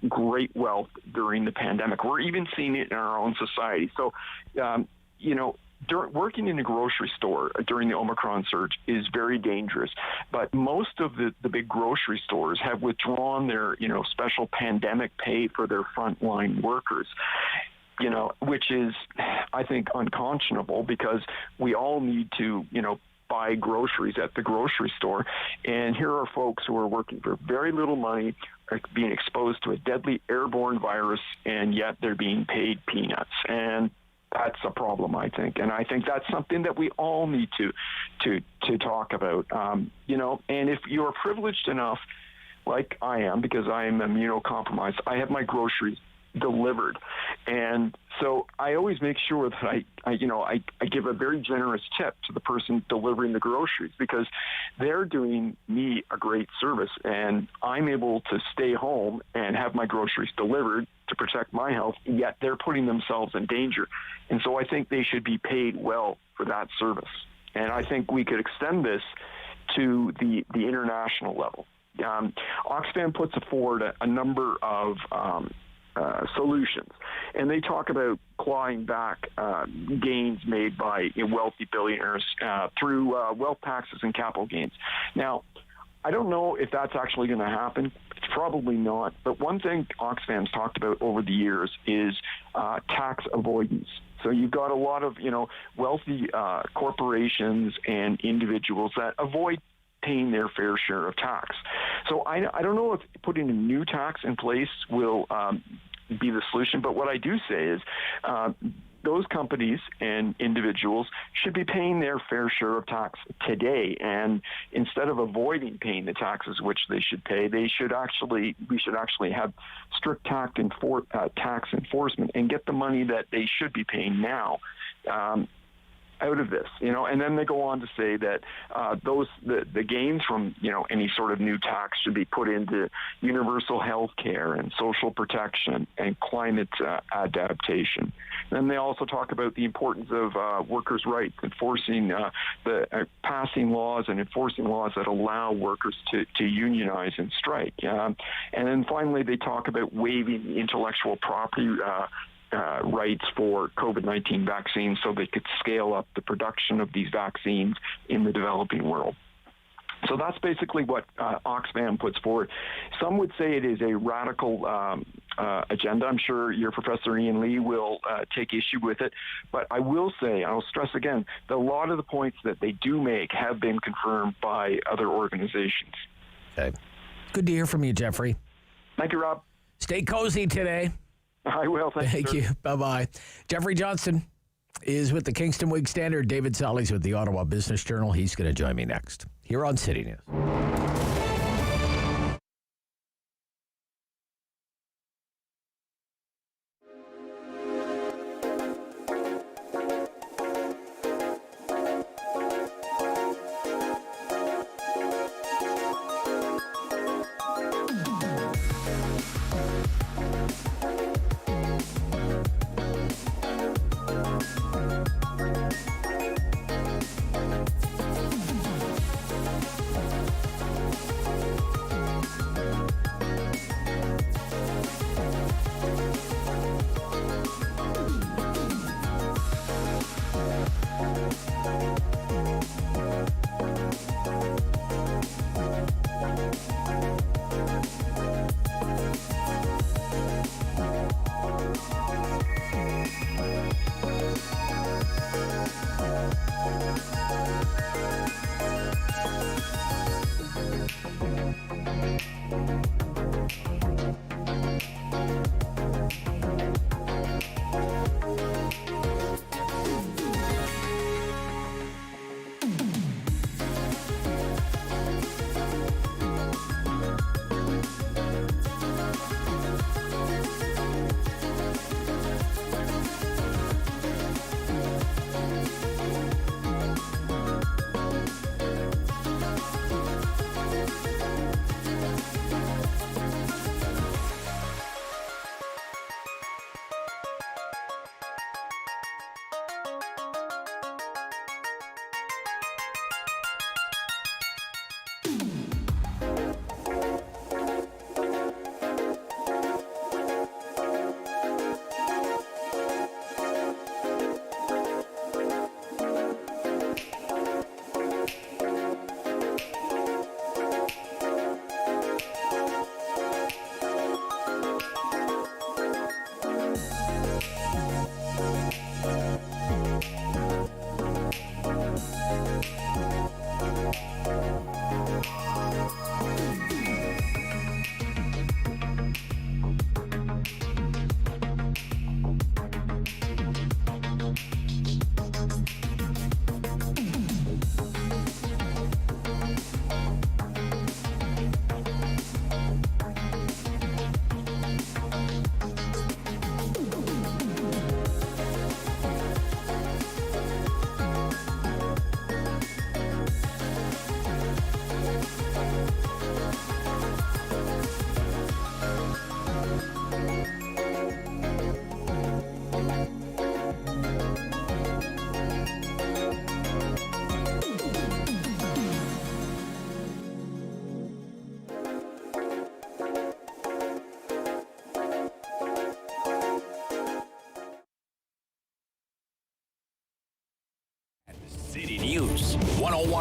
great wealth during the pandemic. We're even seeing it in our own society. So, working in a grocery store during the Omicron surge is very dangerous, but most of the big grocery stores have withdrawn their, special pandemic pay for their frontline workers, which is, I think, unconscionable because we all need to, buy groceries at the grocery store. And here are folks who are working for very little money, are being exposed to a deadly airborne virus, and yet they're being paid peanuts. And that's a problem, I think. And I think that's something that we all need to talk about. And if you're privileged enough, like I am, because I am immunocompromised, I have my groceries delivered. And so I always make sure that I give a very generous tip to the person delivering the groceries because they're doing me a great service, and I'm able to stay home and have my groceries delivered to protect my health, yet they're putting themselves in danger. And so I think they should be paid well for that service. And I think we could extend this to the international level. Oxfam puts forward a number of solutions, and they talk about clawing back gains made by wealthy billionaires through wealth taxes and capital gains. Now, I don't know if that's actually going to happen. It's probably not. But one thing Oxfam's talked about over the years is tax avoidance. So you've got a lot of, wealthy corporations and individuals that avoid paying their fair share of tax. So I don't know if putting a new tax in place will be the solution, but what I do say is those companies and individuals should be paying their fair share of tax today, and instead of avoiding paying the taxes which they should pay, we should actually have strict tax enforcement and get the money that they should be paying now out of this, and then they go on to say that the gains from any sort of new tax should be put into universal health care and social protection and climate adaptation. Then they also talk about the importance of workers' rights, passing laws and enforcing laws that allow workers to unionize and strike. And then finally, they talk about waiving intellectual property rights for COVID-19 vaccines so they could scale up the production of these vaccines in the developing world. So that's basically what Oxfam puts forward. Some would say it is a radical agenda. I'm sure your Professor Ian Lee will take issue with it. But I will say, I'll stress again, that a lot of the points that they do make have been confirmed by other organizations. Okay. Good to hear from you, Jeffrey. Thank you, Rob. Stay cozy today. I will. Thank you. Bye-bye. Jeffrey Johnson is with the Kingston Whig Standard. David Sally's with the Ottawa Business Journal. He's going to join me next here on City News.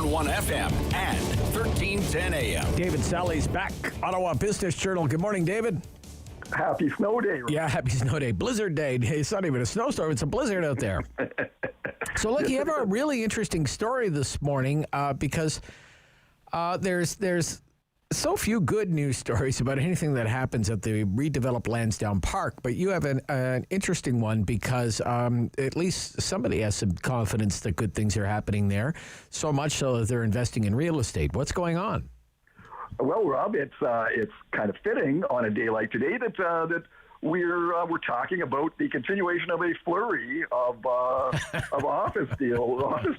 1011 FM and 1310 AM. David Sally's back. Ottawa Business Journal. Good morning, David. Happy snow day. Yeah, happy snow day. Blizzard day. It's not even a snowstorm. It's a blizzard out there. So, look, you have a really interesting story this morning because there's so few good news stories about anything that happens at the redeveloped Lansdowne Park, but you have an interesting one because at least somebody has some confidence that good things are happening there, so much so that they're investing in real estate. What's going on? Well, Rob, it's kind of fitting on a day like today that we're talking about the continuation of a flurry of office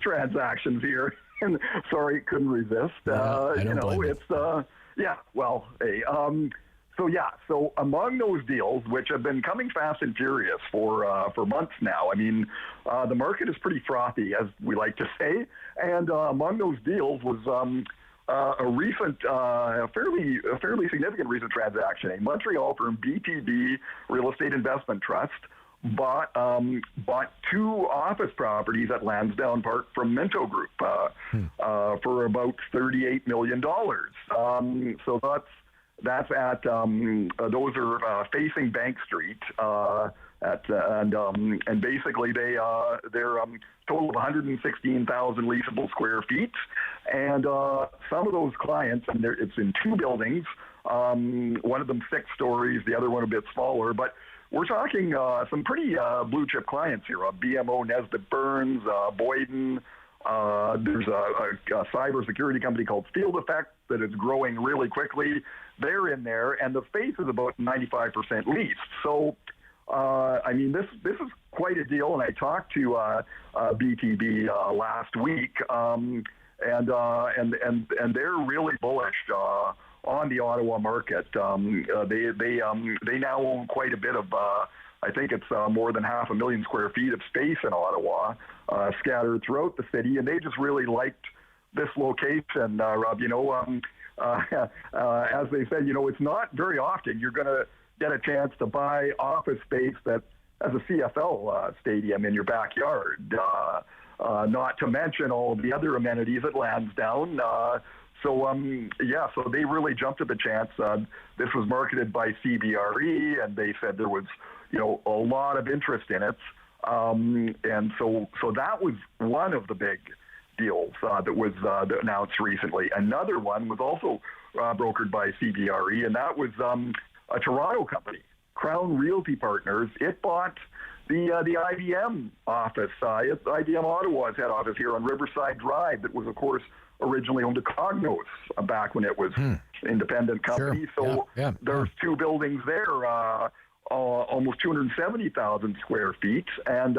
transactions here. And sorry, couldn't resist. I don't blame you. It's yeah. Well, hey. So among those deals, which have been coming fast and furious for months now, I mean, the market is pretty frothy, as we like to say. And among those deals was a recent, fairly significant recent transaction. A Montreal firm, BTB Real Estate Investment Trust, bought two office properties at Lansdowne Park from Minto Group for about $38 million. So that's at those are facing Bank Street and basically they're total of 116,000 leasable square feet, and some of those clients, and it's in two buildings. One of them 6 stories, the other one a bit smaller, but we're talking some pretty blue chip clients here. BMO, Nesbitt Burns, Boyden. There's a cybersecurity company called Field Effect that is growing really quickly. They're in there, and the space is about 95% leased. So, I mean, this is quite a deal. And I talked to BTB last week, and they're really bullish on the Ottawa market. They now own quite a bit of. I think it's more than 500,000 square feet of space in Ottawa, scattered throughout the city, and they just really liked this location, Rob. As they said, it's not very often you're going to get a chance to buy office space that has a CFL stadium in your backyard, not to mention all the other amenities at Lansdowne. So they really jumped at the chance. This was marketed by CBRE, and they said there was, a lot of interest in it. And so that was one of the big deals that was announced recently. Another one was also brokered by CBRE, and that was a Toronto company, Crown Realty Partners. It bought the IBM office. IBM Ottawa's head office here on Riverside Drive that was, of course, originally owned to Cognos back when it was independent company. Sure. So there's two buildings there, almost 270,000 square feet, and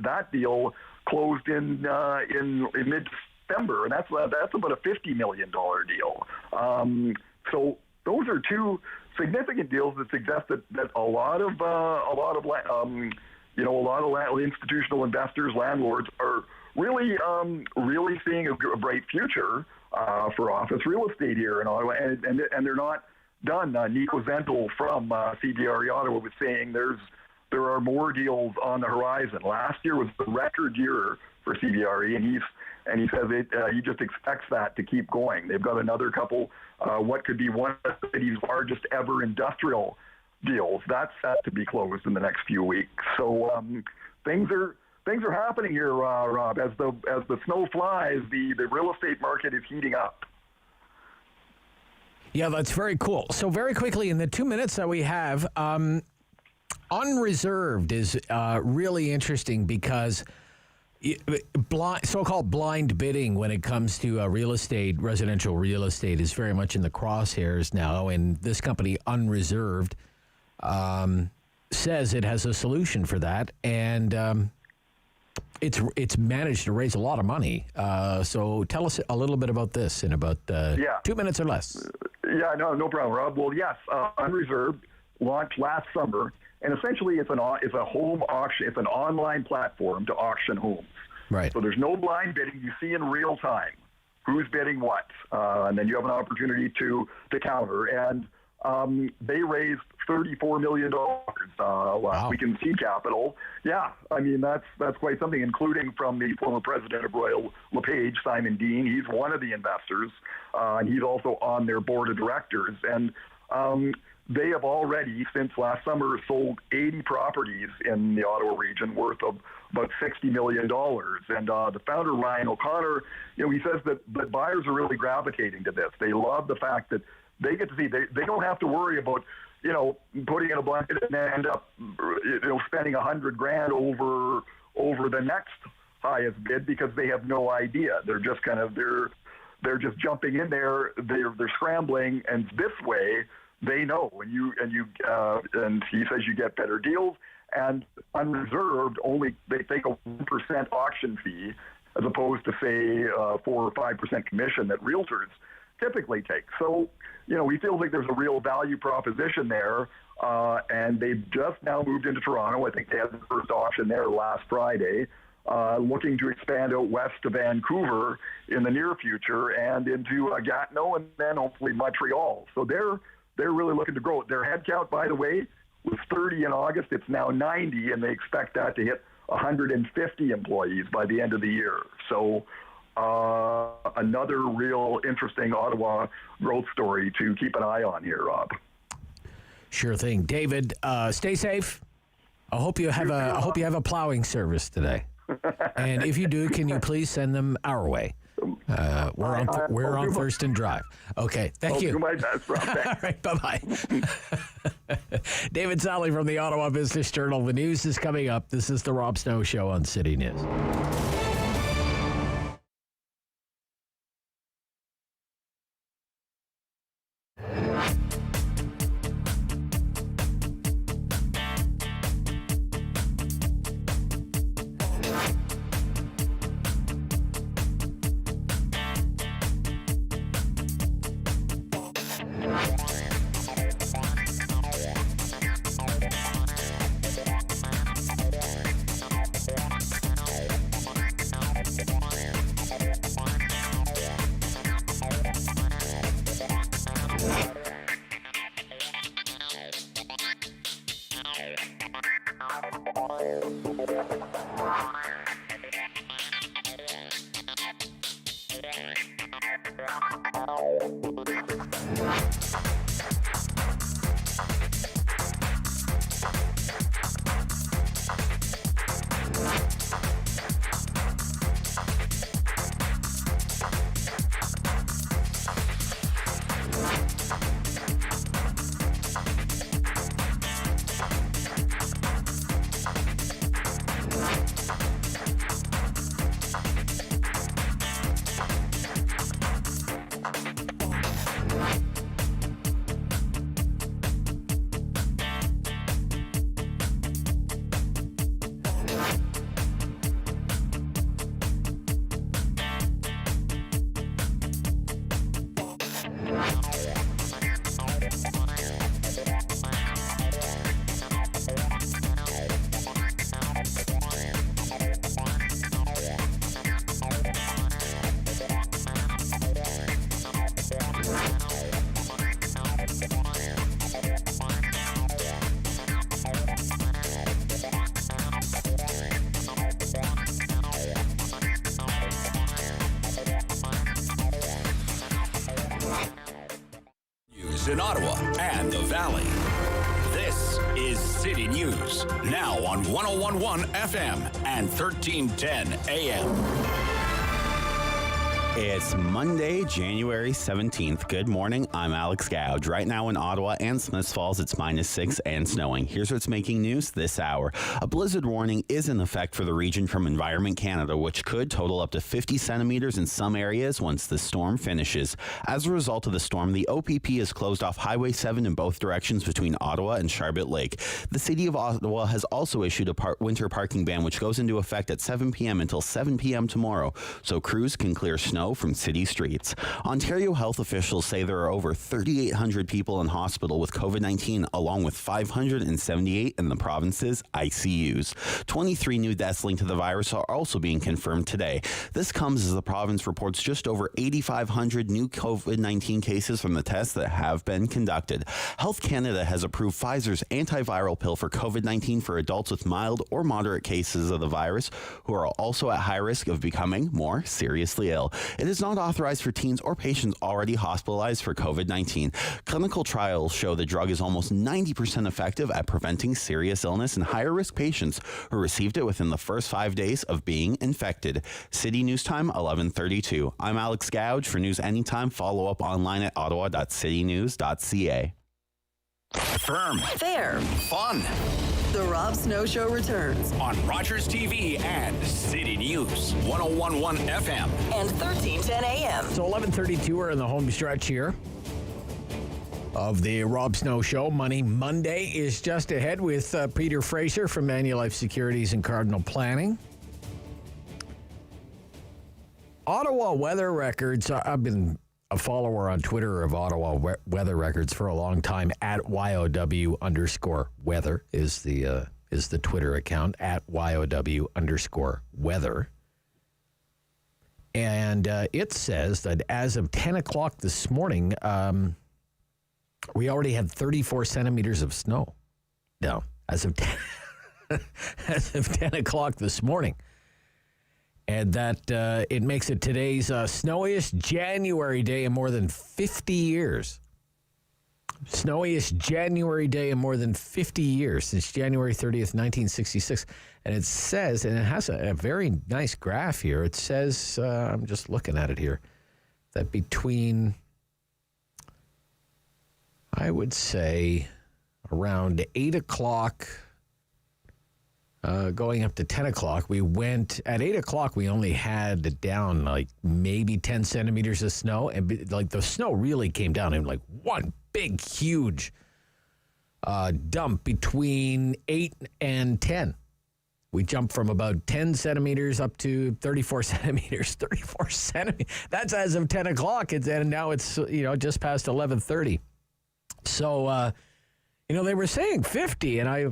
that deal closed in mid-December, and that's about a $50 million deal. So those are two significant deals that suggest that a lot of institutional investors, landlords are really seeing a bright future for office real estate here in Ottawa, and they're not done. Nico Zentel from CBRE Ottawa was saying there are more deals on the horizon. Last year was the record year for CBRE, and he says he just expects that to keep going. They've got another couple, what could be one of the city's largest ever industrial deals. That's set to be closed in the next few weeks. So things are happening here, Rob. As the snow flies, the real estate market is heating up. Yeah, that's very cool. So very quickly, in the 2 minutes that we have, unreserved is really interesting because so-called blind bidding when it comes to real estate, residential real estate, is very much in the crosshairs now. And this company, Unreserved, says it has a solution for that. And it's managed to raise a lot of money. So tell us a little bit about this in about 2 minutes or less. Yeah, no problem, Rob. Well, yes, Unreserved launched last summer, and essentially it's a home auction. It's an online platform to auction homes. Right. So there's no blind bidding. You see in real time who's bidding what, and then you have an opportunity to counter. And They raised $34 million last week in seed capital. Yeah, I mean, that's quite something, including from the former president of Royal LePage, Simon Dean. He's one of the investors, and he's also on their board of directors. And they have already, since last summer, sold 80 properties in the Ottawa region worth of about $60 million. And the founder, Ryan O'Connor, he says that buyers are really gravitating to this. They love the fact that they get to see, they don't have to worry about, putting in a blanket and end up, spending $100,000 over the next highest bid because they have no idea. They're just they're just jumping in there. They're scrambling, and this way they know. And he says you get better deals, and unreserved they take a 1% auction fee as opposed to say 4 or 5% commission that realtors typically take. So, we feel like there's a real value proposition there, and they've just now moved into Toronto. I think they had the first auction there last Friday, looking to expand out west to Vancouver in the near future and into Gatineau and then hopefully Montreal. So they're really looking to grow. Their headcount, by the way, was 30 in August. It's now 90, and they expect that to hit 150 employees by the end of the year. So another real interesting Ottawa growth story to keep an eye on here, Rob. Sure thing, David. Stay safe. I hope you have a plowing service today. And if you do, can you please send them our way? We're on Thurston Drive. Okay, thank you. Do my best, Rob. All right, bye-bye. David Sally from the Ottawa Business Journal. The news is coming up. This is the Rob Snow Show on City News. In Ottawa and the Valley. This is City News, now on 101.1 FM and 1310 AM. It's Monday, January 17th. Good morning. I'm Alex Gouge. Right now in Ottawa and Smiths Falls, it's -6 and snowing. Here's what's making news this hour. A blizzard warning is in effect for the region from Environment Canada, which could total up to 50 centimeters in some areas once the storm finishes. As a result of the storm, the OPP has closed off Highway 7 in both directions between Ottawa and Charbot Lake. The City of Ottawa has also issued a winter parking ban, which goes into effect at 7 p.m. until 7 p.m. tomorrow, so crews can clear snow snow from city streets. Ontario health officials say there are over 3,800 people in hospital with COVID-19, along with 578 in the province's ICUs. 23 new deaths linked to the virus are also being confirmed today. This comes as the province reports just over 8,500 new COVID-19 cases from the tests that have been conducted. Health Canada has approved Pfizer's antiviral pill for COVID-19 for adults with mild or moderate cases of the virus who are also at high risk of becoming more seriously ill. It is not authorized for teens or patients already hospitalized for COVID-19. Clinical trials show the drug is almost 90% effective at preventing serious illness in higher risk patients who received it within the first 5 days of being infected. City News Time, 11:32. I'm Alex Gouge. For news anytime, follow up online at ottawa.citynews.ca. Firm. Fair. Fun. The Rob Snow Show returns On Rogers TV and City News. 101.1 FM. and 1310 AM. So 11:32, we're in the home stretch here of the Rob Snow Show. Money Monday is just ahead with Peter Fraser from Manulife Securities and Cardinal Planning. Ottawa weather records. I've been a follower on Twitter of Ottawa weather records for a long time. At YOW_weather is the Twitter account. At YOW_weather. And it says that as of 10 o'clock this morning, we already had 34 centimeters of snow down as of 10 o'clock this morning. And that it makes it today's snowiest January day in more than 50 years. Snowiest January day in more than 50 years, since January 30th, 1966. And it says, and it has a very nice graph here. It says, I'm just looking at it here, that between, I would say, around 8 o'clock, going up to 10 o'clock, we went, at 8 o'clock, we only had down like maybe 10 centimeters of snow. And like the snow really came down in like one big, huge dump between 8 and 10. We jumped from about 10 centimeters up to 34 centimeters. 34 centimeters. That's as of 10 o'clock. And now it's, just past 11:30. So, they were saying 50, and I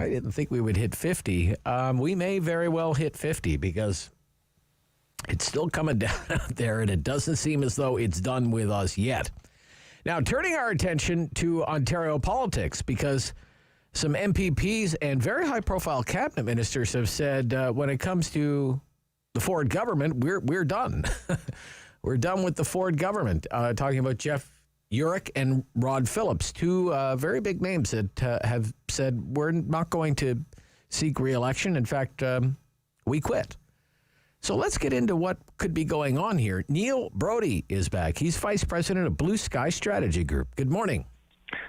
didn't think we would hit 50. We may very well hit 50 because it's still coming down out there, and it doesn't seem as though it's done with us yet. Now, turning our attention to Ontario politics, because some MPPs and very high-profile cabinet ministers have said when it comes to the Ford government, we're done. We're done with the Ford government. Talking about Jeff Urick and Rod Phillips, two very big names that have said we're not going to seek re-election. In fact, we quit. So let's get into what could be going on here. Neil Brody is back. He's vice president of Blue Sky Strategy Group. Good morning.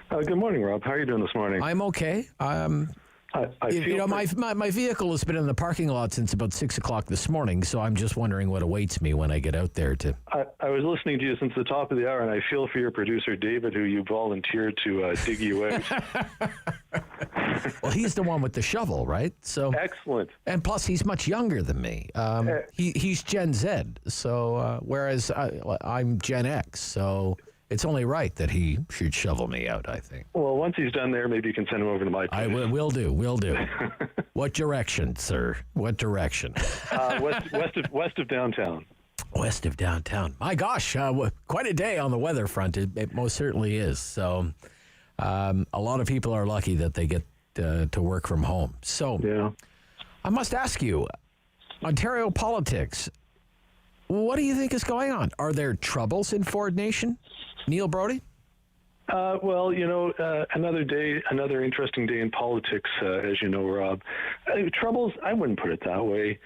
Good morning, Rob. How are you doing this morning? I'm okay. My vehicle has been in the parking lot since about 6 o'clock this morning, so I'm just wondering what awaits me when I get out there. I was listening to you since the top of the hour, and I feel for your producer, David, who you volunteered to dig you out. Well, he's the one with the shovel, right? So excellent. And plus, he's much younger than me. He's Gen Z, so whereas I'm Gen X, so it's only right that he should shovel me out, I think. Well, once he's done there, maybe you can send him over to my place. I will do. What direction, sir? What direction? West of downtown. West of downtown. My gosh, quite a day on the weather front. It most certainly is. So a lot of people are lucky that they get to work from home. So yeah. I must ask you, Ontario politics, what do you think is going on? Are there troubles in Ford Nation? Neil Brody? Well, another interesting day in politics, as you know, Rob. Troubles, I wouldn't put it that way.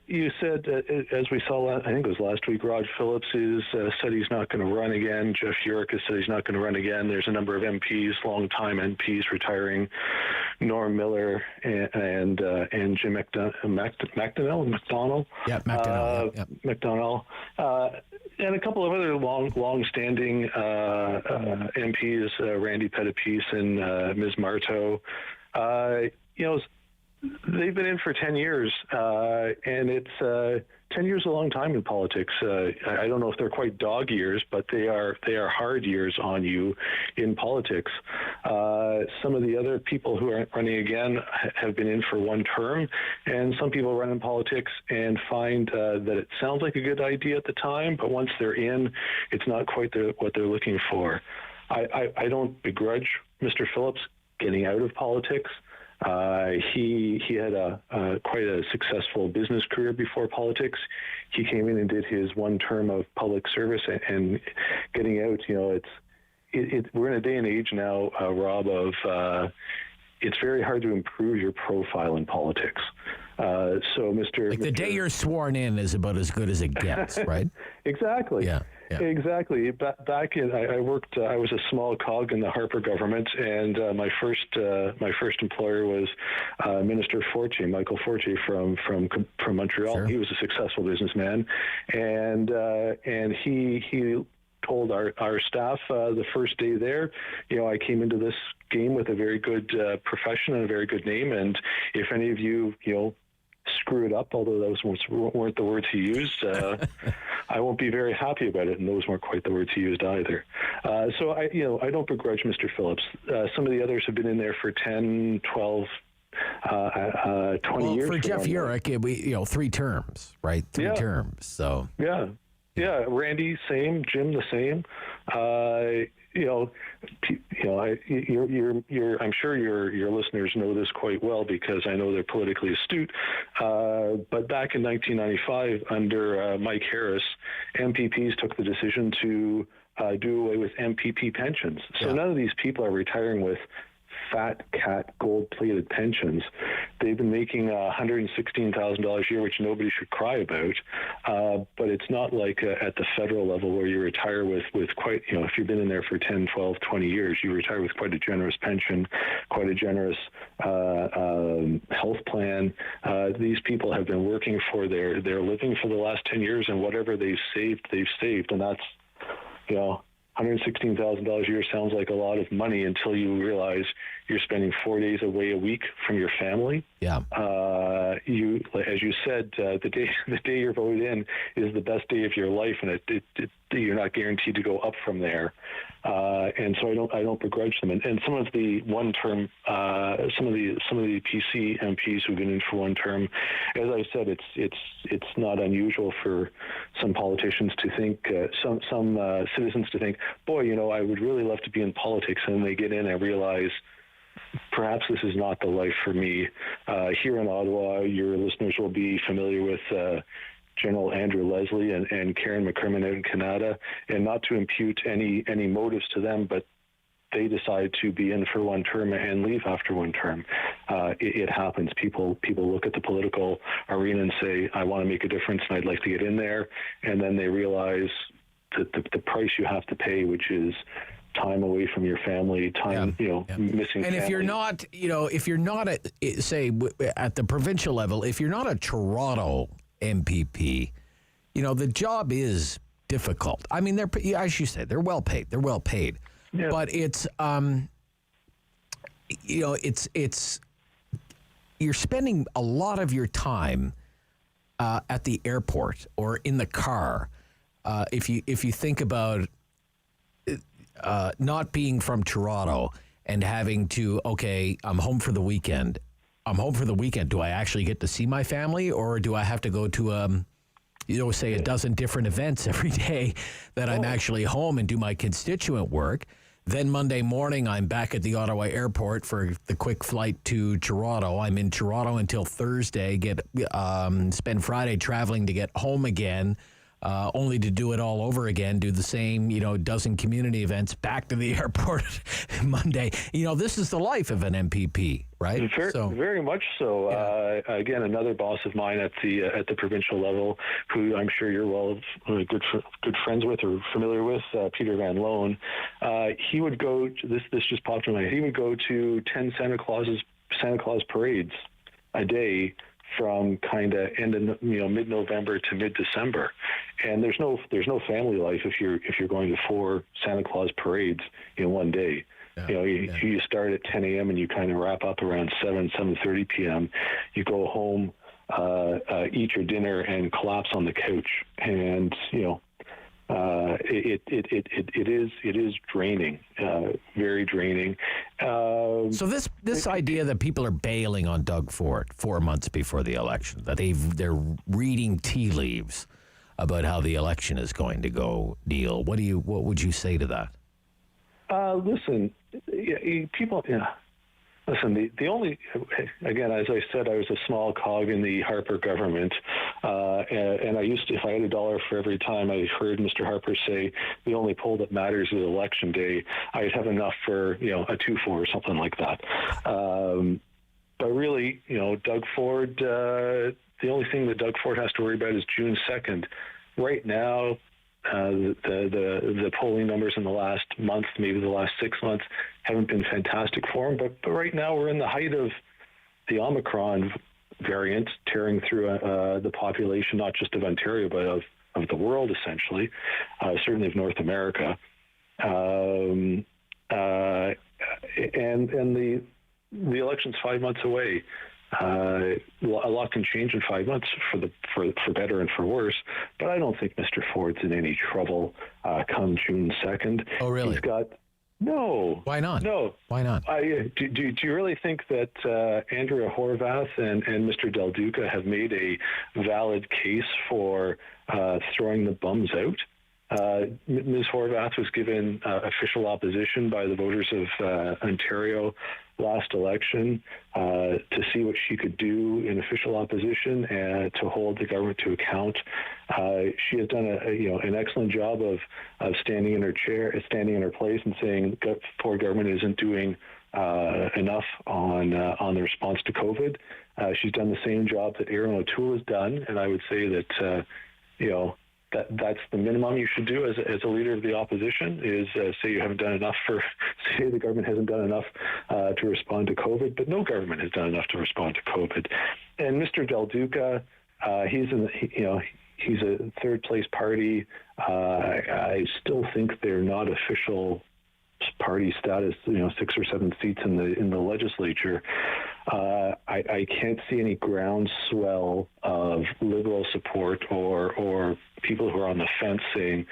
You said, as we saw, I think it was last week, Rod Phillips said he's not going to run again. Jeff Urick has said he's not going to run again. There's a number of MPs, long-time MPs retiring, Norm Miller and Jim McDonnell. Yeah, McDonnell. McDonnell. And a couple of other long-standing MPs, Randy Pettipies and Ms. Martow. They've been in for 10 years, and it's 10 years is a long time in politics. I don't know if they're quite dog years, but they are hard years on you in politics. Some of the other people who are running again have been in for one term, and some people run in politics and find that it sounds like a good idea at the time, but once they're in, it's not quite what they're looking for. I don't begrudge Mr. Phillips getting out of politics. He had quite a successful business career before politics. He came in and did his one term of public service, and getting out, we're in a day and age now, Rob, of it's very hard to improve your profile in politics. So the day you're sworn in is about as good as it gets, right? Exactly. Yeah. Exactly. Back in, I worked. I was a small cog in the Harper government, and my first employer was Minister Fortier, Michael Fortier from Montreal. Sure. He was a successful businessman, and he told our staff the first day there, I came into this game with a very good profession and a very good name, and if any of you, screw it up, although those weren't the words he used, I won't be very happy about it, and those weren't quite the words he used either. So I don't begrudge Mr. Phillips. Some of the others have been in there for 10, 12, 20 years. For Jeff Urich, 3 terms, right? 3 terms. So yeah. Randy, same. Jim, the same. I'm sure your listeners know this quite well because I know they're politically astute. But back in 1995, under Mike Harris, MPPs took the decision to do away with MPP pensions. So none of these people are retiring with fat cat gold-plated pensions. They've been making $116,000 a year, which nobody should cry about. But it's not like at the federal level where you retire with quite, if you've been in there for 10, 12, 20 years, you retire with quite a generous pension, quite a generous health plan. These people have been working for their living for the last 10 years, and whatever they've saved. And that's, $116,000 a year sounds like a lot of money until you realize you're spending 4 days away a week from your family. Yeah. As you said, the day you're voted in is the best day of your life, and you're not guaranteed to go up from there. And so I don't begrudge them. And some of the one term, some of the PC MPs who've been in for one term, as I said, it's not unusual for some politicians to think, some citizens to think, boy, I would really love to be in politics, and they get in and realize, perhaps this is not the life for me. Here in Ottawa, your listeners will be familiar with General Andrew Leslie and Karen McCrimmon out in Canada, and not to impute any motives to them, but they decide to be in for one term and leave after one term. It happens. People look at the political arena and say, I want to make a difference and I'd like to get in there, and then they realize that the price you have to pay, which is time away from your family, missing. And if you're not, at the provincial level, if you're not a Toronto MPP, the job is difficult. I mean, they're, as you said, they're well paid. Yeah. But it's, it's you're spending a lot of your time at the airport or in the car. If you think about not being from Toronto and having to, I'm home for the weekend. Do I actually get to see my family, or do I have to go to, say a dozen different events every day that I'm actually home and do my constituent work? Then Monday morning, I'm back at the Ottawa airport for the quick flight to Toronto. I'm in Toronto until Thursday, spend Friday traveling to get home again. Only to do it all over again, do the same, dozen community events, back to the airport Monday. This is the life of an MPP, right? Very much so. Yeah. Again, another boss of mine at the provincial level, who I'm sure you're good friends with or familiar with, Peter Van Loan. He would go. This just popped in my head. He would go to 10 Santa Claus parades a day, from kind of mid-November to mid-December, and there's no family life if you're going to 4 Santa Claus parades in one day. You start at 10 a.m. and you kind of wrap up around 7:30 p.m. You go home, eat your dinner, and collapse on the couch. And it is draining, very draining. So this idea that people are bailing on Doug Ford 4 months before the election, that they're reading tea leaves about how the election is going to go, Neil, what would you say to that? Listen, people. Listen, the only, again, as I said, I was a small cog in the Harper government, and I used to, if I had $1 for every time I heard Mr. Harper say the only poll that matters is election day, I'd have enough for a 2-4 or something like that. But really, Doug Ford, the only thing that Doug Ford has to worry about is June 2nd. Right now, the polling numbers in the last month, maybe the last 6 months, haven't been fantastic for him. But right now we're in the height of the Omicron variant tearing through the population, not just of Ontario, but of the world, essentially, certainly of North America. And the election's 5 months away. A lot can change in 5 months for better and for worse, but I don't think Mr. Ford's in any trouble come June 2nd. Oh, really? He's got no. Why not? No. Why not? Do you really think that Andrea Horwath and Mr. Del Duca have made a valid case for throwing the bums out? Ms. Horwath was given official opposition by the voters of Ontario last election to see what she could do in official opposition and to hold the government to account. She has done an excellent job of standing in her chair, standing in her place, and saying Ford government isn't doing enough on the response to COVID. She's done the same job that Aaron O'Toole has done, and I would say that that's the minimum you should do as a leader of the opposition is say you haven't done enough say the government hasn't done enough to respond to COVID, but no government has done enough to respond to COVID. And Mr. Del Duca, he's a third place party. I still think they're not official party status, 6 or 7 seats in the legislature. I can't see any groundswell of liberal support or people who are on the fence saying,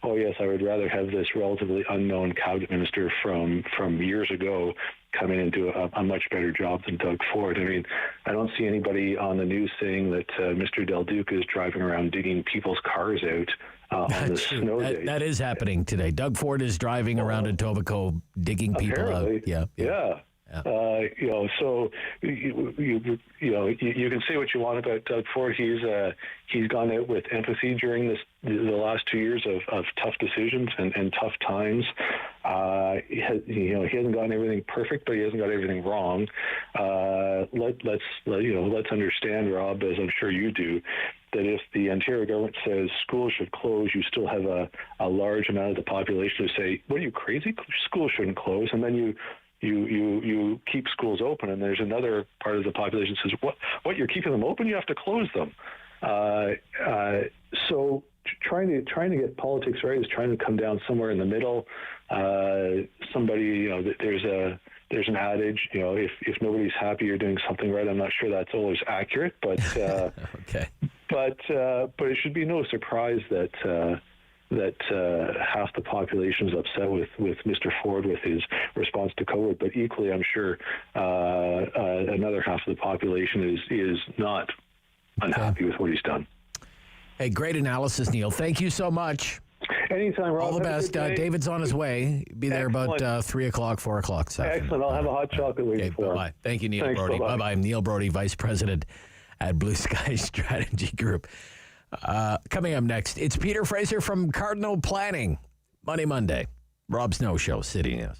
oh yes, I would rather have this relatively unknown cabinet minister from years ago come in and do a much better job than Doug Ford. I mean, I don't see anybody on the news saying that Mr. Del Duca is driving around digging people's cars out on the snow day. That is happening today. Doug Ford is driving around in Etobicoke digging people out. Yeah. So you can say what you want about Doug Ford. He's gone out with empathy during the last 2 years of tough decisions and tough times. He hasn't gotten everything perfect, but he hasn't got everything wrong. Let's understand, Rob, as I'm sure you do, that if the Ontario government says schools should close, you still have a large amount of the population who say, "What are you, crazy? Schools shouldn't close." And then you keep schools open, and there's another part of the population that says, "What? You're keeping them open? You have to close them." So trying to get politics right is trying to come down somewhere in the middle. There's an adage, if nobody's happy you're doing something right. I'm not sure that's always accurate, but okay. But it should be no surprise that half the population is upset with Mr. Ford with his response to COVID. But equally, I'm sure another half of the population is not unhappy with what he's done. Hey, great analysis, Neil. Thank you so much. Anytime, Rob. All the best. David's on his way. Be there about 3 o'clock, 4 o'clock. Excellent. I'll have a hot chocolate waiting for him. Bye-bye. Thank you, Neil Thanks, Brody. bye-bye. Bye-bye. Neil Brody, Vice President at Blue Sky Strategy Group. Coming up next, it's Peter Fraser from Cardinal Planning. Monday. Rob Snow Show, City News.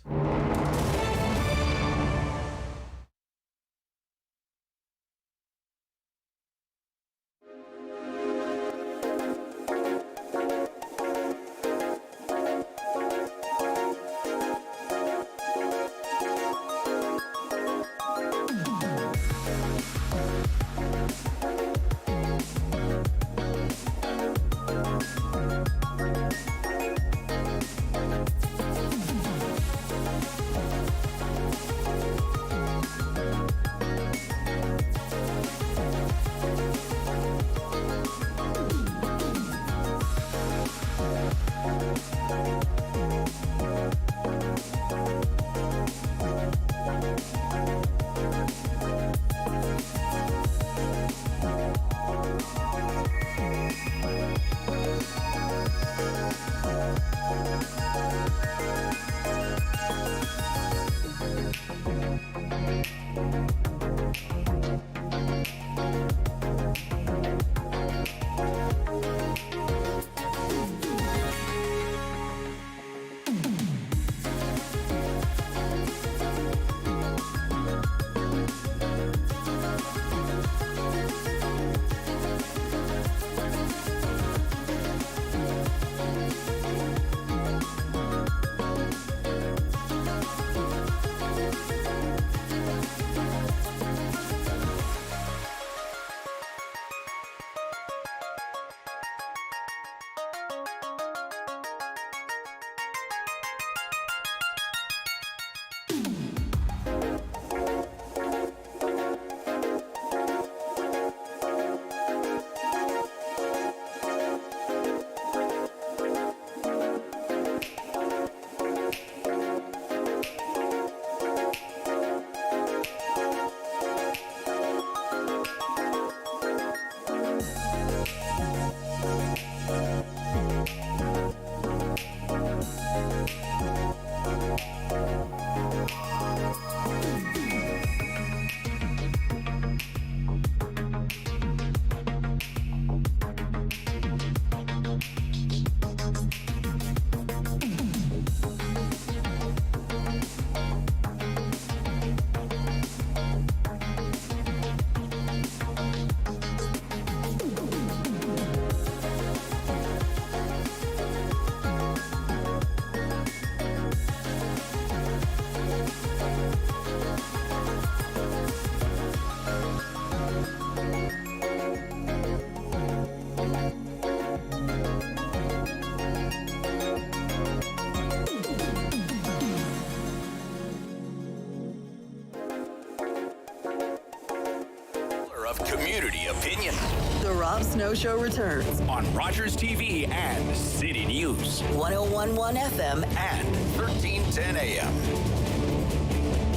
community opinion. The Rob Snow Show returns On Rogers TV and City News. 1011 FM and 1310 AM.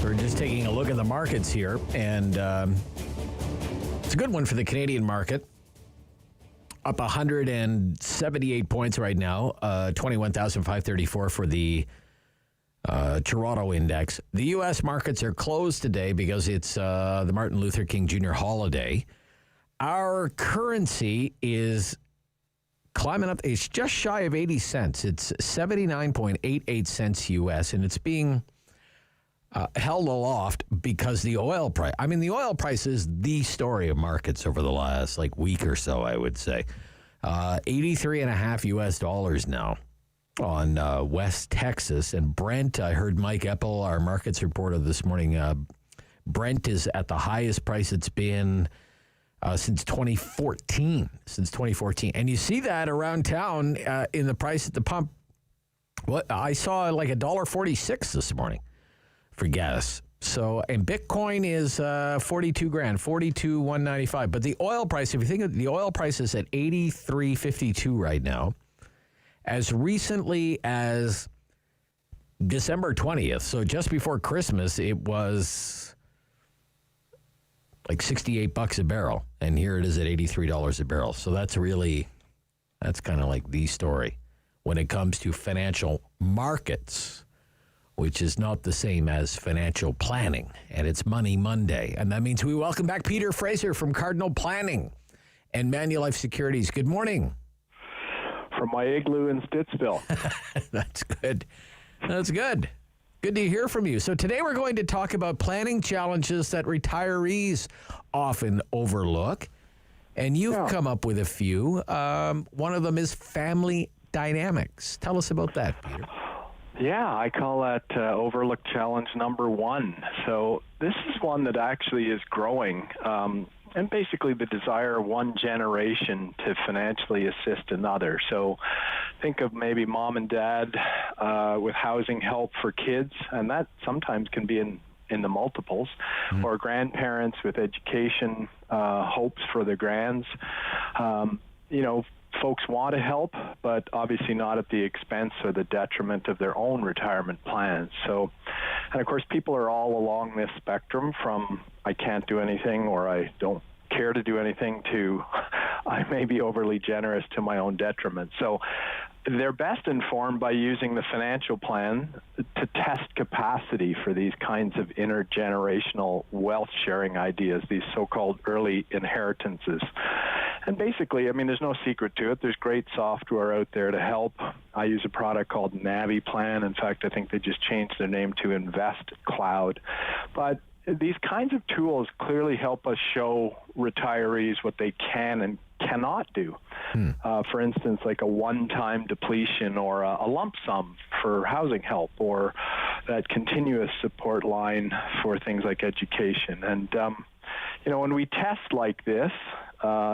We're just taking a look at the markets here, and it's a good one for the Canadian market. Up 178 points right now, 21,534 for the Toronto index. The U.S. markets are closed today because it's the Martin Luther King Jr. holiday. Our currency is climbing up. It's just shy of 80 cents. It's 79.88 cents U.S., and it's being held aloft because the oil price. I mean, the oil price is the story of markets over the last week or so, I would say. 83.5 U.S. dollars now on West Texas. And Brent, I heard Mike Eppel, our markets reporter this morning, Brent is at the highest price it's been since 2014. And you see that around town in the price at the pump. What I saw $1.46 this morning for gas. So, and Bitcoin is 42 grand, 42,195. But the oil price, if you think of the oil price is at 83.52 right now. As recently as December 20th, so just before Christmas, it was $68 a barrel. And here it is at $83 a barrel. So that's kind of like the story when it comes to financial markets, which is not the same as financial planning. And it's Money Monday. And that means we welcome back Peter Fraser from Cardinal Planning and Manulife Securities. Good morning. From my igloo in Stittsville. That's good. That's good. Good to hear from you. So today we're going to talk about planning challenges that retirees often overlook. And you've come up with a few. One of them is family dynamics. Tell us about that, Peter. Yeah, I call that overlooked challenge number one. So this is one that actually is growing. And basically the desire of one generation to financially assist another. So think of maybe mom and dad with housing help for kids, and that sometimes can be in the multiples, or grandparents with education hopes for their grands. Folks want to help, but obviously not at the expense or the detriment of their own retirement plans. So, and of course, people are all along this spectrum from I can't do anything or I don't care to do anything to I may be overly generous to my own detriment. So they're best informed by using the financial plan to test capacity for these kinds of intergenerational wealth sharing ideas, these so-called early inheritances. And basically, there's no secret to it. There's great software out there to help. I use a product called NaviPlan. In fact, I think they just changed their name to Invest Cloud. But these kinds of tools clearly help us show retirees what they can and cannot do. For instance, like a one-time depletion or a lump sum for housing help, or that continuous support line for things like education. And, when we test like this,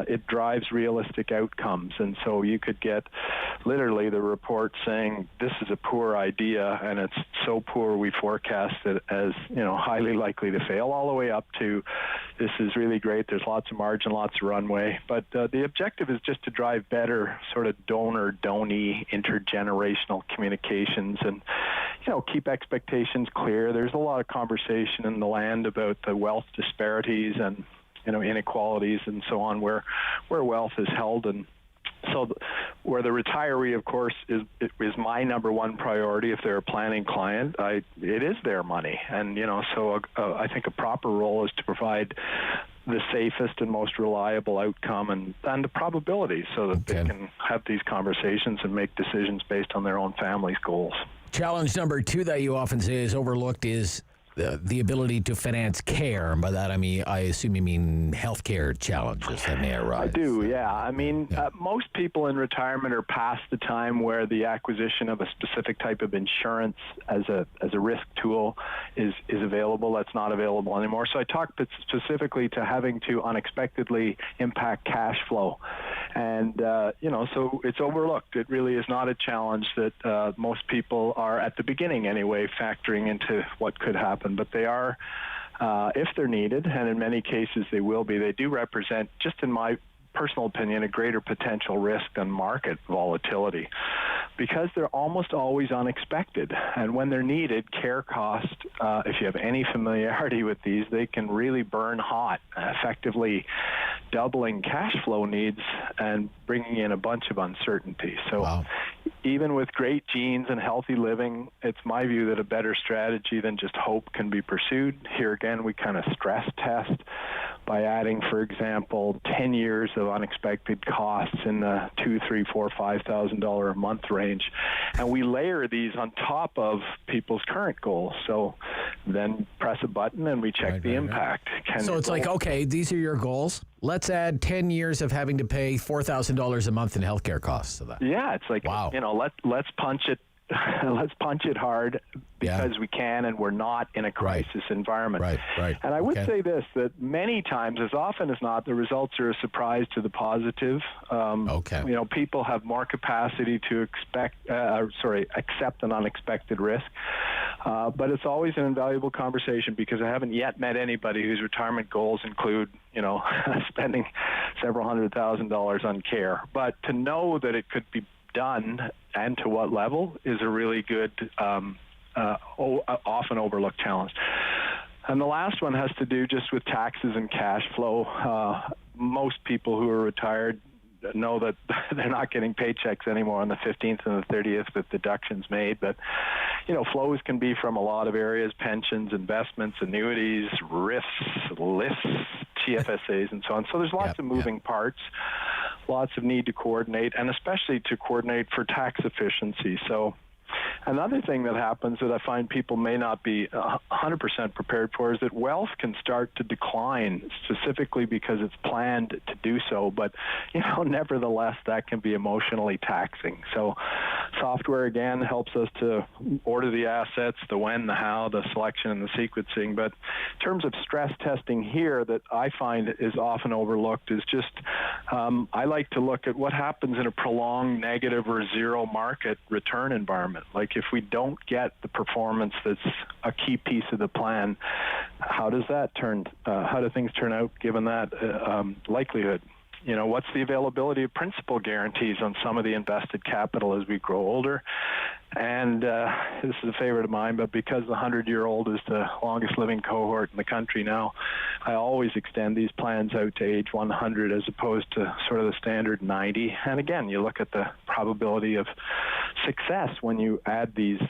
it drives realistic outcomes. And so you could get literally the report saying this is a poor idea and it's so poor we forecast it as highly likely to fail, all the way up to this is really great, there's lots of margin, lots of runway. But the objective is just to drive better sort of donor-donee intergenerational communications and keep expectations clear. There's a lot of conversation in the land about the wealth disparities and inequalities and so on, where wealth is held. And so where the retiree, of course, is my number one priority. If they're a planning client, it is their money. And, so I think a proper role is to provide the safest and most reliable outcome and the probability so that they can have these conversations and make decisions based on their own family's goals. Challenge number two that you often say is overlooked is the ability to finance care. And by that, I assume you mean healthcare challenges that may arise. I do, yeah. Most people in retirement are past the time where the acquisition of a specific type of insurance as a risk tool is available. That's not available anymore. So I talk specifically to having to unexpectedly impact cash flow. And, so it's overlooked. It really is not a challenge that most people are, at the beginning anyway, factoring into what could happen. But they are if they're needed, and in many cases they will be, they do represent, just in my personal opinion, a greater potential risk than market volatility because they're almost always unexpected. And when they're needed, care cost, if you have any familiarity with these, they can really burn hot, effectively doubling cash flow needs and bringing in a bunch of uncertainty. So even with great genes and healthy living, it's my view that a better strategy than just hope can be pursued. Here again, we kind of stress test by adding, for example, 10 years of unexpected costs in the $2,000, $3,000, $4,000, $5,000 a month range, and we layer these on top of people's current goals. So then press a button and we check the impact. So it's like, okay, these are your goals. Let's add 10 years of having to pay $4,000 a month in healthcare costs to that. Yeah, it's like, let's punch it. Let's punch it hard because we can, and we're not in a crisis environment. Right. And I would say this, that many times, as often as not, the results are a surprise to the positive. People have more capacity to accept an unexpected risk. But it's always an invaluable conversation because I haven't yet met anybody whose retirement goals include, spending several $100,000 on care. But to know that it could be done and to what level is a really good, often overlooked challenge. And the last one has to do just with taxes and cash flow. Most people who are retired know that they're not getting paychecks anymore on the 15th and the 30th with deductions made. But, flows can be from a lot of areas: pensions, investments, annuities, RIFs, LIFs, TFSAs, and so on. So there's lots of moving parts, lots of need to coordinate, and especially to coordinate for tax efficiency. So another thing that happens that I find people may not be 100% prepared for is that wealth can start to decline, specifically because it's planned to do so. But, nevertheless, that can be emotionally taxing. So software, again, helps us to order the assets, the when, the how, the selection, and the sequencing. But in terms of stress testing here that I find is often overlooked is just I like to look at what happens in a prolonged negative or zero market return environment. Like if we don't get the performance that's a key piece of the plan, how do things turn out given that likelihood? What's the availability of principal guarantees on some of the invested capital as we grow older? And this is a favorite of mine, but because the 100-year-old is the longest living cohort in the country now, I always extend these plans out to age 100 as opposed to sort of the standard 90. And again, you look at the probability of success when you add these,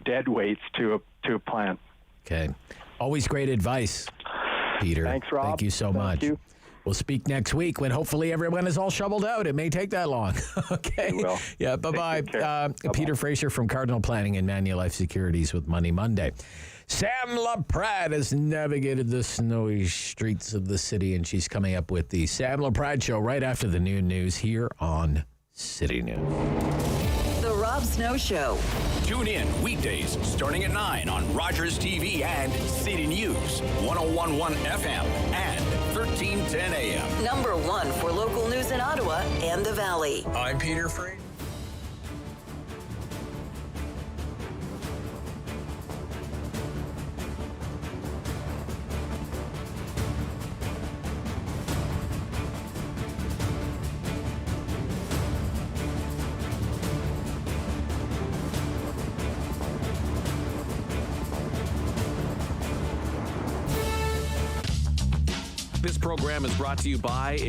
dead weights to a plan. Okay. Always great advice, Peter. Thanks, Rob. Thank you so much. You. We'll speak next week when hopefully everyone is all shoveled out. It may take that long. Okay. It will. Yeah, bye-bye. Peter Fraser from Cardinal Planning and Manulife Securities with Money Monday. Sam LaPrade has navigated the snowy streets of the city, and she's coming up with the Sam LaPrade Show right after the noon news here on City News. The Rob Snow Show. Tune in weekdays starting at 9 on Rogers TV and City News, 101.1 FM and 1310 AM. Number one for local news in Ottawa and the Valley. I'm Peter Fraser. This program is brought to you by